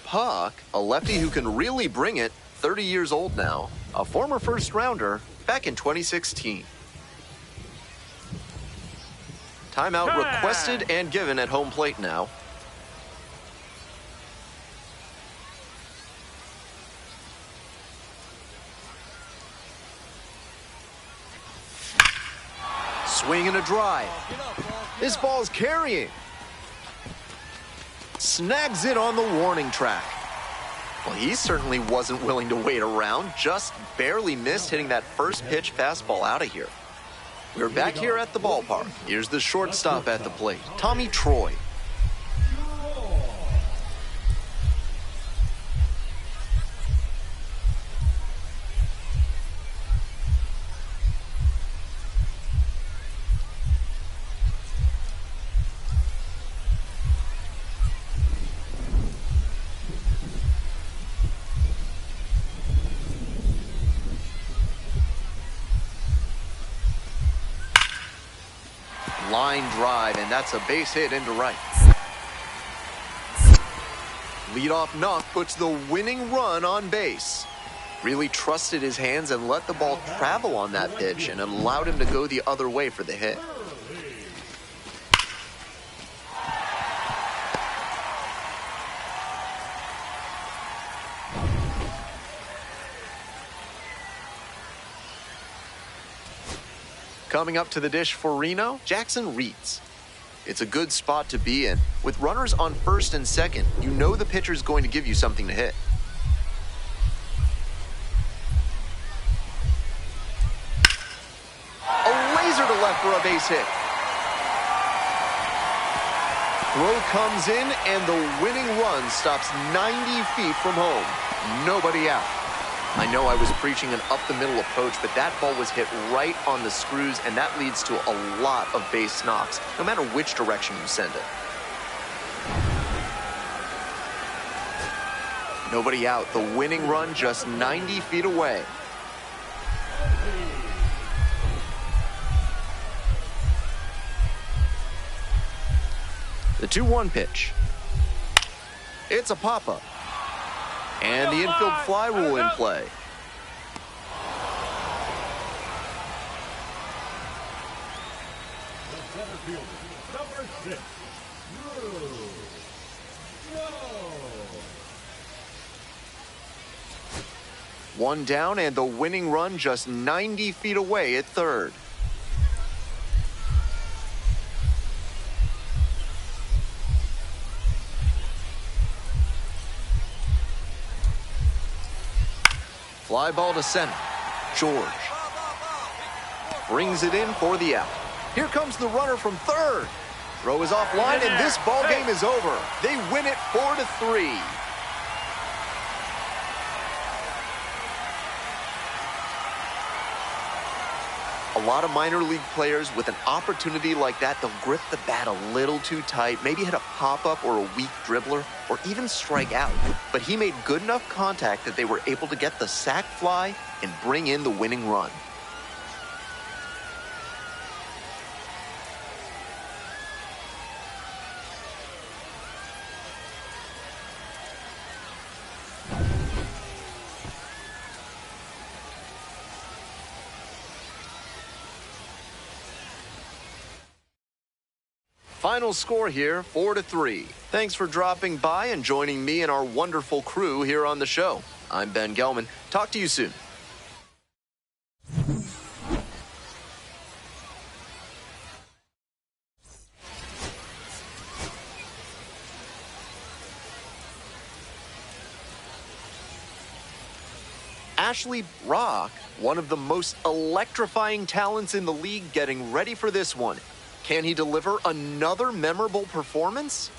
Puck, a lefty who can really bring it, 30 years old now, a former first rounder back in 2016. Timeout requested and given at home plate now. Swing and a drive. This ball's carrying. Snags it on the warning track. Well, he certainly wasn't willing to wait around. Just barely missed hitting that first pitch fastball out of here. We're back here at the ballpark. Here's the shortstop at the plate, Tommy Troy. Line drive, and that's a base hit into right. Leadoff knock puts the winning run on base. Really trusted his hands and let the ball travel on that pitch, and it allowed him to go the other way for the hit. Coming up to the dish for Reno, Jackson Reeds. It's a good spot to be in. With runners on first and second, you know the pitcher's going to give you something to hit. A laser to left for a base hit. Throw comes in, and the winning run stops 90 feet from home. Nobody out. I know I was preaching an up-the-middle approach, but that ball was hit right on the screws, and that leads to a lot of base knocks, no matter which direction you send it. Nobody out. The winning run just 90 feet away. The 2-1 pitch. It's a pop-up. And the infield fly rule in play. The center fielder, number 6, One down, and the winning run just 90 feet away at third. Fly ball to center. George brings it in for the out. Here comes the runner from third. Throw is offline, and this ball game is over. They win it 4-3. A lot of minor league players with an opportunity like that, they'll grip the bat a little too tight, maybe hit a pop-up or a weak dribbler, or even strike out. But he made good enough contact that they were able to get the sac fly and bring in the winning run. Final score here, 4-3. Thanks for dropping by and joining me and our wonderful crew here on the show. I'm Ben Gelman. Talk to you soon. Ashley Brock, one of the most electrifying talents in the league, getting ready for this one. Can he deliver another memorable performance?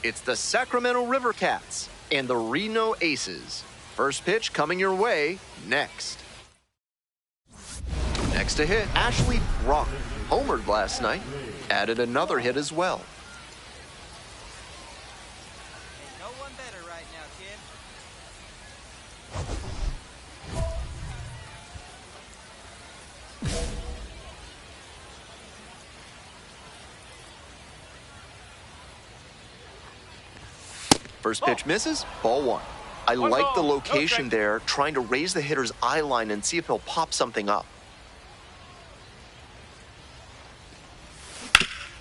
It's the Sacramento River Cats and the Reno Aces. First pitch coming your way next. Next to hit, Ashley Brock, homered last night, added another hit as well. No one better right now, kid. First pitch misses, ball one. I like the location there, trying to raise the hitter's eye line and see if he'll pop something up.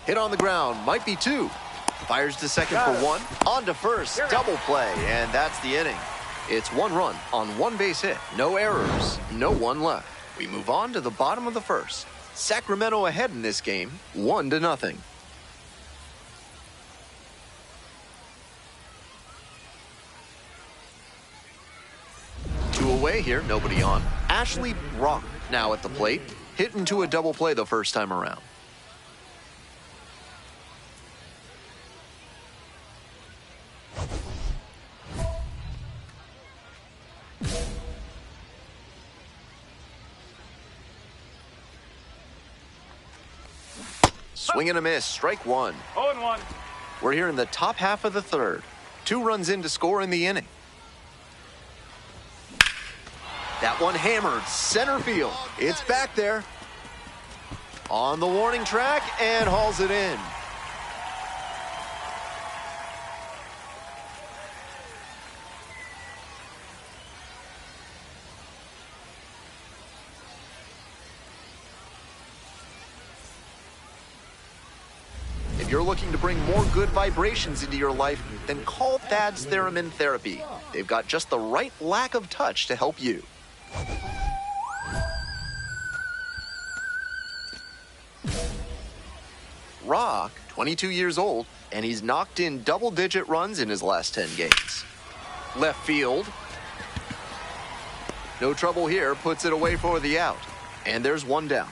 Hit on the ground, might be two. Fires to second for one, on to first, double play, and that's the inning. It's one run on one base hit, no errors, no one left. We move on to the bottom of the first. Sacramento ahead in this game, 1-0. Two away here, nobody on. Ashley Brock now at the plate, hit into a double play the first time around. Swing and a miss, strike one. 0-1. We're here in the top half of the third. 2 runs in to score in the inning. That one hammered, center field. It's back there. On the warning track and hauls it in. If you're looking to bring more good vibrations into your life, then call Thad's Theremin Therapy. They've got just the right lack of touch to help you. Rock, 22 years old, and he's knocked in double-digit runs in his last 10 games. Left field. No trouble here, puts it away for the out. And there's one down.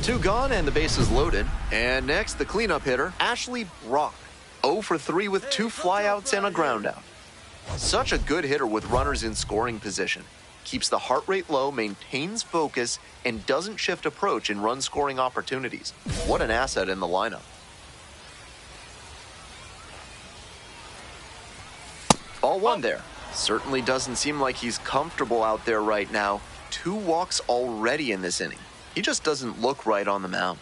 2 gone and the base is loaded. And next, the cleanup hitter, Ashley Brock. 0 for 3 with 2 flyouts and a groundout. Such a good hitter with runners in scoring position. Keeps the heart rate low, maintains focus, and doesn't shift approach in run-scoring opportunities. What an asset in the lineup. Ball one there. Certainly doesn't seem like he's comfortable out there right now. 2 walks already in this inning. He just doesn't look right on the mound.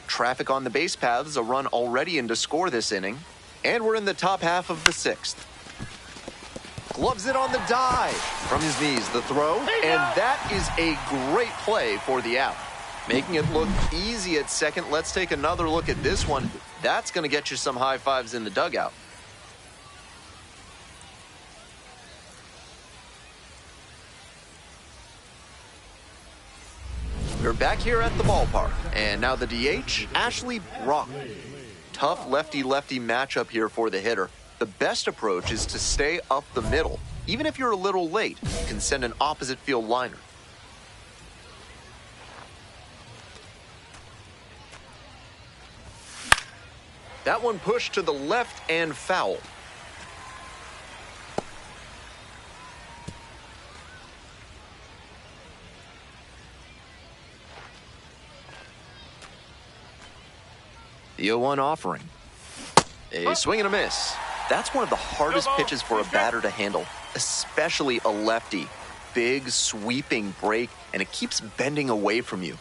Traffic on the base paths, a run already in to score this inning. And we're in the top half of the 6th. Gloves it on the dive. From his knees, the throw. And that is a great play for the out. Making it look easy at second. Let's take another look at this one. That's going to get you some high fives in the dugout. We're back here at the ballpark. And now the DH, Ashley Brock. Tough lefty-lefty matchup here for the hitter. The best approach is to stay up the middle. Even if you're a little late, you can send an opposite field liner. That one pushed to the left and foul. The 0-1 offering. A swing and a miss. That's one of the hardest pitches for a batter to handle, especially a lefty. Big, sweeping break, and it keeps bending away from you.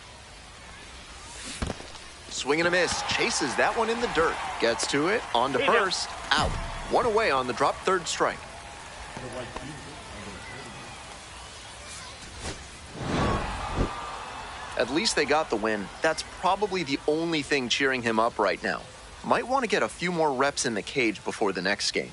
Swing and a miss. Chases that one in the dirt. Gets to it. On to first. Out. One away on the drop, third strike. At least they got the win. That's probably the only thing cheering him up right now. Might want to get a few more reps in the cage before the next game.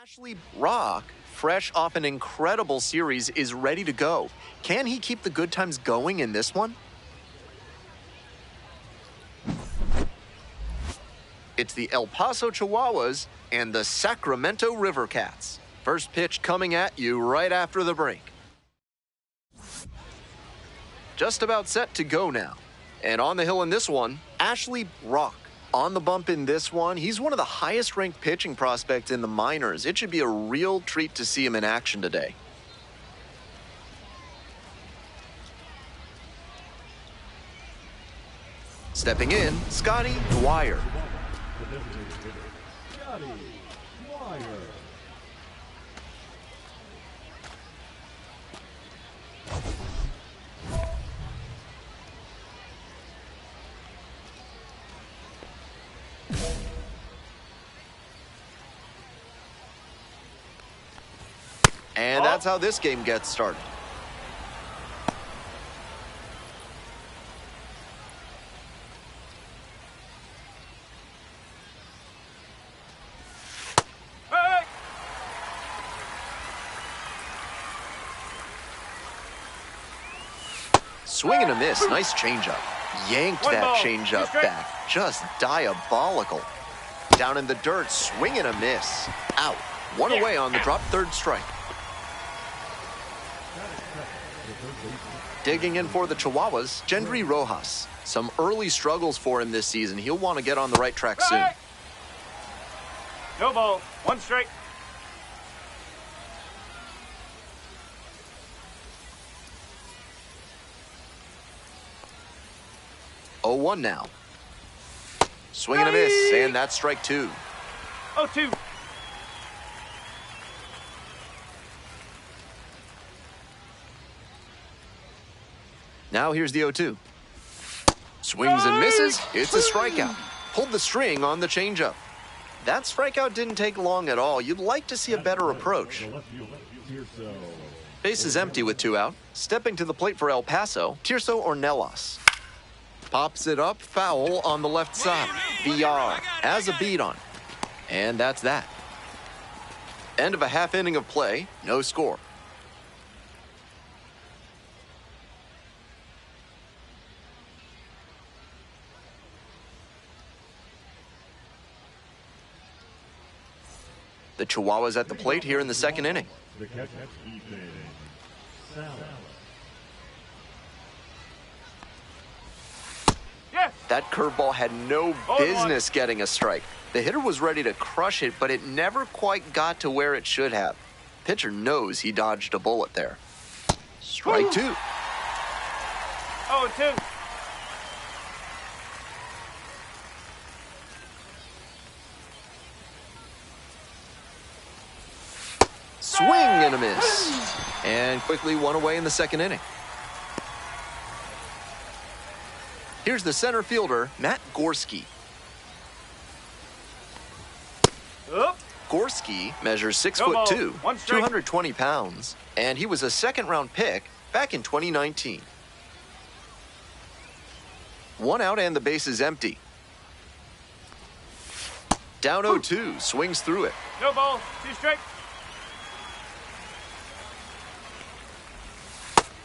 Ashley Rock, fresh off an incredible series, is ready to go. Can he keep the good times going in this one? It's the El Paso Chihuahuas and the Sacramento River Cats. First pitch coming at you right after the break. Just about set to go now. And on the hill in this one, Ashley Rock. On the bump in this one, he's one of the highest-ranked pitching prospects in the minors. It should be a real treat to see him in action today. Stepping in, Scotty Dwyer. Scotty Dwyer. And that's how this game gets started. Hey! Swing and a miss. Nice changeup. Yanked One that ball. changeup Strike. back. Just diabolical. Down in the dirt. Swing and a miss. Out. One away on the drop, third strike. Digging in for the Chihuahuas, Gendry Rojas. Some early struggles for him this season. He'll want to get on the right track soon. Hey! No ball. One strike. Oh, 0-1 now. Swing and a miss, and that's strike two. 0-2. Now here's the 0-2. Swings and misses. It's a strikeout. Pulled the string on the changeup. That strikeout didn't take long at all. You'd like to see a better approach. Base is empty with two out. Stepping to the plate for El Paso, Tirso Ornelas. Pops it up, foul on the left side. VR has a beat on it. And that's that. End of a half inning of play, no score. The Chihuahuas at the plate here in the second inning. The catch Yes. That curveball had no business getting a strike. The hitter was ready to crush it, but it never quite got to where it should have. Pitcher knows he dodged a bullet there. Strike two. 0-2. Swing and a miss. And quickly one away in the second inning. Here's the center fielder, Matt Gorski. Up. Gorski measures 6'2", ball, 1 strike. 220 pounds, and he was a second-round pick back in 2019. 1 out and the base is empty. Down 0-2, swings through it. No ball, 2 strike.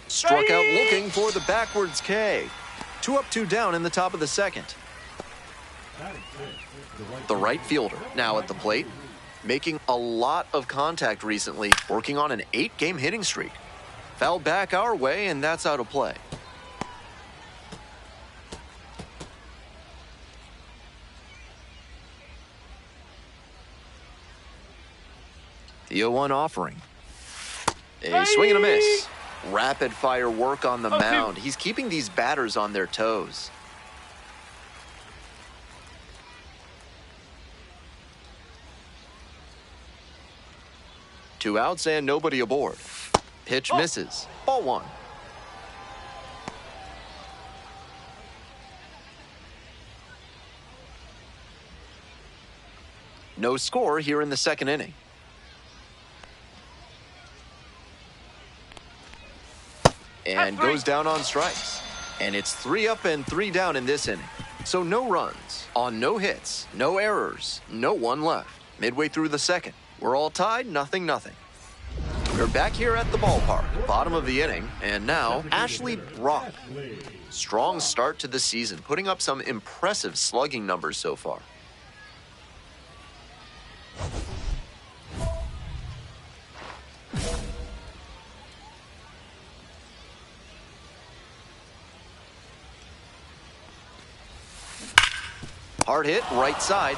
Struck out looking for the backwards K. 2 up, 2 down in the top of the second. The right fielder now at the plate, making a lot of contact recently, working on an 8-game hitting streak. Fouled back our way, and that's out of play. The 0-1 offering. A swing and a miss. Rapid fire work on the mound. He's keeping these batters on their toes. Two outs and nobody aboard. Pitch misses. Ball 1. No score here in the second inning. And goes down on strikes. And it's 3 up and 3 down in this inning. So no runs on no hits, no errors, no one left. Midway through the second, we're all tied, 0-0. We're back here at the ballpark, bottom of the inning, and now Ashley Brock. Strong start to the season, putting up some impressive slugging numbers so far. Hard hit, right side.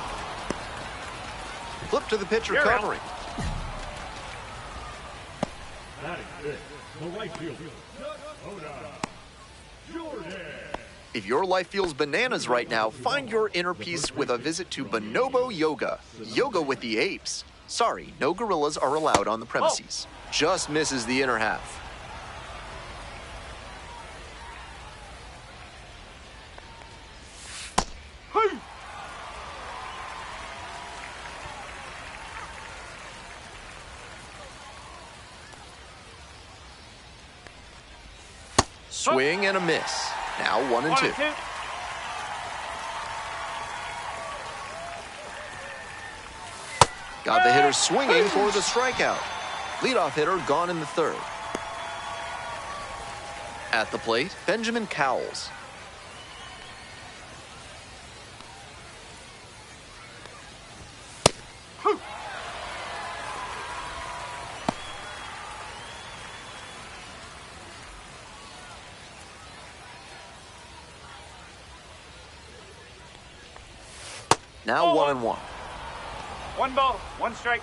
Flip to the pitcher covering. If your life feels bananas right now, find your inner peace with a visit to Bonobo Yoga. Yoga with the apes. Sorry, no gorillas are allowed on the premises. Just misses the inner half. Swing and a miss. Now 1-2. Got the hitter swinging for the strikeout. Leadoff hitter gone in the third. At the plate, Benjamin Cowles. Now 1-1. 1 ball, 1 strike.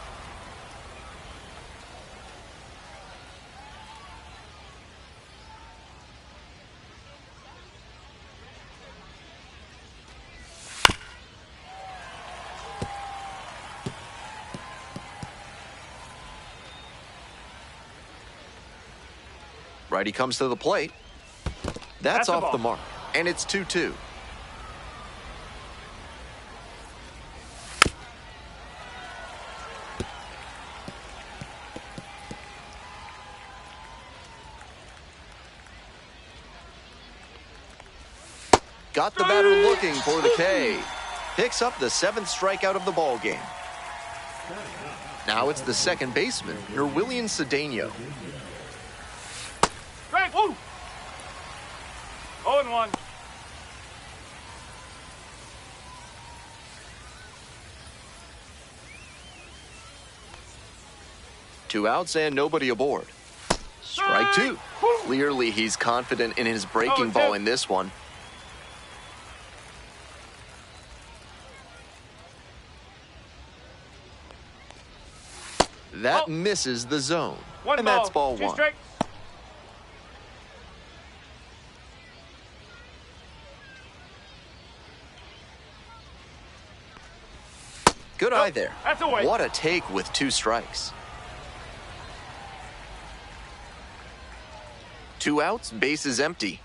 Righty comes to the plate. That's off the mark. And it's 2-2. Got the batter looking for the K. Picks up the 7th strikeout of the ball game. Now it's the second baseman, Nerwillian Cedeno. Strike, 0-1. Two outs and nobody aboard. Strike 2. Clearly he's confident in his breaking ball in this one. That misses the zone. And that's ball 1. Good eye there. What a take with 2 strikes. 2 outs, base is empty.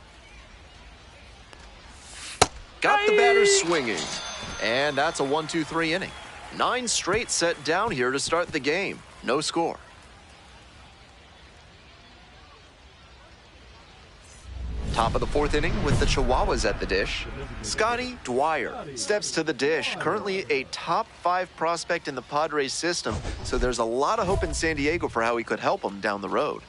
Got the batter swinging. And that's a 1-2-3 inning. 9 straight set down here to start the game. No score. Top of the 4th inning with the Chihuahuas at the dish. Scotty Dwyer steps to the dish, currently a top 5 prospect in the Padres system, so there's a lot of hope in San Diego for how he could help them down the road.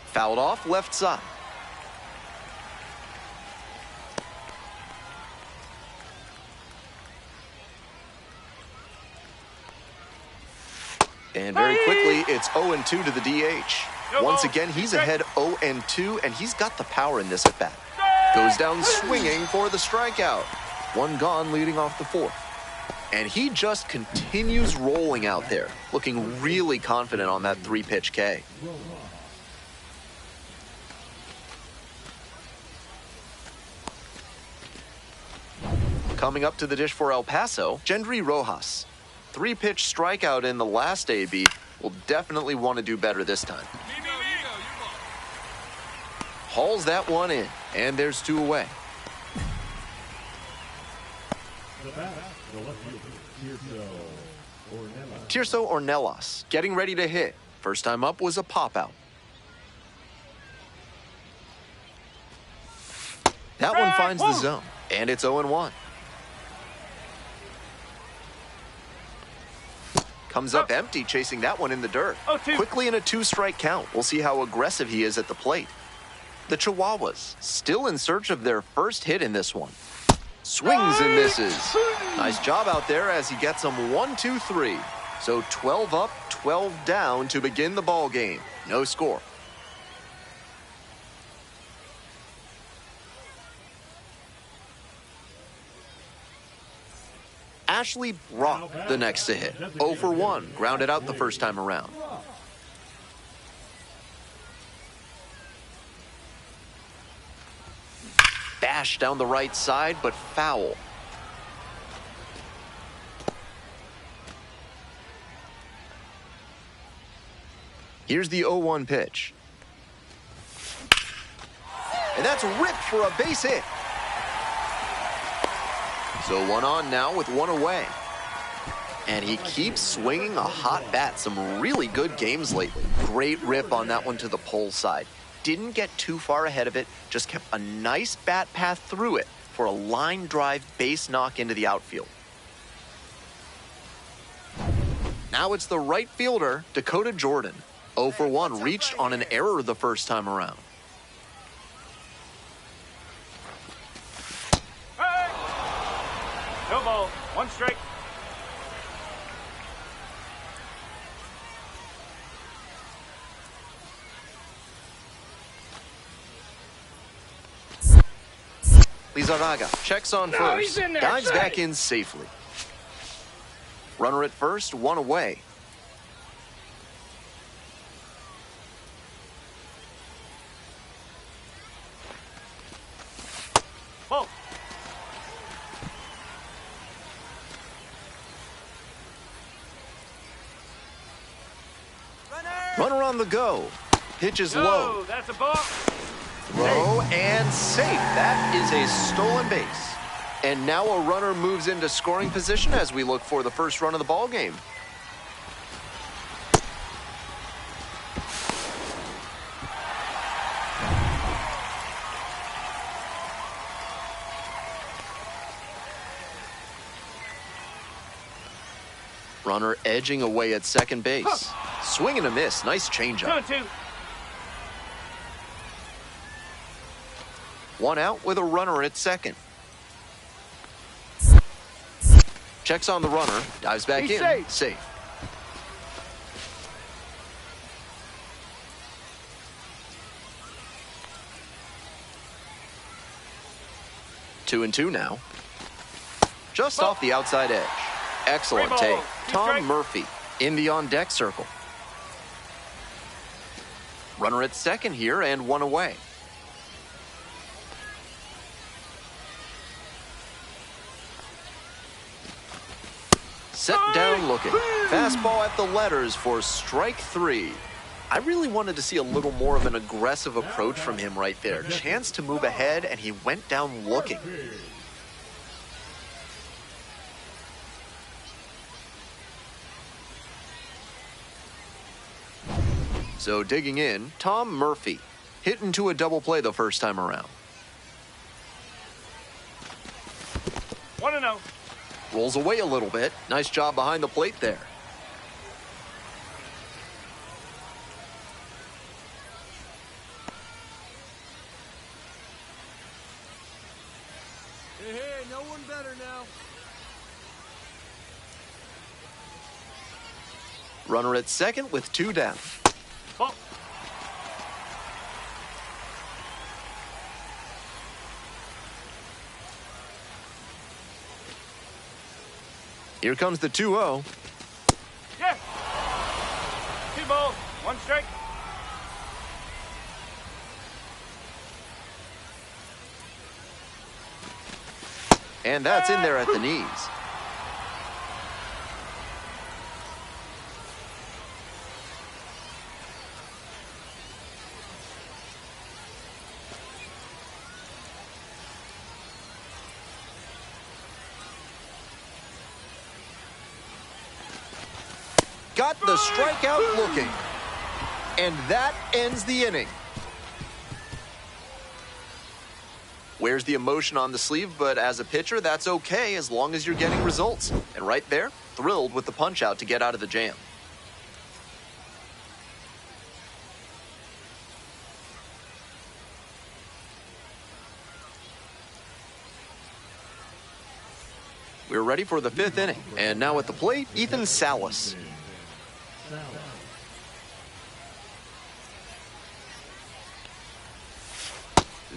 Fouled off left side. And very quickly, it's 0-2 to the DH. Once again, he's ahead 0-2, and he's got the power in this at-bat. Goes down swinging for the strikeout. 1 gone leading off the 4th. And he just continues rolling out there, looking really confident on that 3-pitch K. Coming up to the dish for El Paso, Gendry Rojas. 3-pitch strikeout in the last AB. Will definitely want to do better this time. Hauls that one in, and there's 2 away. Tirso Ornelas getting ready to hit. First time up was a pop-out. That one finds the zone, and it's 0-1. Comes up empty, chasing that one in the dirt. Quickly in a 2-strike count. We'll see how aggressive he is at the plate. The Chihuahuas still in search of their first hit in this one. Swings and misses. Nice job out there as he gets them 1-2-3. So 12 up, 12 down to begin the ball game. No score. Ashley Brock, the next to hit. 0 for 1, grounded out the first time around. Bash down the right side, but foul. Here's the 0-1 pitch. And that's ripped for a base hit. So 1 on now with 1 away. And he keeps swinging a hot bat. Some really good games lately. Great rip on that one to the pole side. Didn't get too far ahead of it. Just kept a nice bat path through it for a line drive base knock into the outfield. Now it's the right fielder, Dakota Jordan. 0 for 1, reached on an error the first time around. No ball, 1 strike. Lizarraga checks on first, dives back in safely. Runner at first, 1 away. Ball. Runner on the go. Pitch is low. That's a ball. Throw and safe. That is a stolen base. And now a runner moves into scoring position as we look for the first run of the ball game. Runner edging away at second base. Swing and a miss. Nice changeup. 2-2. 1 out with a runner at second. Checks on the runner. Dives back in. Safe. Two and two now. Just off the outside edge. Excellent take. Tom Murphy in the on-deck circle. Runner at second here and 1 away. Set down looking. Fastball at the letters for strike 3. I really wanted to see a little more of an aggressive approach from him right there. Chance to move ahead, and he went down looking. So digging in, Tom Murphy. Hit into a double play the first time around. 1-0. Rolls away a little bit. Nice job behind the plate there. Hey, no one better now. Runner at second with 2 down. Ball. Here comes the 2-0. Yeah. 2 balls, 1 strike. And that's in there at the knees. Got the strikeout looking. And that ends the inning. Wears the emotion on the sleeve, but as a pitcher, that's okay as long as you're getting results. And right there, thrilled with the punch-out to get out of the jam. We're ready for the 5th inning. And now at the plate, Ethan Salas.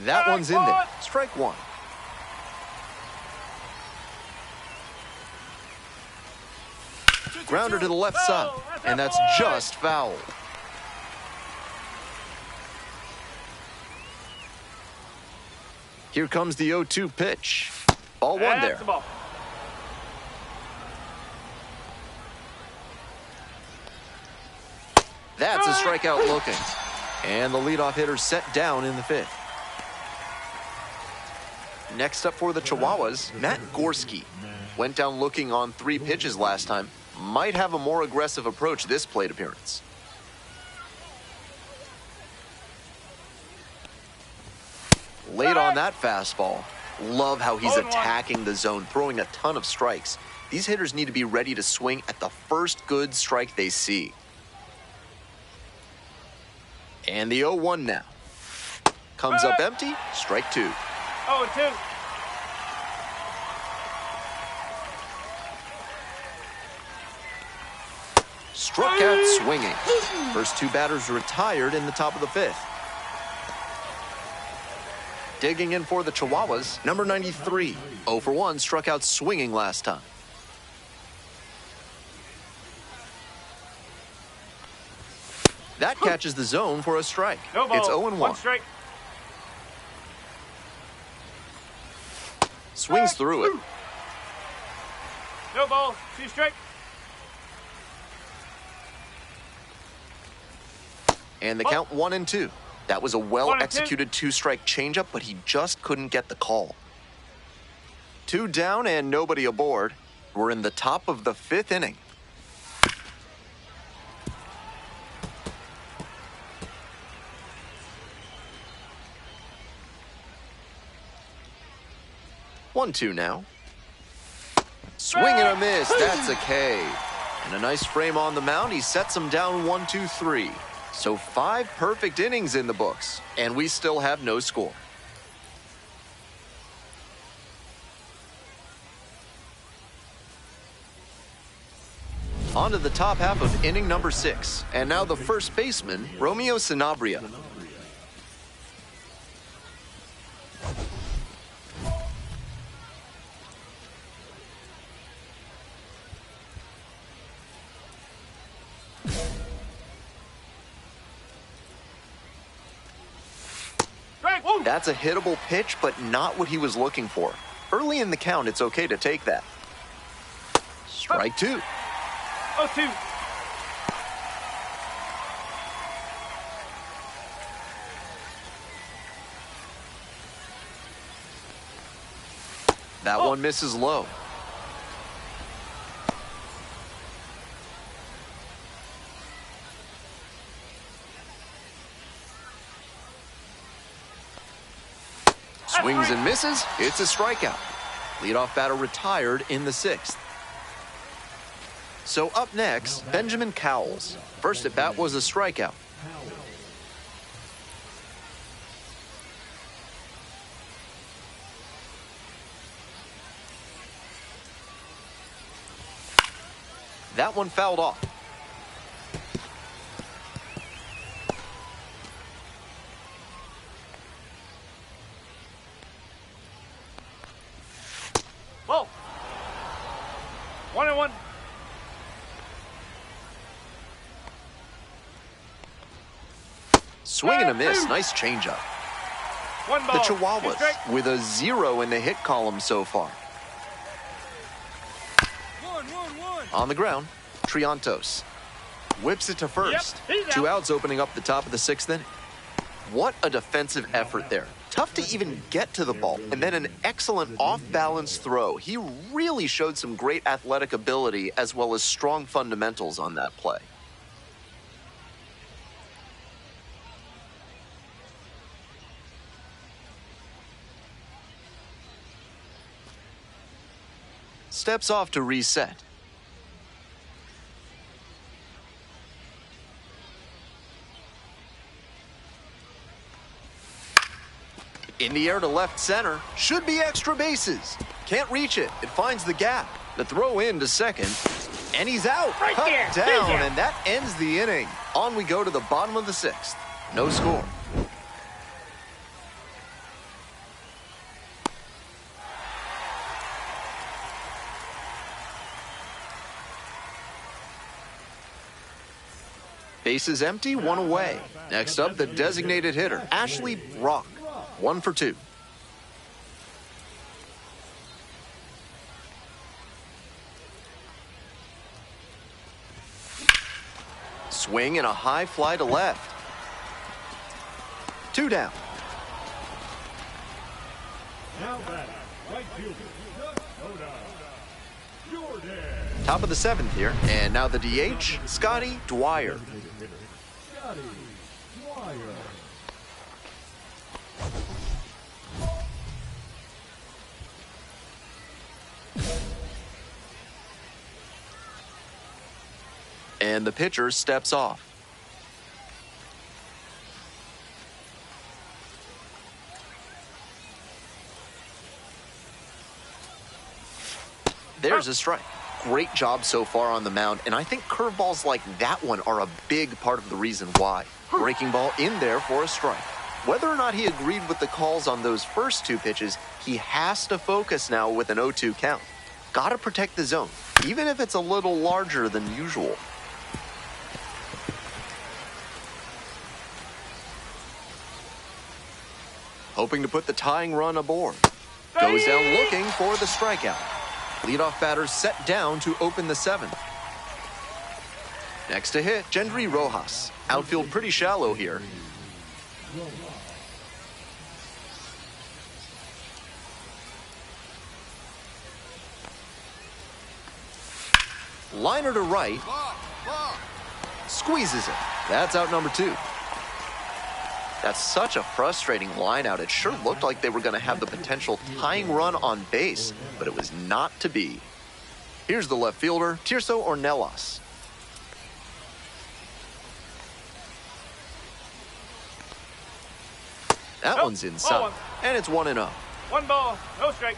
That one's in there. Strike 1. Grounder to the left side, and that's just foul. Here comes the 0-2 pitch. Ball 1 there. That's a strikeout looking. And the leadoff hitter set down in the 5th. Next up for the Chihuahuas, Matt Gorski. Went down looking on 3 pitches last time. Might have a more aggressive approach this plate appearance. Late on that fastball. Love how he's attacking the zone, throwing a ton of strikes. These hitters need to be ready to swing at the first good strike they see. And the 0-1 now. Comes up empty, strike 2. 0-2. Struck out swinging. First 2 batters retired in the top of the 5th. Digging in for the Chihuahuas, number 93. 0 for 1, struck out swinging last time. That catches the zone for a strike. No ball. It's 0-1. 1 strike. Swings through it. No ball. 2 strike. And the count 1-2. That was a well-executed 2-strike changeup, but he just couldn't get the call. 2 down and nobody aboard. We're in the top of the 5th inning. One, 2 now. Swing and a miss. That's a K. And a nice frame on the mound. He sets him down 1-2-3. So 5 perfect innings in the books, and we still have no score. On to the top half of inning number 6, and now the first baseman, Romeo Sanabria. That's a hittable pitch, but not what he was looking for. Early in the count, it's okay to take that. Strike 2. 0-2. That one misses low. Swings and misses. It's a strikeout. Leadoff batter retired in the 6th. So up next, Benjamin Cowles. First at bat was a strikeout. That one fouled off. Whoa. 1-1. Swing and a miss. Nice changeup. One ball. The 2 Chihuahuas strikes. with a 0 in the hit column so far. 1-1-1. On the ground, Triantos whips it to first. Yep, he's 2 out. outs opening up the top of the 6th inning. What a defensive effort there. Tough to even get to the ball, and then an excellent off-balance throw. He really showed some great athletic ability as well as strong fundamentals on that play. Steps off to reset. In the air to left center. Should be extra bases. Can't reach it. It finds the gap. The throw in to second. And he's out. Right Cut there. down, There. and that ends the inning. On we go to the bottom of the 6th. No score. Bases empty, 1 away. Next up, the designated hitter, Ashley Brock. 1 for 2. Swing and a high fly to left. 2 down. Now batting, right fielder, Jordan. Top of the 7th here. And now the DH, Scotty Dwyer. Scotty Dwyer. And the pitcher steps off. There's a strike. Great job so far on the mound, and I think curveballs like that one are a big part of the reason why. Breaking ball in there for a strike. Whether or not he agreed with the calls on those first 2 pitches, he has to focus now with an 0-2 count. Gotta protect the zone, even if it's a little larger than usual. Hoping to put the tying run aboard. Goes down looking for the strikeout. Leadoff batter set down to open the 7th. Next to hit, Gendry Rojas. Outfield pretty shallow here. Liner to right. Squeezes it. That's out number 2. That's such a frustrating line out. It sure looked like they were going to have the potential tying run on base, but it was not to be. Here's the left fielder, Tirso Ornelas. That one's inside, and it's 1-0. 1 ball, no strike.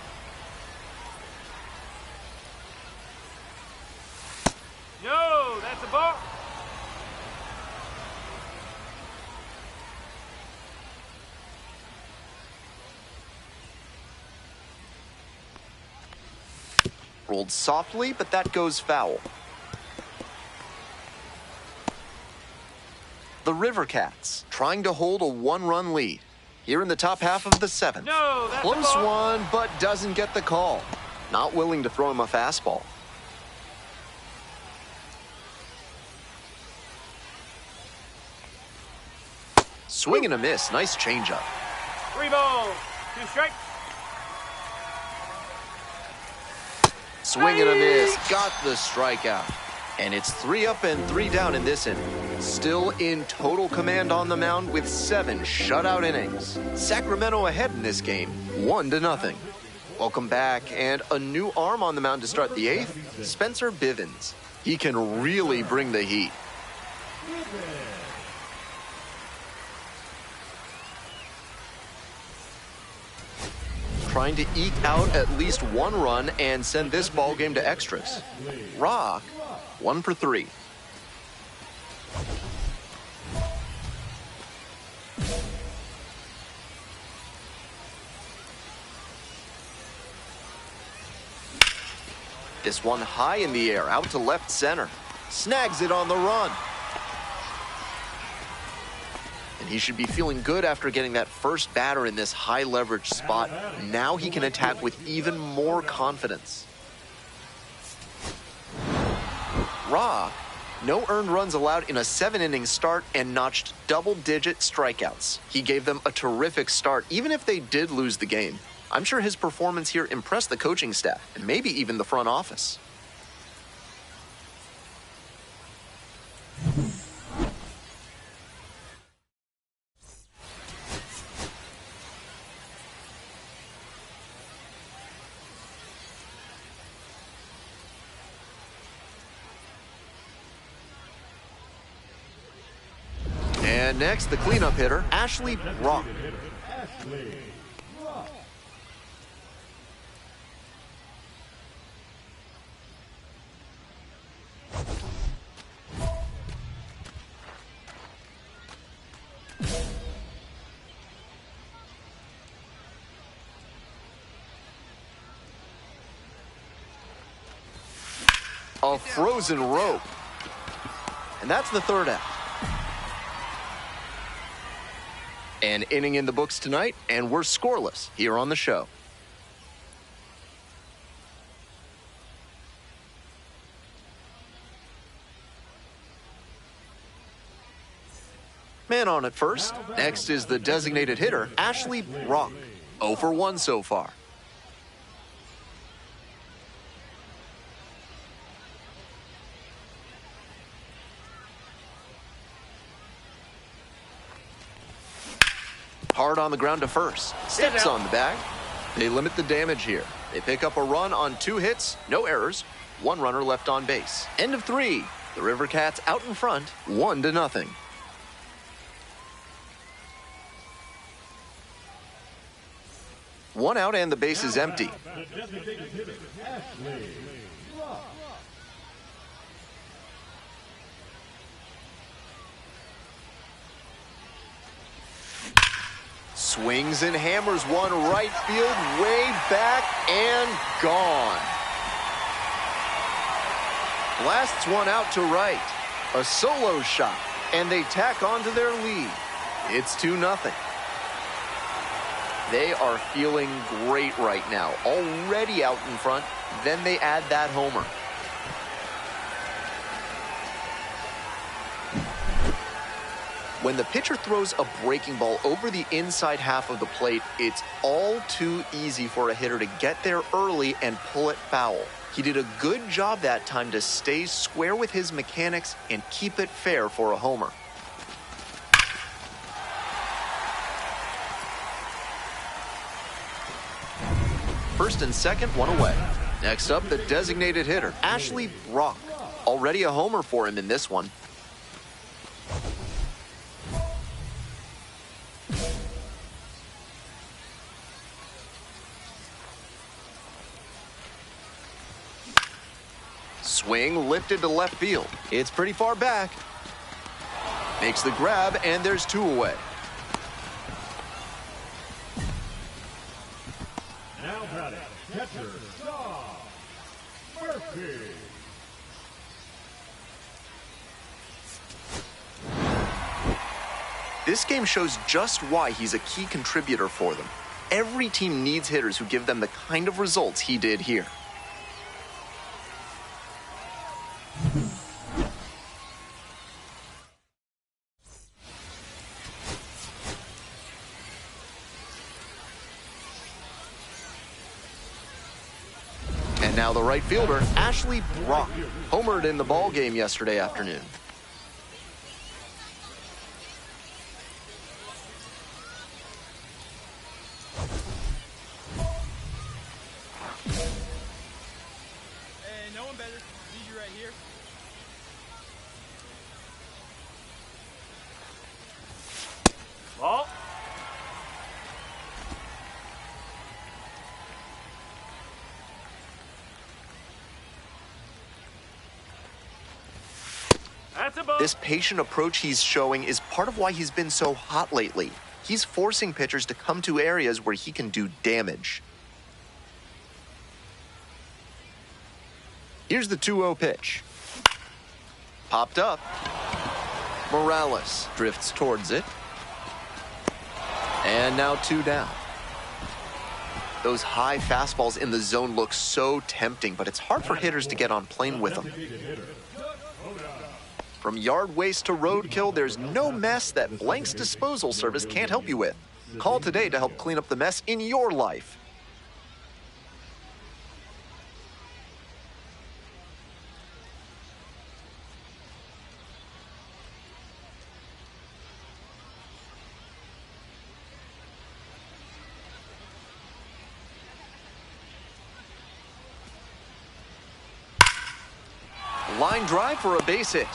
No, that's a ball. Rolled softly, but that goes foul. The River Cats trying to hold a 1-run lead. Here in the top half of the 7th. No, that's a Close ball. one, but doesn't get the call. Not willing to throw him a fastball. Swing and a miss. Nice changeup. 3 balls, 2 strikes. Swing and a miss, got the strikeout. And it's 3 up and 3 down in this inning. Still in total command on the mound with 7 shutout innings. Sacramento ahead in this game, 1-0. Welcome back, and a new arm on the mound to start the 8th, Spencer Bivens. He can really bring the heat. Trying to eke out at least 1 run and send this ball game to extras. Rock, 1 for 3. This one high in the air, out to left center. Snags it on the run. And he should be feeling good after getting that first batter in this high leverage spot. Now he can attack with even more confidence. Rock, no earned runs allowed in a 7-inning start and notched double-digit strikeouts. He gave them a terrific start, even if they did lose the game. I'm sure his performance here impressed the coaching staff and maybe even the front office. And next, the cleanup hitter, Ashley Brock. A frozen rope. And that's the 3rd out. An inning in the books tonight, and we're scoreless here on the show. Man on at first. Next is the designated hitter, Ashley Brock. 0 for 1 so far. Hard on the ground to first. Steps on the bag. They limit the damage here. They pick up a run on 2 hits, no errors, 1 runner left on base. End of 3. The River Cats out in front, 1-0. One out and the base is empty. Swings and hammers one right field, way back and gone. Blasts one out to right. A solo shot, and they tack on to their lead. It's 2-0. They are feeling great right now, already out in front. Then they add that homer. When the pitcher throws a breaking ball over the inside half of the plate, it's all too easy for a hitter to get there early and pull it foul. He did a good job that time to stay square with his mechanics and keep it fair for a homer. First and second, one away. Next up, the designated hitter, Ashley Brock. Already a homer for him in this one. Swing lifted to left field. It's pretty far back. Makes the grab, and there's 2 away. Now batting, catcher, Murphy. This game shows just why he's a key contributor for them. Every team needs hitters who give them the kind of results he did here. Now the right fielder, Ashley Brock, homered in the ball game yesterday afternoon. Hey, no one better. Need you right here. Ball. That's a ball. This patient approach he's showing is part of why he's been so hot lately. He's forcing pitchers to come to areas where he can do damage. Here's the 2-0 pitch. Popped up. Morales drifts towards it. And now 2 down. Those high fastballs in the zone look so tempting, but it's hard for hitters to get on plane with them. From yard waste to roadkill, there's no mess that Blank's disposal service can't help you with. Call today to help clean up the mess in your life. Line drive for a base hit.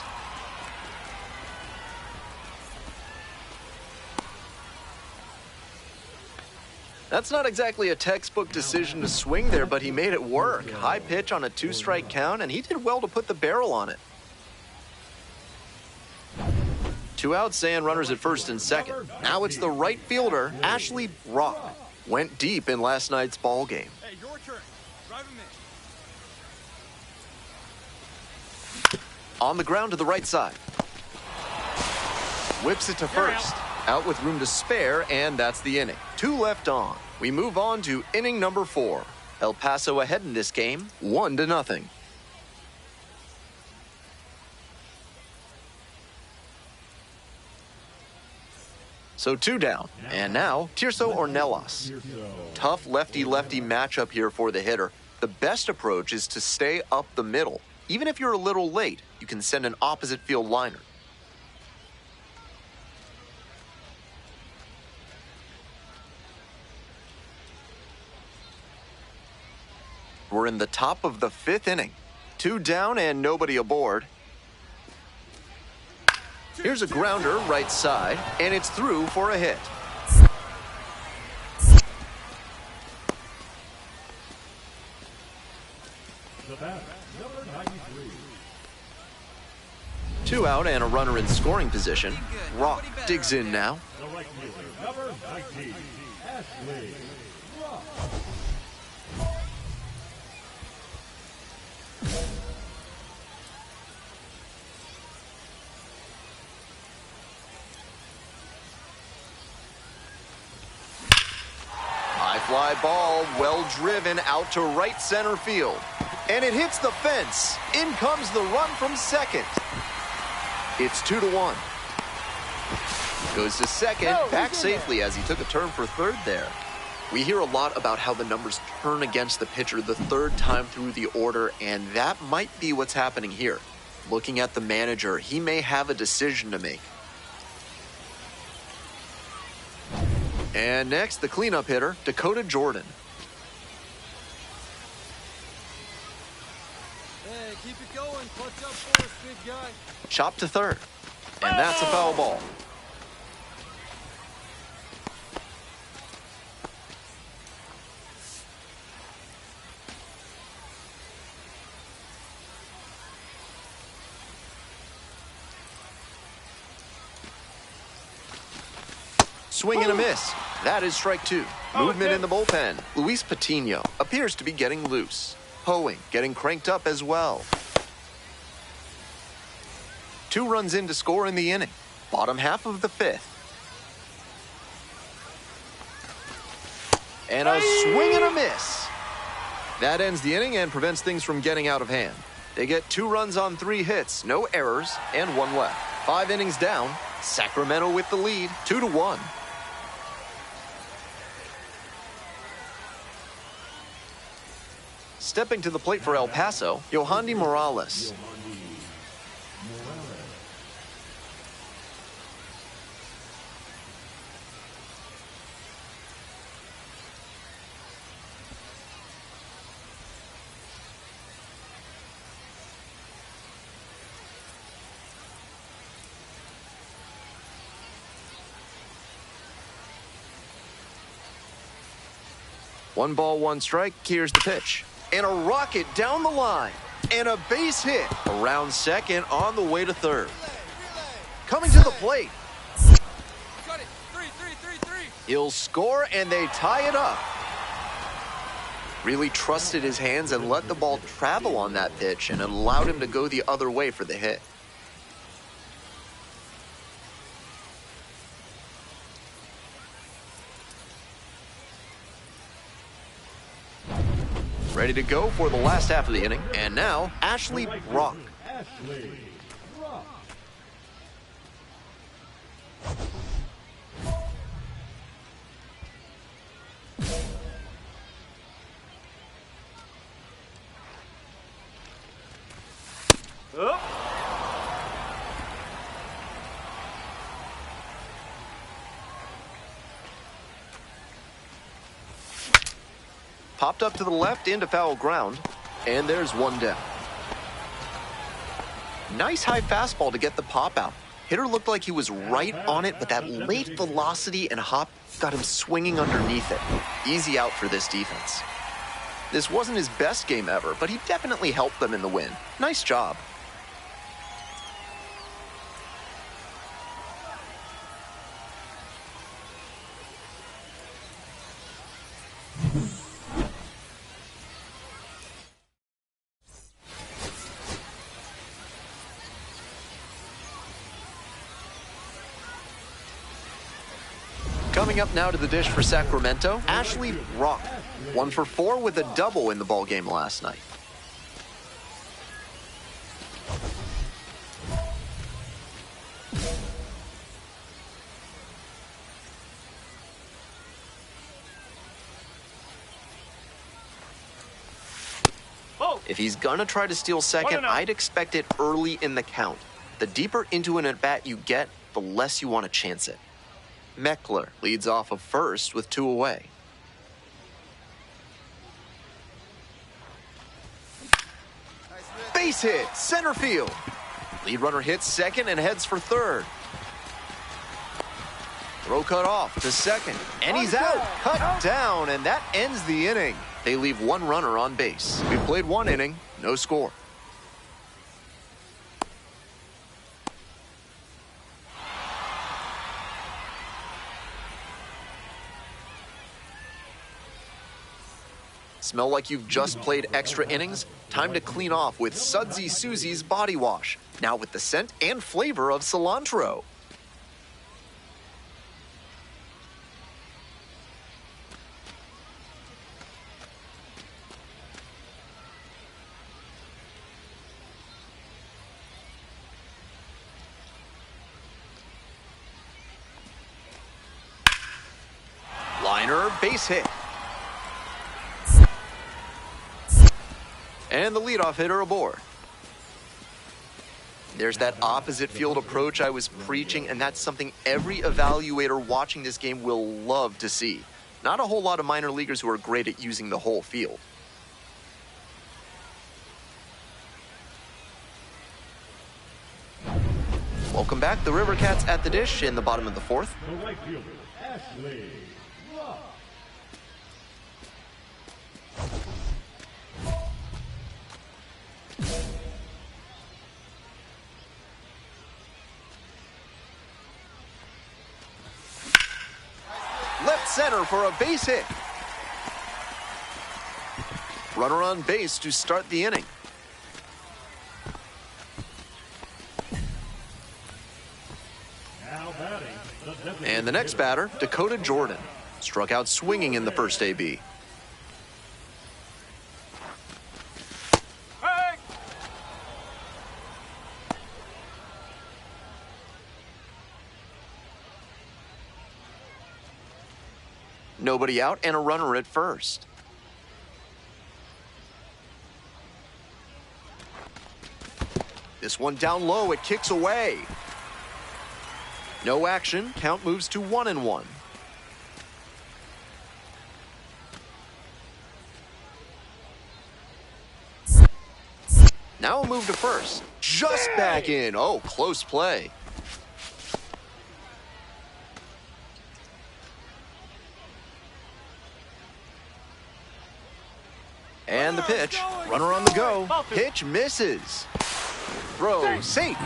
That's not exactly a textbook decision to swing there, but he made it work. High pitch on a 2-strike count, and he did well to put the barrel on it. 2 outs and runners at first and second. Now it's the right fielder, Ashley Brock. Went deep in last night's ball game. Hey, your turn. Drive him in. On the ground to the right side. Whips it to first. Out with room to spare, and that's the inning. 2 left on. We move on to inning number 4. El Paso ahead in this game, 1-0. So 2 down. And now, Tirso Ornelas. Tough lefty-lefty matchup here for the hitter. The best approach is to stay up the middle. Even if you're a little late, you can send an opposite field liner. We're in the top of the 5th inning. 2 down and nobody aboard. Here's a grounder right side, and it's through for a hit. The batter, number 93. 2 out and a runner in scoring position. Rock digs in now. The right fielder, number 19, Ashley Rock. High fly ball, well driven out to right center field. And it hits the fence. In comes the run from second. It's 2-1. Goes to second, back safely as he took a turn for third there. We hear a lot about how the numbers turn against the pitcher the 3rd time through the order, and that might be what's happening here. Looking at the manager, he may have a decision to make. And next, the cleanup hitter, Dakota Jordan. Hey, keep it going. Clutch up for us, big guy. Chopped to third. And that's a foul ball. Swing and a miss. That is strike 2. Movement in the bullpen. Luis Patino appears to be getting loose. Hoeing getting cranked up as well. 2 runs in to score in the inning. Bottom half of the 5th. And a swing and a miss. That ends the inning and prevents things from getting out of hand. They get 2 runs on 3 hits, no errors, and 1 left. 5 innings down. Sacramento with the lead, 2-1. Stepping to the plate for El Paso, Yohandy Morales. One ball, one strike. Here's the pitch. And a rocket down the line. And a base hit around second on the way to third. Coming to the plate. Cut it. 3. He'll score and they tie it up. Really trusted his hands and let the ball travel on that pitch and allowed him to go the other way for the hit. Ready to go for the last half of the inning. And now, Ashley Brock. Up. Popped up to the left into foul ground, and there's one down. Nice high fastball to get the pop out. Hitter looked like he was right on it, but that late velocity and hop got him swinging underneath it. Easy out for this defense. This wasn't his best game ever, but he definitely helped them in the win. Nice job. Coming up now to the dish for Sacramento, Ashley Brock. 1 for 4 with a double in the ballgame last night. Oh. If he's gonna try to steal second, I'd expect it early in the count. The deeper into an at-bat you get, the less you want to chance it. Meckler leads off of first with 2 away. Base hit, center field. Lead runner hits second and heads for third. Throw cut off to second, and he's out. Cut down, and that ends the inning. They leave 1 runner on base. We've played 1 inning, no score. Smell like you've just played extra innings? Time to clean off with Sudsy Susie's Body Wash. Now with the scent and flavor of cilantro. Liner, base hit. And the leadoff hitter aboard. There's that opposite field approach I was preaching, and that's something every evaluator watching this game will love to see. Not a whole lot of minor leaguers who are great at using the whole field. Welcome back. The River Cats at the dish in the bottom of the 4th. The right fielder, Ashley Brock. Left center for a base hit. Runner on base to start the inning. Now batting, the And the next batter, Dakota Jordan. Struck out swinging in the first AB. Hey. Nobody out and a runner at first. This one down low, it kicks away. No action, count moves to 1-1. Now a move to first. Just back in. Oh, close play. And the pitch. Runner on the go. Pitch misses. Throw safe.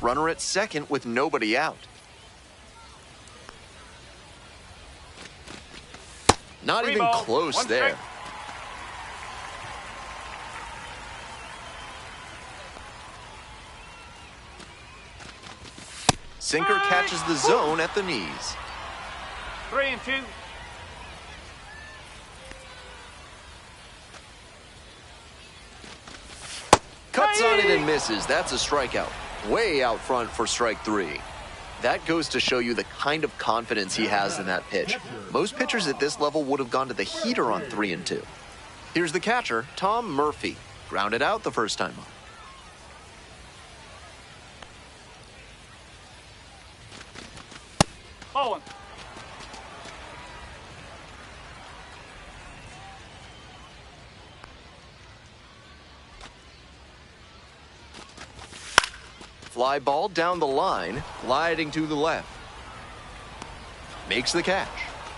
Runner at second with nobody out. Not even close there. Sinker catches the zone at the knees. 3-2. Cuts on it and misses. That's a strikeout. Way out front for strike three. That goes to show you the kind of confidence he has in that pitch. Most pitchers at this level would have gone to the heater on 3-2. Here's the catcher, Tom Murphy. Grounded out the first time up. Ball 1. Fly ball down the line, gliding to the left. Makes the catch.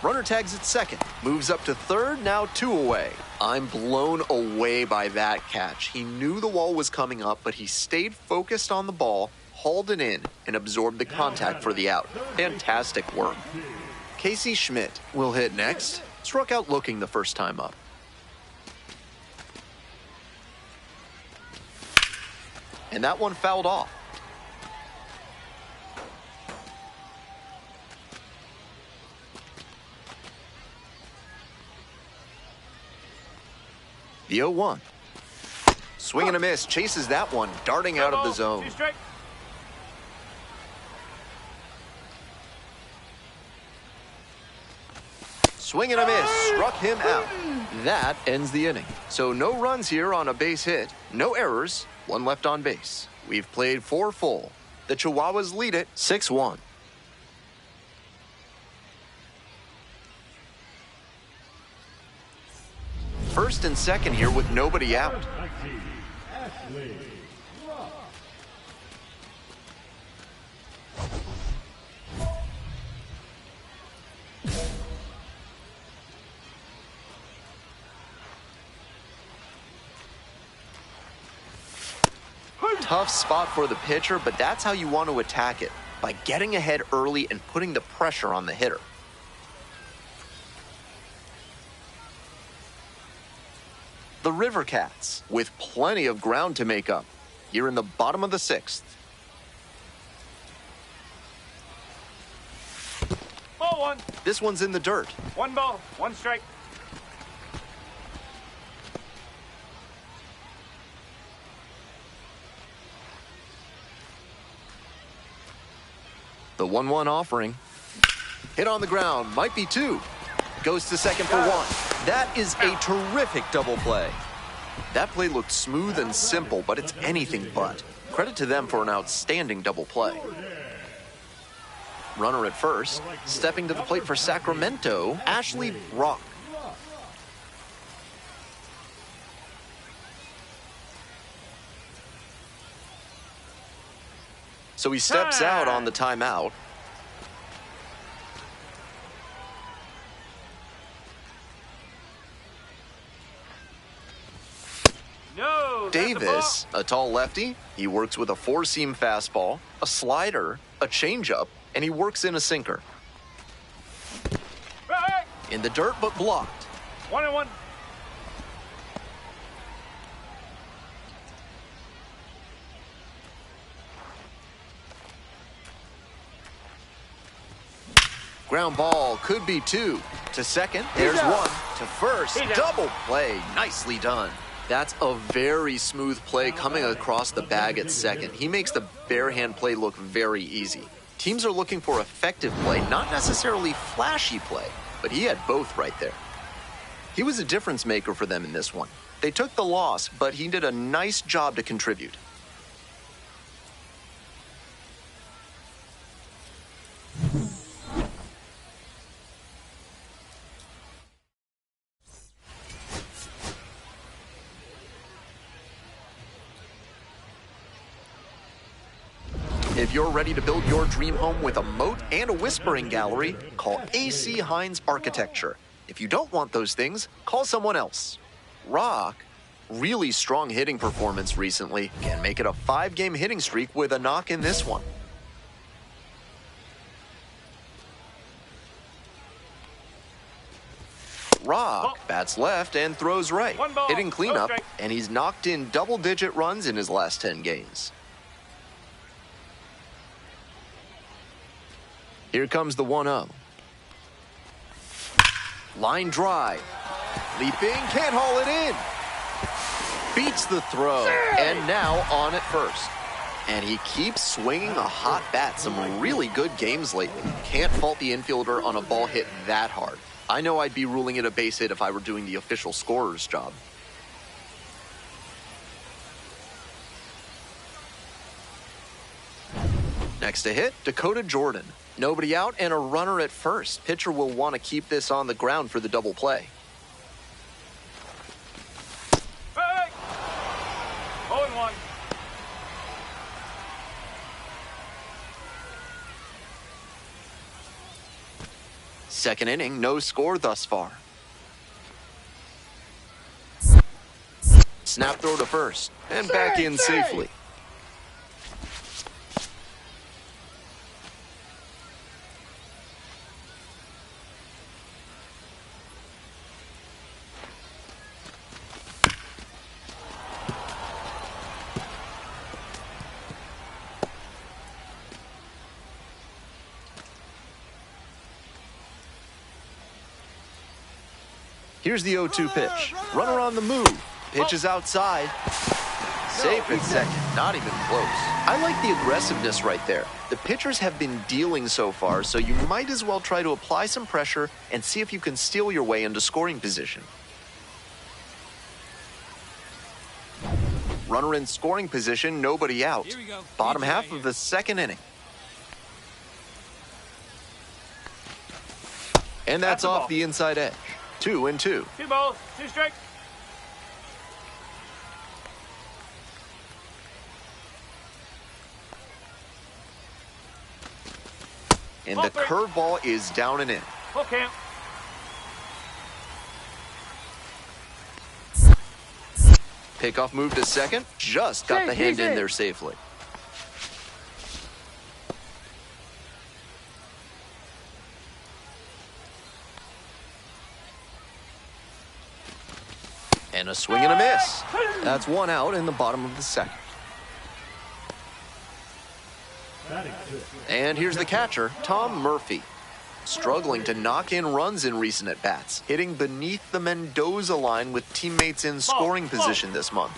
Runner tags at second, moves up to third, now 2 away. I'm blown away by that catch. He knew the wall was coming up, but he stayed focused on the ball, hauled it in, and absorbed the contact for the out. Fantastic work. Casey Schmidt will hit next. Struck out looking the first time up. And that one fouled off. The 0-1. Swing and a miss, chases that one, darting out of the zone. 2 strike. Swing and a miss, struck him out. That ends the inning. So no runs here on a base hit, no errors, 1 left on base. We've played 4 full. The Chihuahuas lead it 6-1. First and second here with nobody out. Tough spot for the pitcher, but that's how you want to attack it, by getting ahead early and putting the pressure on the hitter. The River Cats, with plenty of ground to make up, here in the bottom of the 6th. Ball 1. This one's in the dirt. 1 ball, 1 strike. The 1-1 offering. Hit on the ground, might be 2. Goes to second for 1. That is a terrific double play. That play looked smooth and simple, but it's anything but. Credit to them for an outstanding double play. Runner at first, stepping to the plate for Sacramento, Ashley Brock. So he steps out on the timeout. No. Davis, a tall lefty, he works with a 4-seam fastball, a slider, a changeup, and he works in a sinker. Right. In the dirt, but blocked. 1-1. Ground ball could be 2. To second, there's 1. to first. Double play. Nicely done. That's a very smooth play coming across the bag at second. He makes the bare hand play look very easy. Teams are looking for effective play, not necessarily flashy play, but he had both right there. He was a difference maker for them in this one. They took the loss, but he did a nice job to contribute. If you're ready to build your dream home with a moat and a whispering gallery, call AC Hines Architecture. If you don't want those things, call someone else. Rock, really strong hitting performance recently, can make it a 5-game hitting streak with a knock in this one. Rock bats left and throws right, hitting cleanup, and he's knocked in double-digit runs in his last 10 games. Here comes the 1-0. Line drive. Leaping, can't haul it in. Beats the throw, and now on at first. And he keeps swinging a hot bat. Some really good games lately. Can't fault the infielder on a ball hit that hard. I know I'd be ruling it a base hit if I were doing the official scorer's job. Next to hit, Dakota Jordan. Nobody out and a runner at first. Pitcher will want to keep this on the ground for the double play. Hey! 0-1. Second inning, no score thus far. Snap throw to first and back in safely. Here's the 0-2 pitch. Runner on the move. Pitch is outside. Safe at second. Not even close. I like the aggressiveness right there. The pitchers have been dealing so far, so you might as well try to apply some pressure and see if you can steal your way into scoring position. Runner in scoring position, nobody out. Bottom half of the second inning. And that's off the inside edge. 2-2. 2 balls, 2 strikes. And the curveball is down and in. Full count. Pickoff move to second. Just got the hand in there safely. And a swing and a miss. That's one out in the bottom of the second. And here's the catcher, Tom Murphy. Struggling to knock in runs in recent at-bats, hitting beneath the Mendoza line with teammates in scoring position this month.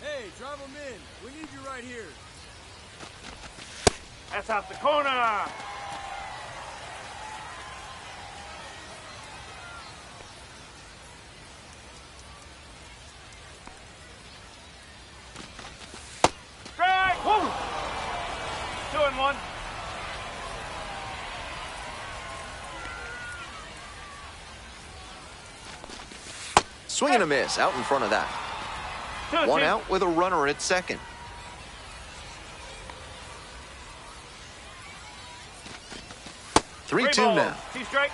Hey, drive them in. We need you right here. That's out the corner. Strike! Woo! 2-1. Swing and a miss out in front of that. 2-2. One out with a runner at second. Three, 2 now. 2 strikes.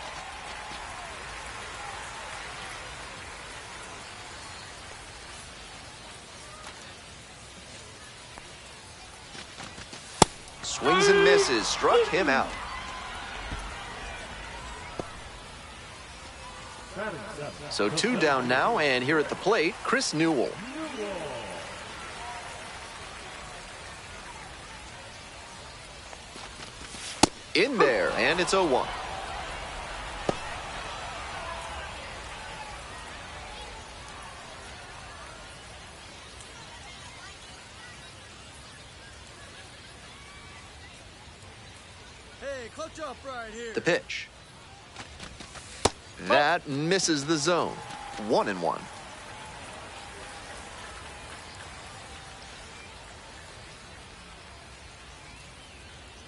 Swings and misses, struck him out. Batting seventh, So 2 down now, and here at the plate, Chris Newell. In there, and it's 0-1. Hey, clutch up right here. The pitch. That misses the zone. 1-1.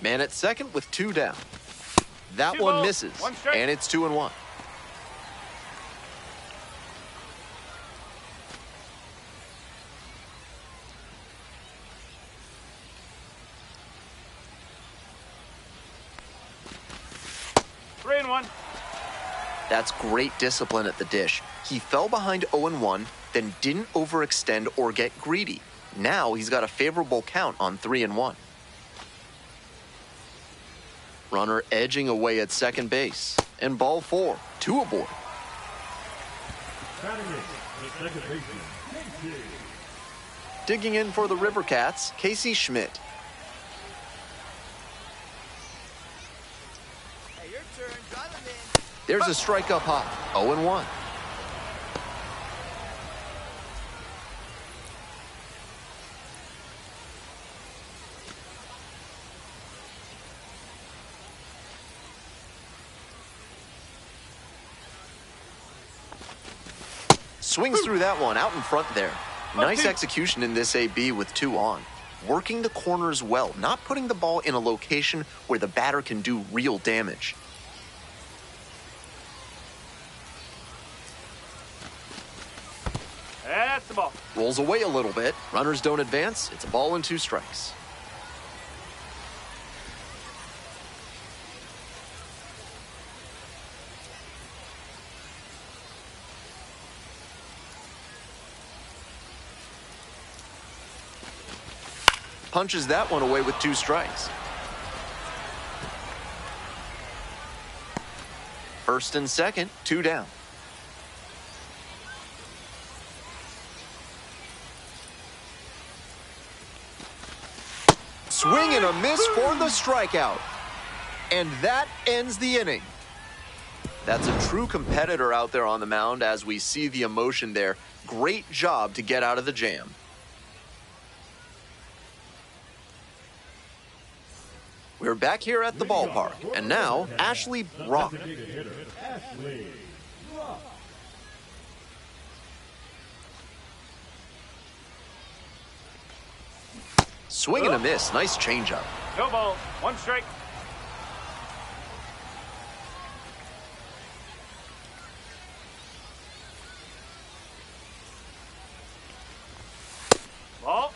Man at second with 2 down. That one misses, and it's 2-1. That's great discipline at the dish. He fell behind 0-1, then didn't overextend or get greedy. Now he's got a favorable count on 3-1. Runner edging away at second base. And ball 4. 2 aboard. Digging in for the River Cats, Casey Schmidt. Hey, your turn. Drive him in. There's a strike up high. 0-1. Swings through that one out in front there. Nice execution in this AB with 2 on. Working the corners well, not putting the ball in a location where the batter can do real damage. That's the ball. Rolls away a little bit. Runners don't advance. It's a ball and 2 strikes. Punches that one away with 2 strikes. First and second, 2 down. Swing and a miss for the strikeout. And that ends the inning. That's a true competitor out there on the mound as we see the emotion there. Great job to get out of the jam. We're back here at the ballpark, and now Ashley Brock. Swing and a miss, nice changeup. No ball, 1 strike. Ball.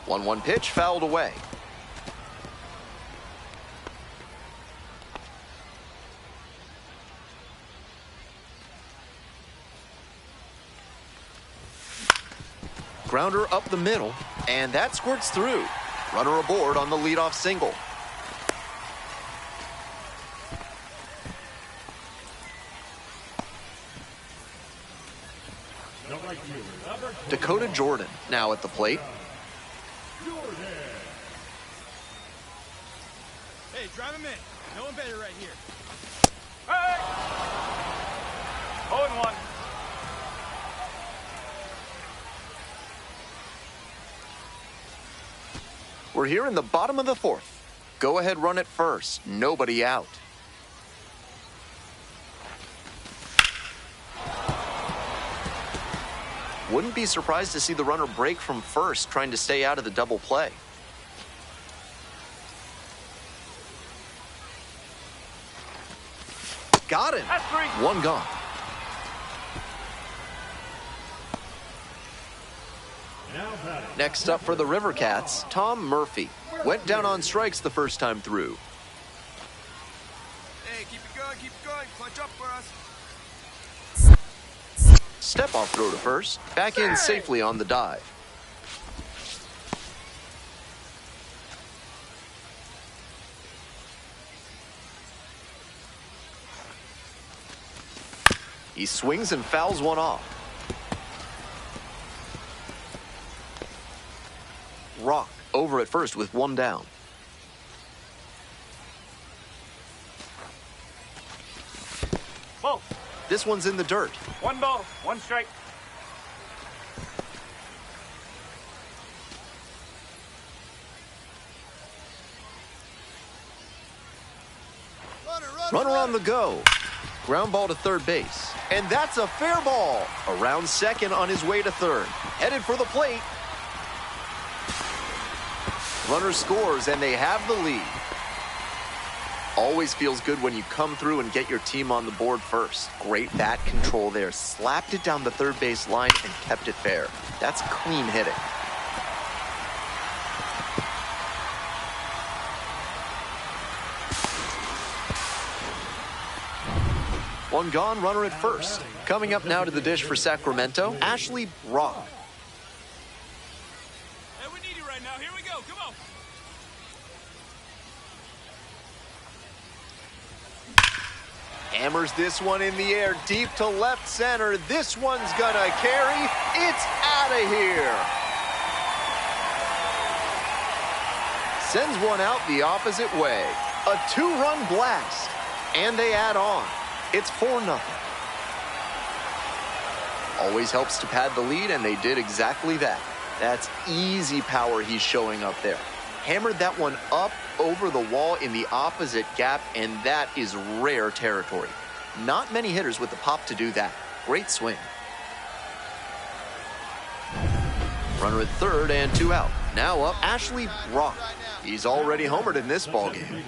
One pitch fouled away. Grounder up the middle, and that squirts through. Runner aboard on the leadoff single. Dakota Jordan now at the plate. Hey, drive him in. No one better right here. Hey! 0-1. We're here in the bottom of the 4th. Go ahead, run it first. Nobody out. Wouldn't be surprised to see the runner break from first, trying to stay out of the double play. Got him. That's 3. 1 gone. Next up for the River Cats, Tom Murphy. Went down on strikes the first time through. Hey, keep it going, clutch up for us. Step off throw to first. Back in safely on the dive. He swings and fouls one off. Rock over at first with one down. Ball. This one's in the dirt. 1 ball, 1 strike. Runner on the go. Ground ball to third base. And that's a fair ball. Around second on his way to third. Headed for the plate. Runner scores and they have the lead. Always feels good when you come through and get your team on the board first. Great bat control there. Slapped it down the third base line and kept it fair. That's clean hitting. One gone, runner at first. Coming up now to the dish for Sacramento, Ashley Rock. Hey, we need you right now. Here we go. Come on. Hammers this one in the air, deep to left center. This one's gonna carry. It's out of here. Sends one out the opposite way. A 2-run blast. And they add on. It's 4-0. Always helps to pad the lead, and they did exactly that. That's easy power he's showing up there. Hammered that one up over the wall in the opposite gap, and that is rare territory. Not many hitters with the pop to do that. Great swing. Runner at third and 2 out. Now up, Ashley Rock. He's already homered in this ballgame.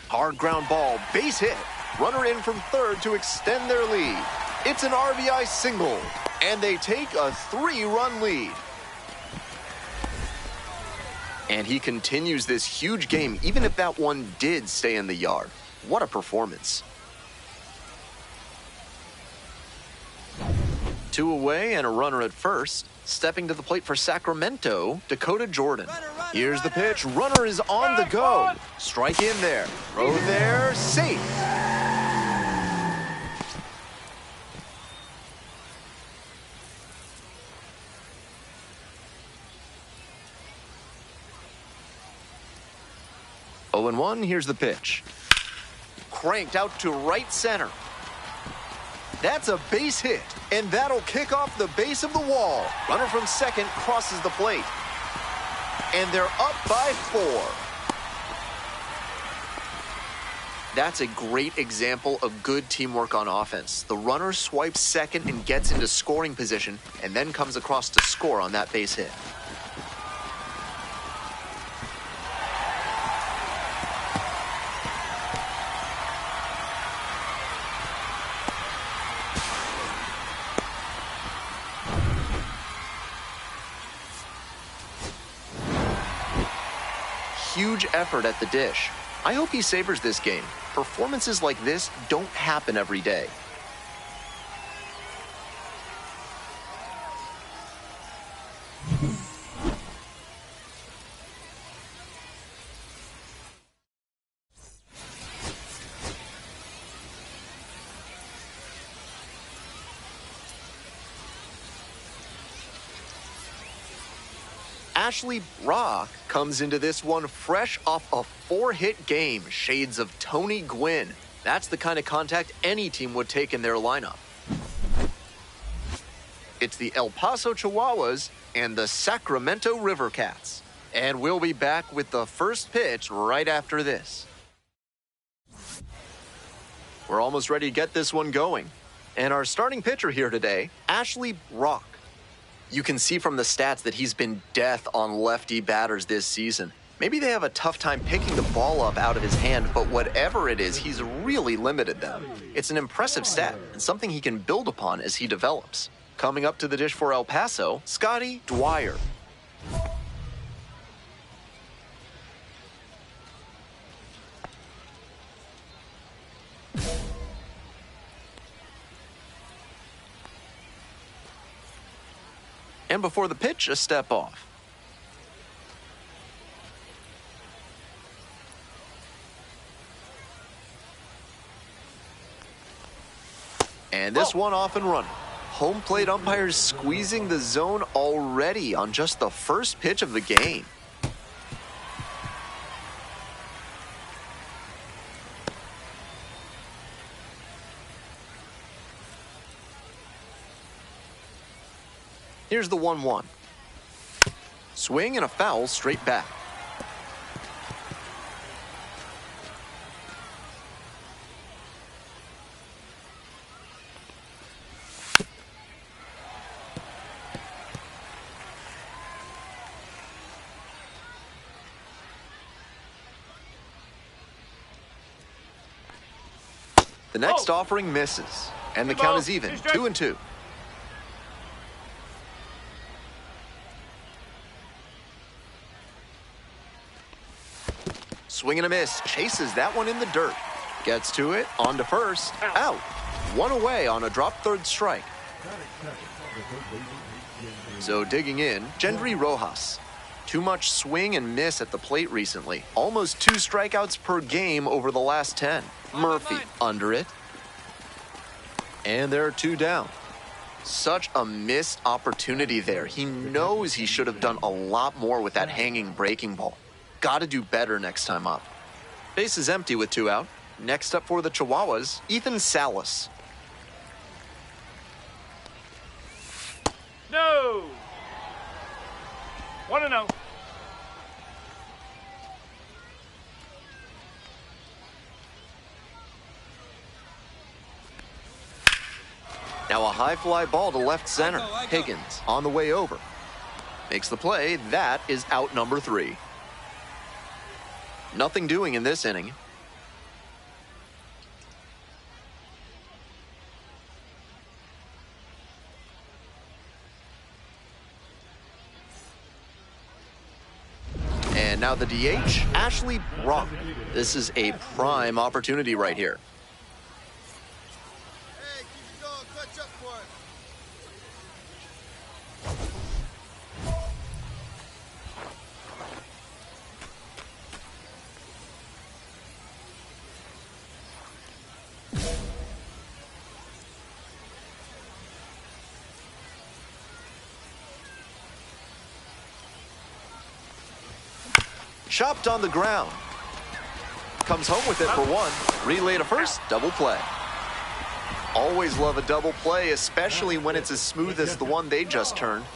Hard ground ball, base hit. Runner in from third to extend their lead. It's an RBI single, and they take a 3-run lead. And he continues this huge game, even if that one did stay in the yard. What a performance. 2 away and a runner at first. Stepping to the plate for Sacramento, Dakota Jordan. Here's the pitch. Runner is on the go. Strike in there. Throw there. Safe. Oh and 1. Here's the pitch. Cranked out to right center. That's a base hit, and that'll kick off the base of the wall. Runner from second crosses the plate. And they're up by 4. That's a great example of good teamwork on offense. The runner swipes second and gets into scoring position, and then comes across to score on that base hit. Huge effort at the dish. I hope he savors this game. Performances like this don't happen every day. Ashley Rock comes into this one fresh off a 4-hit game, shades of Tony Gwynn. That's the kind of contact any team would take in their lineup. It's the El Paso Chihuahuas and the Sacramento River Cats. And we'll be back with the first pitch right after this. We're almost ready to get this one going. And our starting pitcher here today, Ashley Rock. You can see from the stats that he's been death on lefty batters this season. Maybe they have a tough time picking the ball up out of his hand, but whatever it is, he's really limited them. It's an impressive stat and something he can build upon as he develops. Coming up to the dish for El Paso, Scotty Dwyer. And before the pitch, a step off. And this one off and running. Home plate umpires squeezing the zone already on just the first pitch of the game. Here's the 1-1. Swing and a foul straight back. The next offering misses, and the count is even, 2-2. Swing and a miss, chases that one in the dirt. Gets to it, on to first, out. One away on a drop third strike. So digging in, Gendry Rojas. Too much swing and miss at the plate recently. Almost 2 strikeouts per game over the last 10. Murphy under it. And there are 2 down. Such a missed opportunity there. He knows he should have done a lot more with that hanging breaking ball. Got to do better next time up. Base is empty with 2 out. Next up for the Chihuahuas, Ethan Salas. No! 1-0. Now a high fly ball to left center. Higgins on the way over. Makes the play. That is out number 3. Nothing doing in this inning. And now the DH, Ashley Brunk. This is a prime opportunity right here. Hey, keep it going. Clutch up for it. Chopped on the ground. Comes home with it for 1. Relay to first, double play. Always love a double play, especially when it's as smooth as the one they just turned.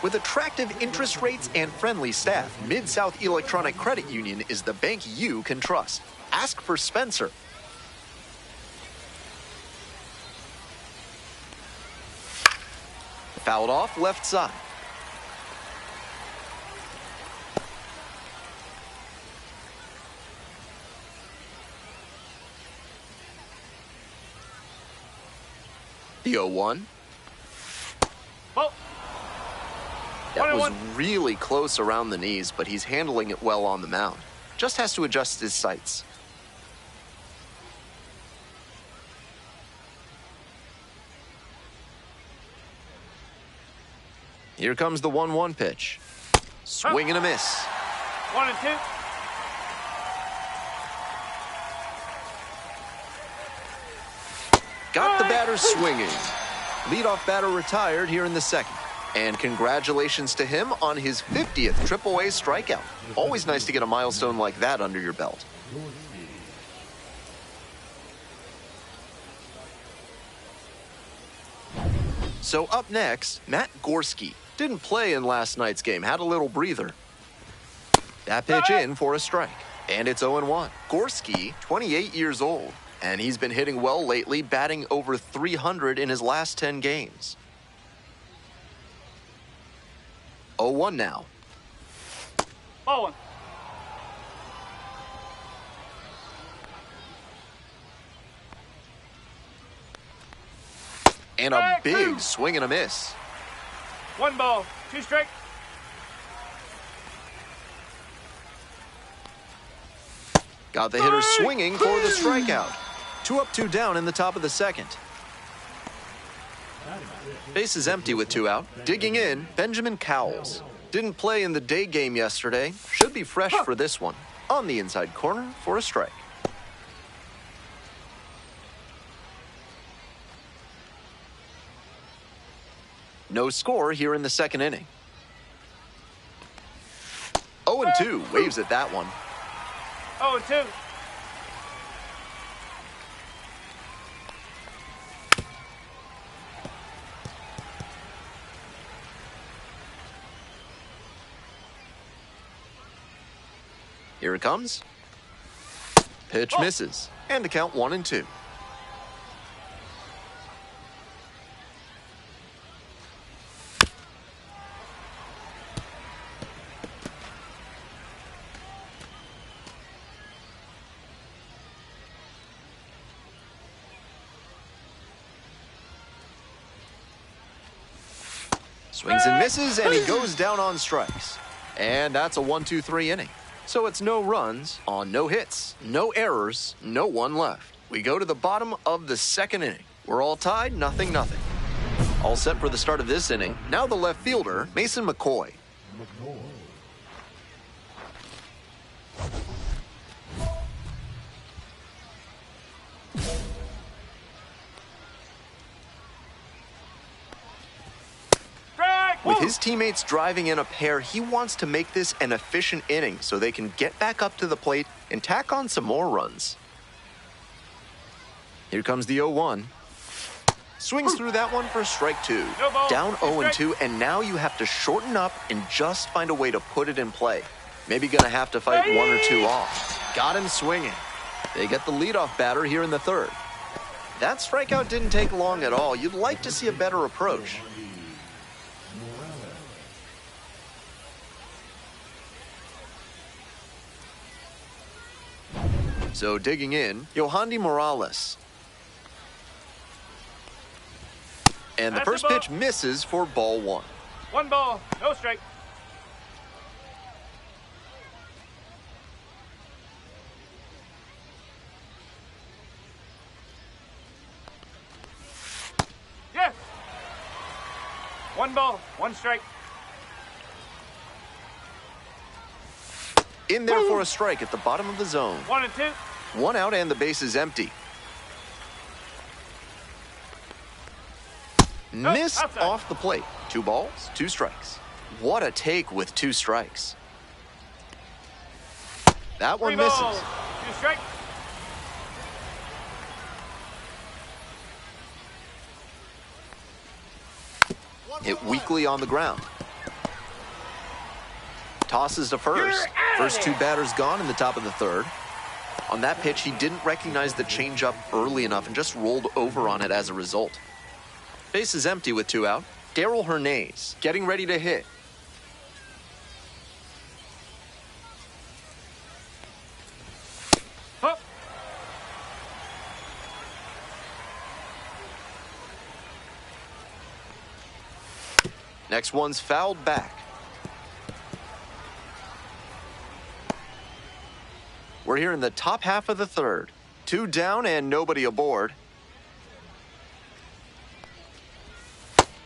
With attractive interest rates and friendly staff, Mid-South Electronic Credit Union is the bank you can trust. Ask for Spencer. Fouled off left side. The 0-1. Oh. That was really close around the knees, but he's handling it well on the mound. Just has to adjust his sights. Here comes the 1-1 pitch. Swing and a miss. 1-2. Got the batter swinging. Leadoff batter retired here in the second. And congratulations to him on his 50th AAA strikeout. Always nice to get a milestone like that under your belt. So up next, Matt Gorski. Didn't play in last night's game, had a little breather. That pitch in for a strike. And it's 0-1. Gorski, 28 years old. And he's been hitting well lately, batting over 300 in his last 10 games. 0-1 now. 0-1. And a big swing and a miss. 1 ball, 2 strike. Got the hitter swinging for the strikeout. 2 up, 2 down in the top of the second. Base is empty with 2 out. Digging in, Benjamin Cowles. Didn't play in the day game yesterday. Should be fresh for this one. On the inside corner for a strike. No score here in the second inning. 0-2, waves at that one. 0-2. Here it comes. Pitch misses. And the count 1-2. Swings and misses, and he goes down on strikes. And that's a 1-2-3 inning. So it's no runs on no hits, no errors, no one left. We go to the bottom of the second inning. We're all tied, 0-0. All set for the start of this inning. Now the left fielder, Mason McCoy. With his teammates driving in a pair, he wants to make this an efficient inning so they can get back up to the plate and tack on some more runs. Here comes the 0-1. Swings through that one for strike 2. Down 0-2, and now you have to shorten up and just find a way to put it in play. Maybe gonna have to fight 1 or 2 off. Got him swinging. They get the leadoff batter here in the third. That strikeout didn't take long at all. You'd like to see a better approach. So digging in, Yohandy Morales. And the first pitch misses for ball 1. 1 ball, no strike. Yes. 1 ball, 1 strike. In there for a strike at the bottom of the zone. 1-2. 1 out and the base is empty. Missed off the plate. 2 balls, 2 strikes. What a take with 2 strikes. That one 3 misses. balls, 2 strikes. Hit weakly on the ground. Tosses to first. First 2 batters gone in the top of the third. On that pitch, he didn't recognize the changeup early enough and just rolled over on it as a result. Base is empty with 2 out. Darryl Hernandez getting ready to hit. Up. Next one's fouled back. We're here in the top half of the third. 2 down and nobody aboard.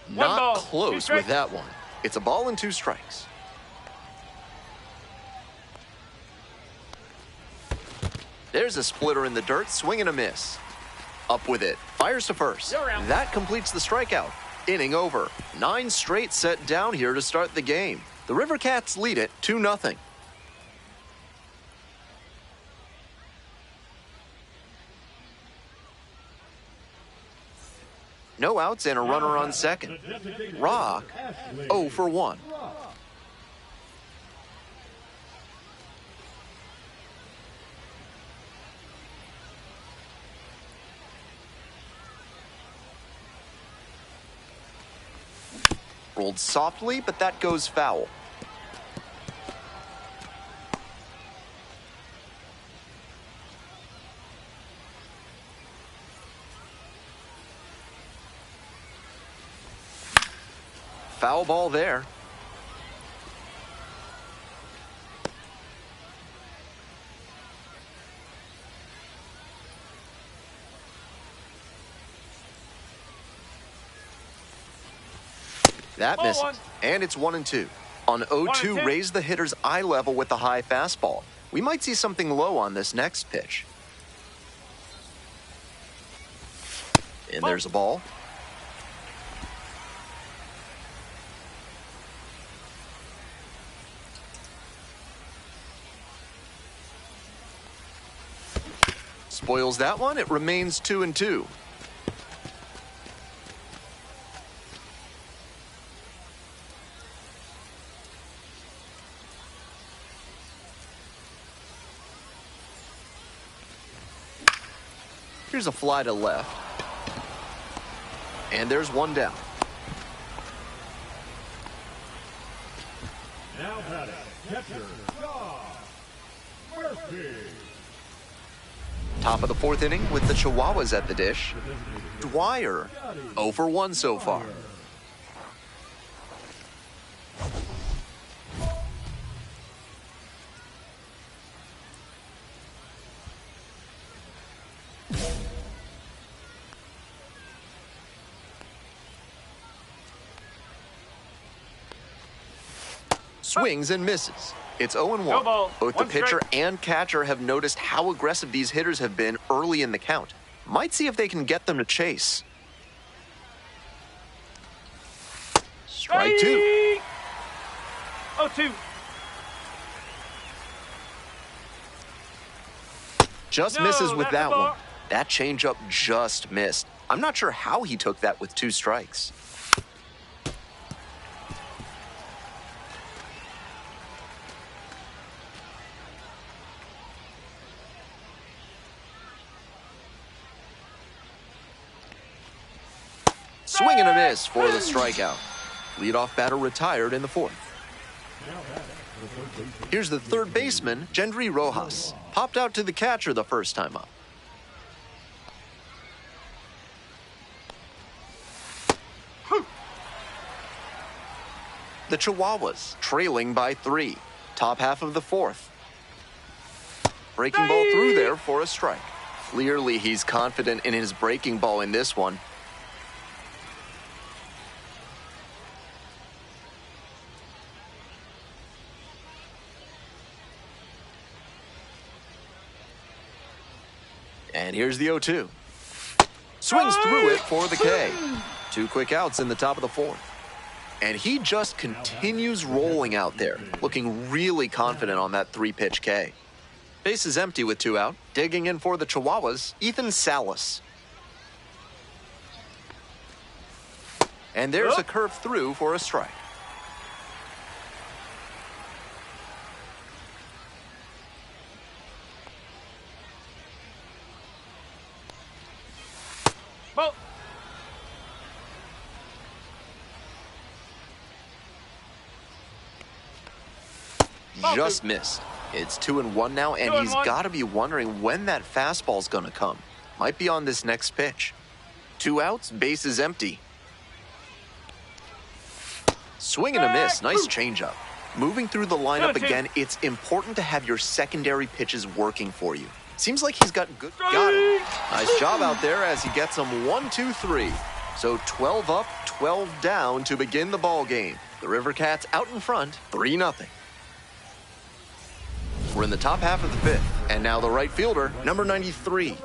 Not ball, 2 close strikes. with that one. It's a ball and 2 strikes. There's a splitter in the dirt, swing and a miss. Up with it, fires to first. That completes the strikeout. Inning over. 9 straight set down here to start the game. The River Cats lead it 2-0. No outs and a runner on second. Rock, 0 for 1. Rolled softly, but that goes foul. Foul ball there. That Ball misses. one. And it's 1-2. On 0-2, 1-2. raise the hitter's eye level with the high fastball. We might see something low on this next pitch. And there's a ball. Spoils that one. It remains 2-2. Here's a fly to left. And there's one down. Now batting, catcher, Murphy. Top of the fourth inning with the Chihuahuas at the dish. Dwyer, 0 for 1 so far. Swings and misses. It's 0-1. No ball. Both the One pitcher strike. and catcher have noticed how aggressive these hitters have been early in the count. Might see if they can get them to chase. Strike 2. 0-2. Just No, misses with that's that a ball. one. That changeup just missed. I'm not sure how he took that with 2 strikes. Swing and a miss for the strikeout. Leadoff batter retired in the fourth. Here's the third baseman, Gendry Rojas. Popped out to the catcher the first time up. The Chihuahuas trailing by 3. Top half of the fourth. Breaking ball through there for a strike. Clearly he's confident in his breaking ball in this one. And here's the 0-2. Swings through it for the K. 2 quick outs in the top of the fourth. And he just continues rolling out there, looking really confident on that 3-pitch K. Base is empty with 2 out. Digging in for the Chihuahuas, Ethan Salas. And there's a curve through for a strike. Ball. Just missed. It's 2-1 now, and 2-1. he's got to be wondering when that fastball's going to come. Might be on this next pitch. 2 outs, base is empty. Swing and a miss. Nice changeup. Moving through the lineup 2-2. again, it's important to have your secondary pitches working for you. Seems like he's got good. Got it. Nice job out there as he gets them 1, 2, 3. So 12 up, 12 down to begin the ball game. The River Cats out in front, 3-0. We're in the top half of the fifth, and now the right fielder, number 93.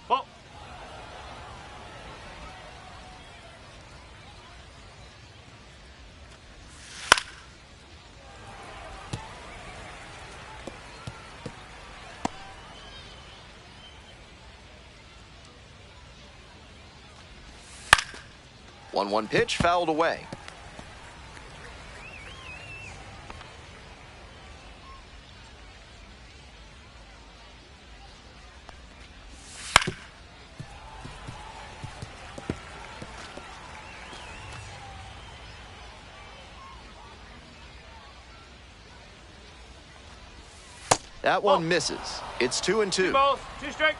Ball. One pitch fouled away. That one misses. It's 2-2. 2 balls, 2 strikes.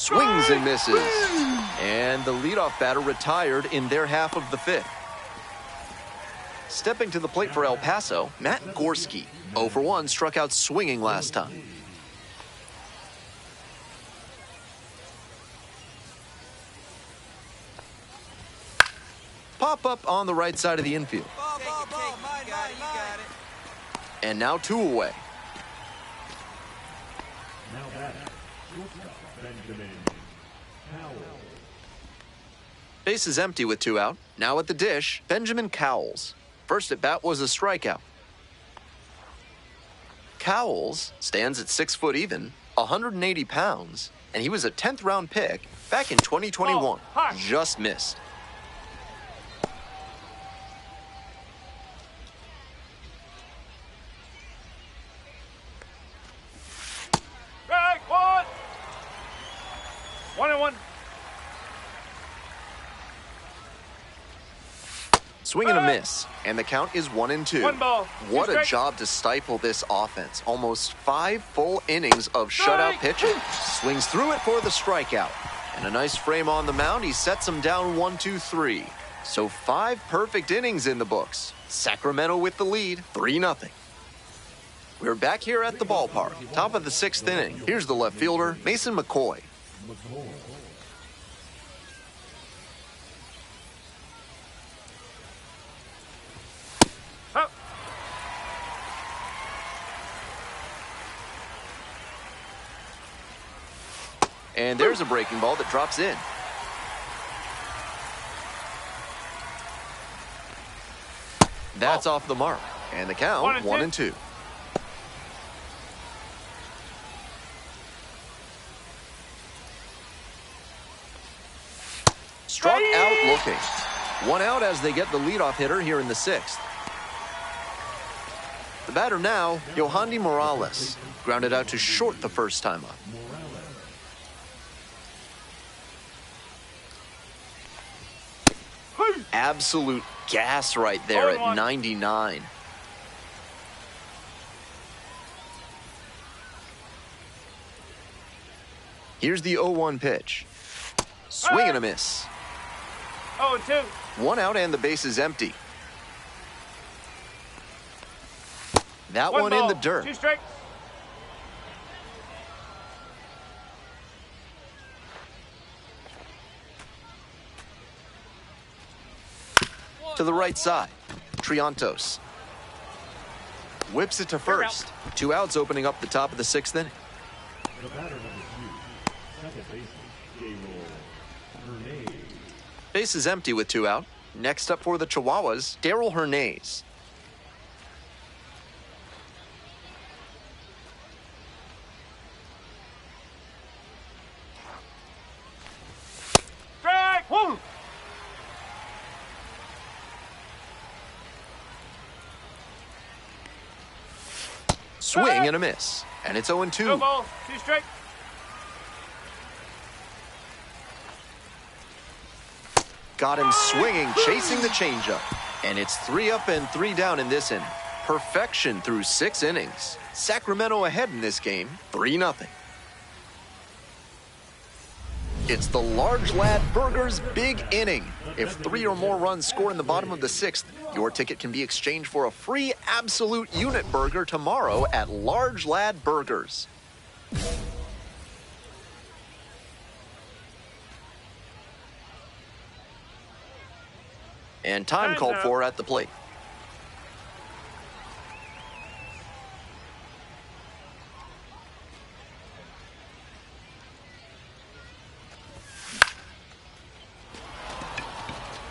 Swings and misses. And the leadoff batter retired in their half of the fifth. Stepping to the plate for El Paso, Matt Gorski. 0 for 1, struck out swinging last time. Pop up on the right side of the infield. And now 2 away. Now batting, shortstop Benjamin Cowell. Base is empty with 2 out. Now at the dish, Benjamin Cowles. First at bat was a strikeout. Cowles stands at 6 foot even, 180 pounds, and he was a 10th round pick back in 2021. Just missed. Strike 1. 1-1. Swing and a miss, and the count is 1-2. 1 ball. What 2 a strikes. job to stifle this offense. Almost 5 full innings of shutout pitching. Swings through it for the strikeout. And a nice frame on the mound. He sets him down 1-2-3. So 5 perfect innings in the books. Sacramento with the lead, 3-0. We're back here at the ballpark. Top of the 6th inning. Here's the left fielder, Mason McCoy. Up. And there's a breaking ball that drops in. That's off the mark. And the count, 1-2. Struck out looking. 1 out as they get the leadoff hitter here in the 6th. The batter now, Yohandy Morales. Grounded out to short the first time up. Absolute gas right there at 99. Here's the 0-1 pitch. Swing and a miss. 0-2. 1 out and the base is empty. That 1 one in ball. the dirt. 2 strikes. To the right side, Triantos. Whips it to first. 2 outs opening up the top of the 6th inning. The batter number 2, second baseman, Hernandez. Base is empty with 2 out. Next up for the Chihuahuas, Darryl Hernandez. Strike 1. Swing and a miss. And it's 0-2. 2 balls. 2 strikes. Got him swinging, chasing the changeup. And it's 3 up and 3 down in this inning. Perfection through 6 innings. Sacramento ahead in this game, 3-0. It's the Large Lad Burgers big inning. If 3 or more runs score in the bottom of the 6th, your ticket can be exchanged for a free absolute unit burger tomorrow at Large Lad Burgers. And time called for at the plate.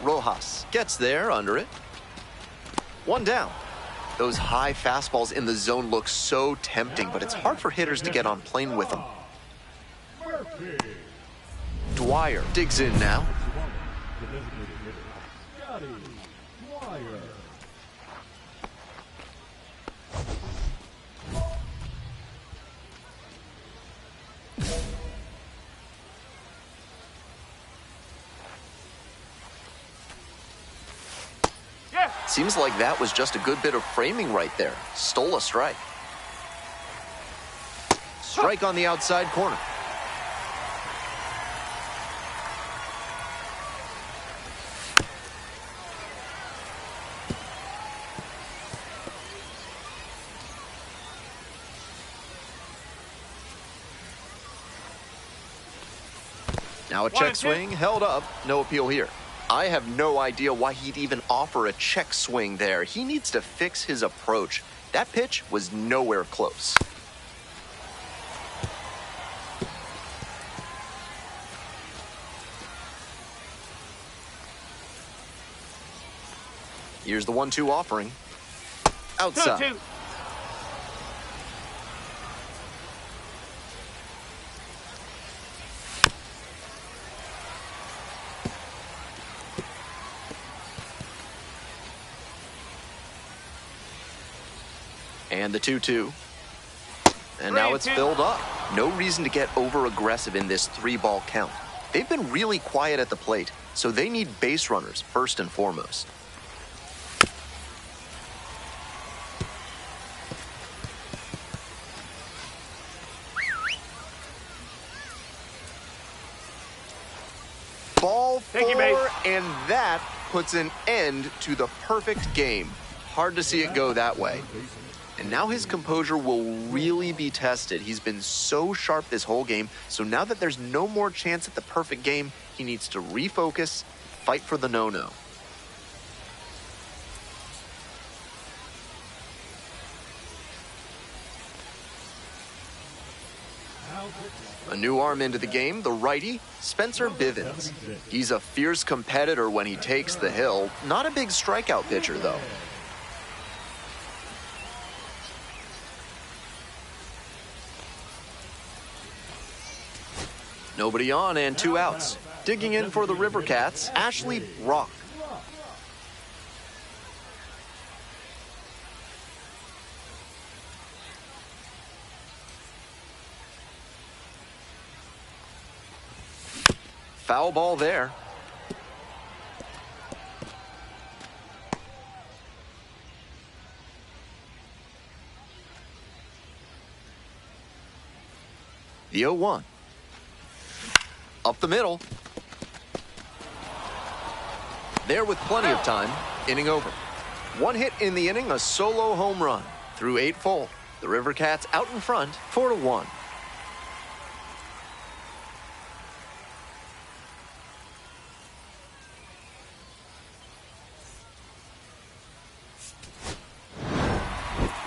Rojas gets there under it. 1 down. Those high fastballs in the zone look so tempting, but it's hard for hitters to get on plane with them. Dwyer digs in now. The designated hitter, Scotty Dwyer. Yeah. Seems like that was just a good bit of framing right there. Stole a strike. Strike on the outside corner. Now a check swing held up, no appeal here. I have no idea why he'd even offer a check swing there. He needs to fix his approach. That pitch was nowhere close. Here's the 1-2 offering. Outside. 2-2. And the 2-2. And now it's filled up. No reason to get over-aggressive in this 3-ball count. They've been really quiet at the plate, so they need base runners first and foremost. Ball 4, and that puts an end to the perfect game. Hard to see it go that way. And now his composure will really be tested. He's been so sharp this whole game, so now that there's no more chance at the perfect game, he needs to refocus, fight for the no-no. A new arm into the game, the righty, Spencer Bivens. He's a fierce competitor when he takes the hill. Not a big strikeout pitcher, though. Nobody on and 2 outs. Digging in for the River Cats, Ashley Brock. Foul ball there. The 0-1. Up the middle. There with plenty of time. Inning over. 1 hit in the inning, a solo home run. Through 8 full. The River Cats out in front, 4-1.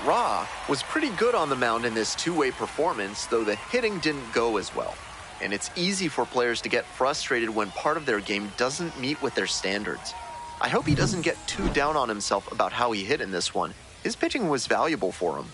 Ra was pretty good on the mound in this two-way performance, though the hitting didn't go as well. And it's easy for players to get frustrated when part of their game doesn't meet with their standards. I hope he doesn't get too down on himself about how he hit in this one. His pitching was valuable for him.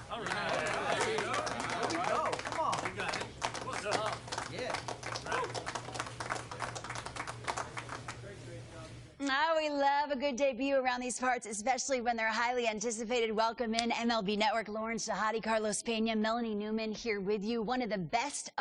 Oh, we love a good debut around these parts, especially when they're highly anticipated. Welcome in MLB Network, Lauren Shahadi, Carlos Pena, Melanie Newman here with you. One of the best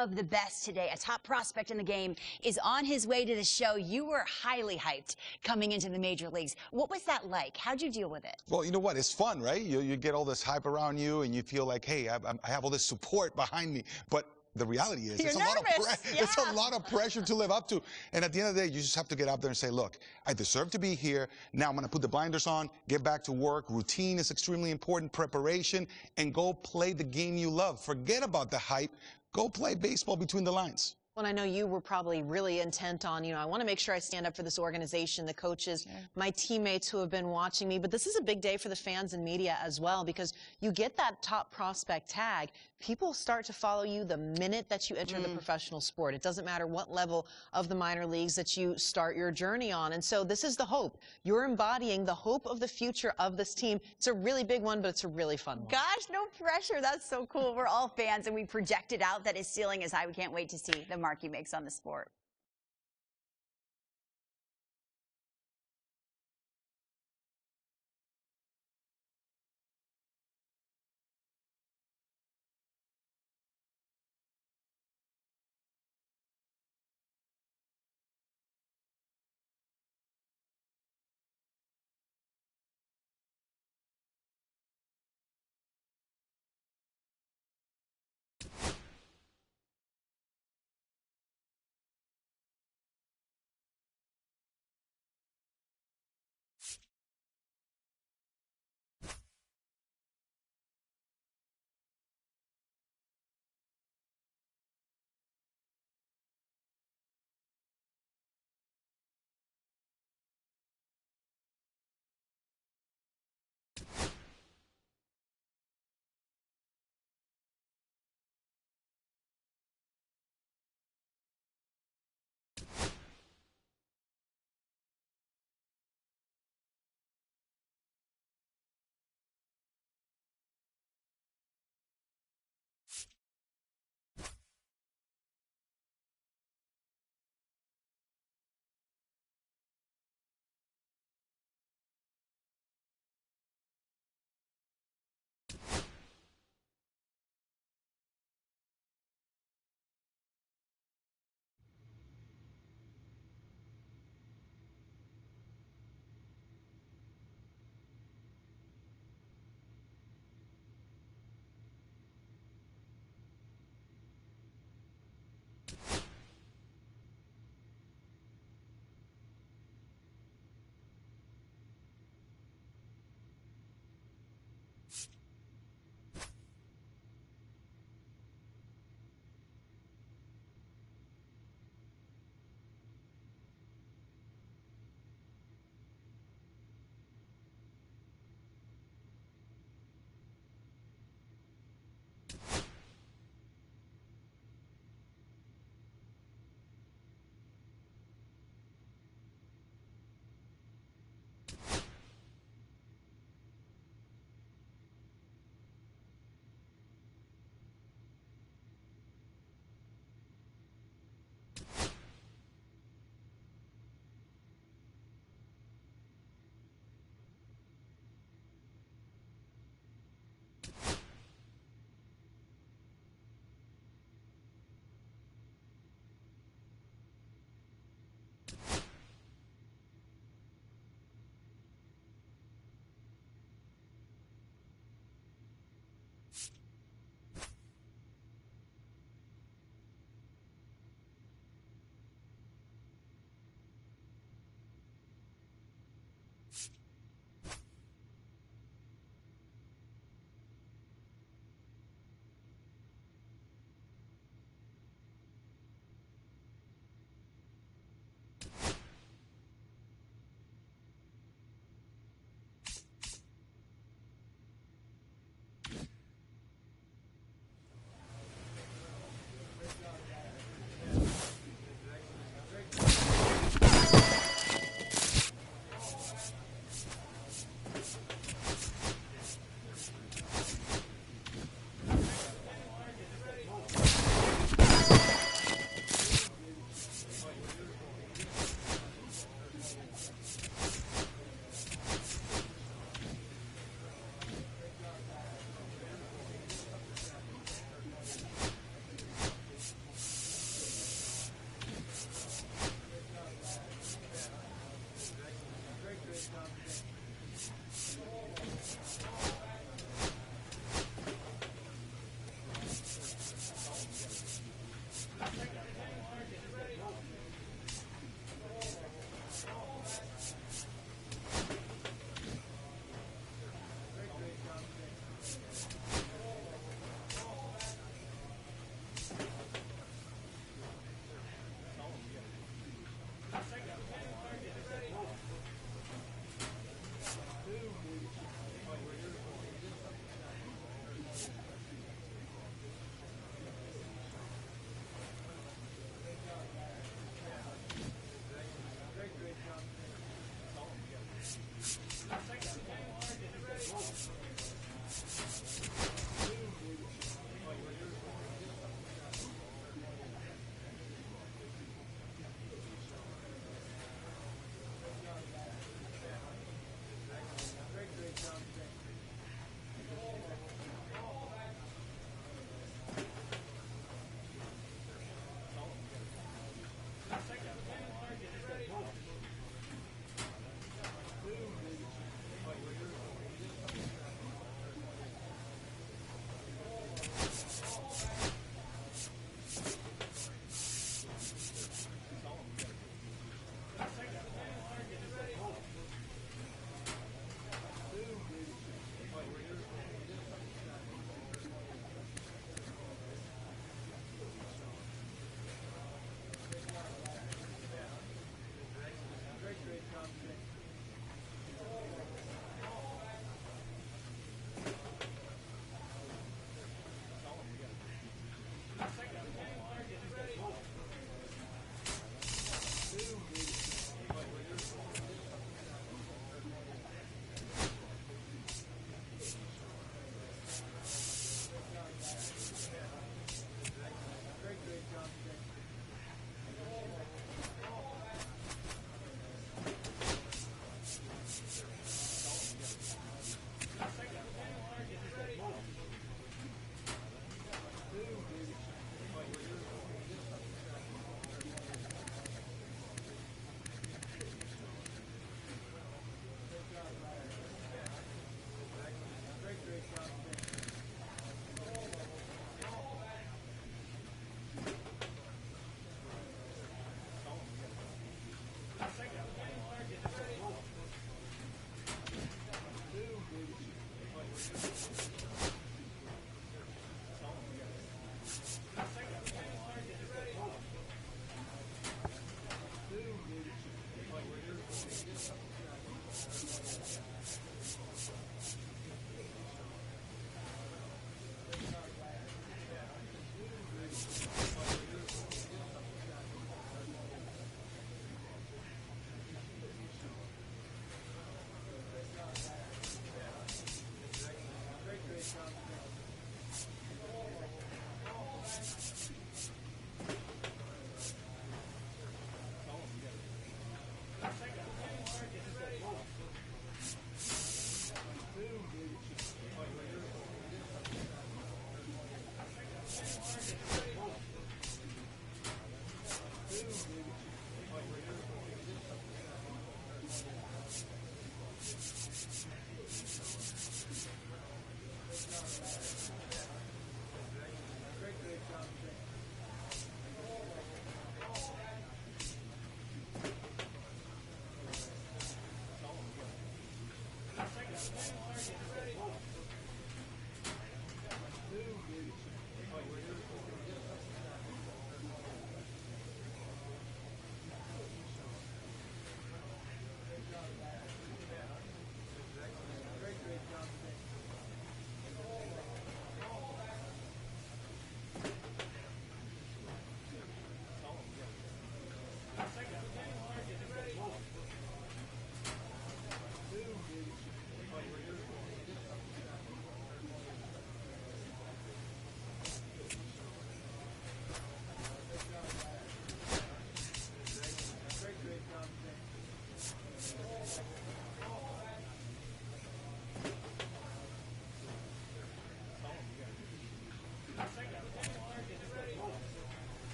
today, a top prospect in the game, is on his way to the show. You were highly hyped coming into the major leagues. What was that like? How'd you deal with it? Well, you know what? It's fun, right? You get all this hype around you, and you feel like, hey, I have all this support behind me. But the reality is You're it's nervous. a lot of pressure to live up to. And at the end of the day, you just have to get out there and say, look, I deserve to be here. Now I'm going to put the blinders on, get back to work. Routine is extremely important, preparation, and go play the game you love. Forget about the hype. Go play baseball between the lines. Well, I know you were probably really intent on, I want to make sure I stand up for this organization, the coaches, my teammates who have been watching me. But this is a big day for the fans and media as well, because you get that top prospect tag. People start to follow you the minute that you enter the professional sport. It doesn't matter what level of the minor leagues that you start your journey on. And so this is the hope. You're embodying the hope of the future of this team. It's a really big one, but it's a really fun one. Gosh, no pressure. That's so cool. We're all fans, and we projected out that his ceiling is high. We can't wait to see the mark he makes on the sport.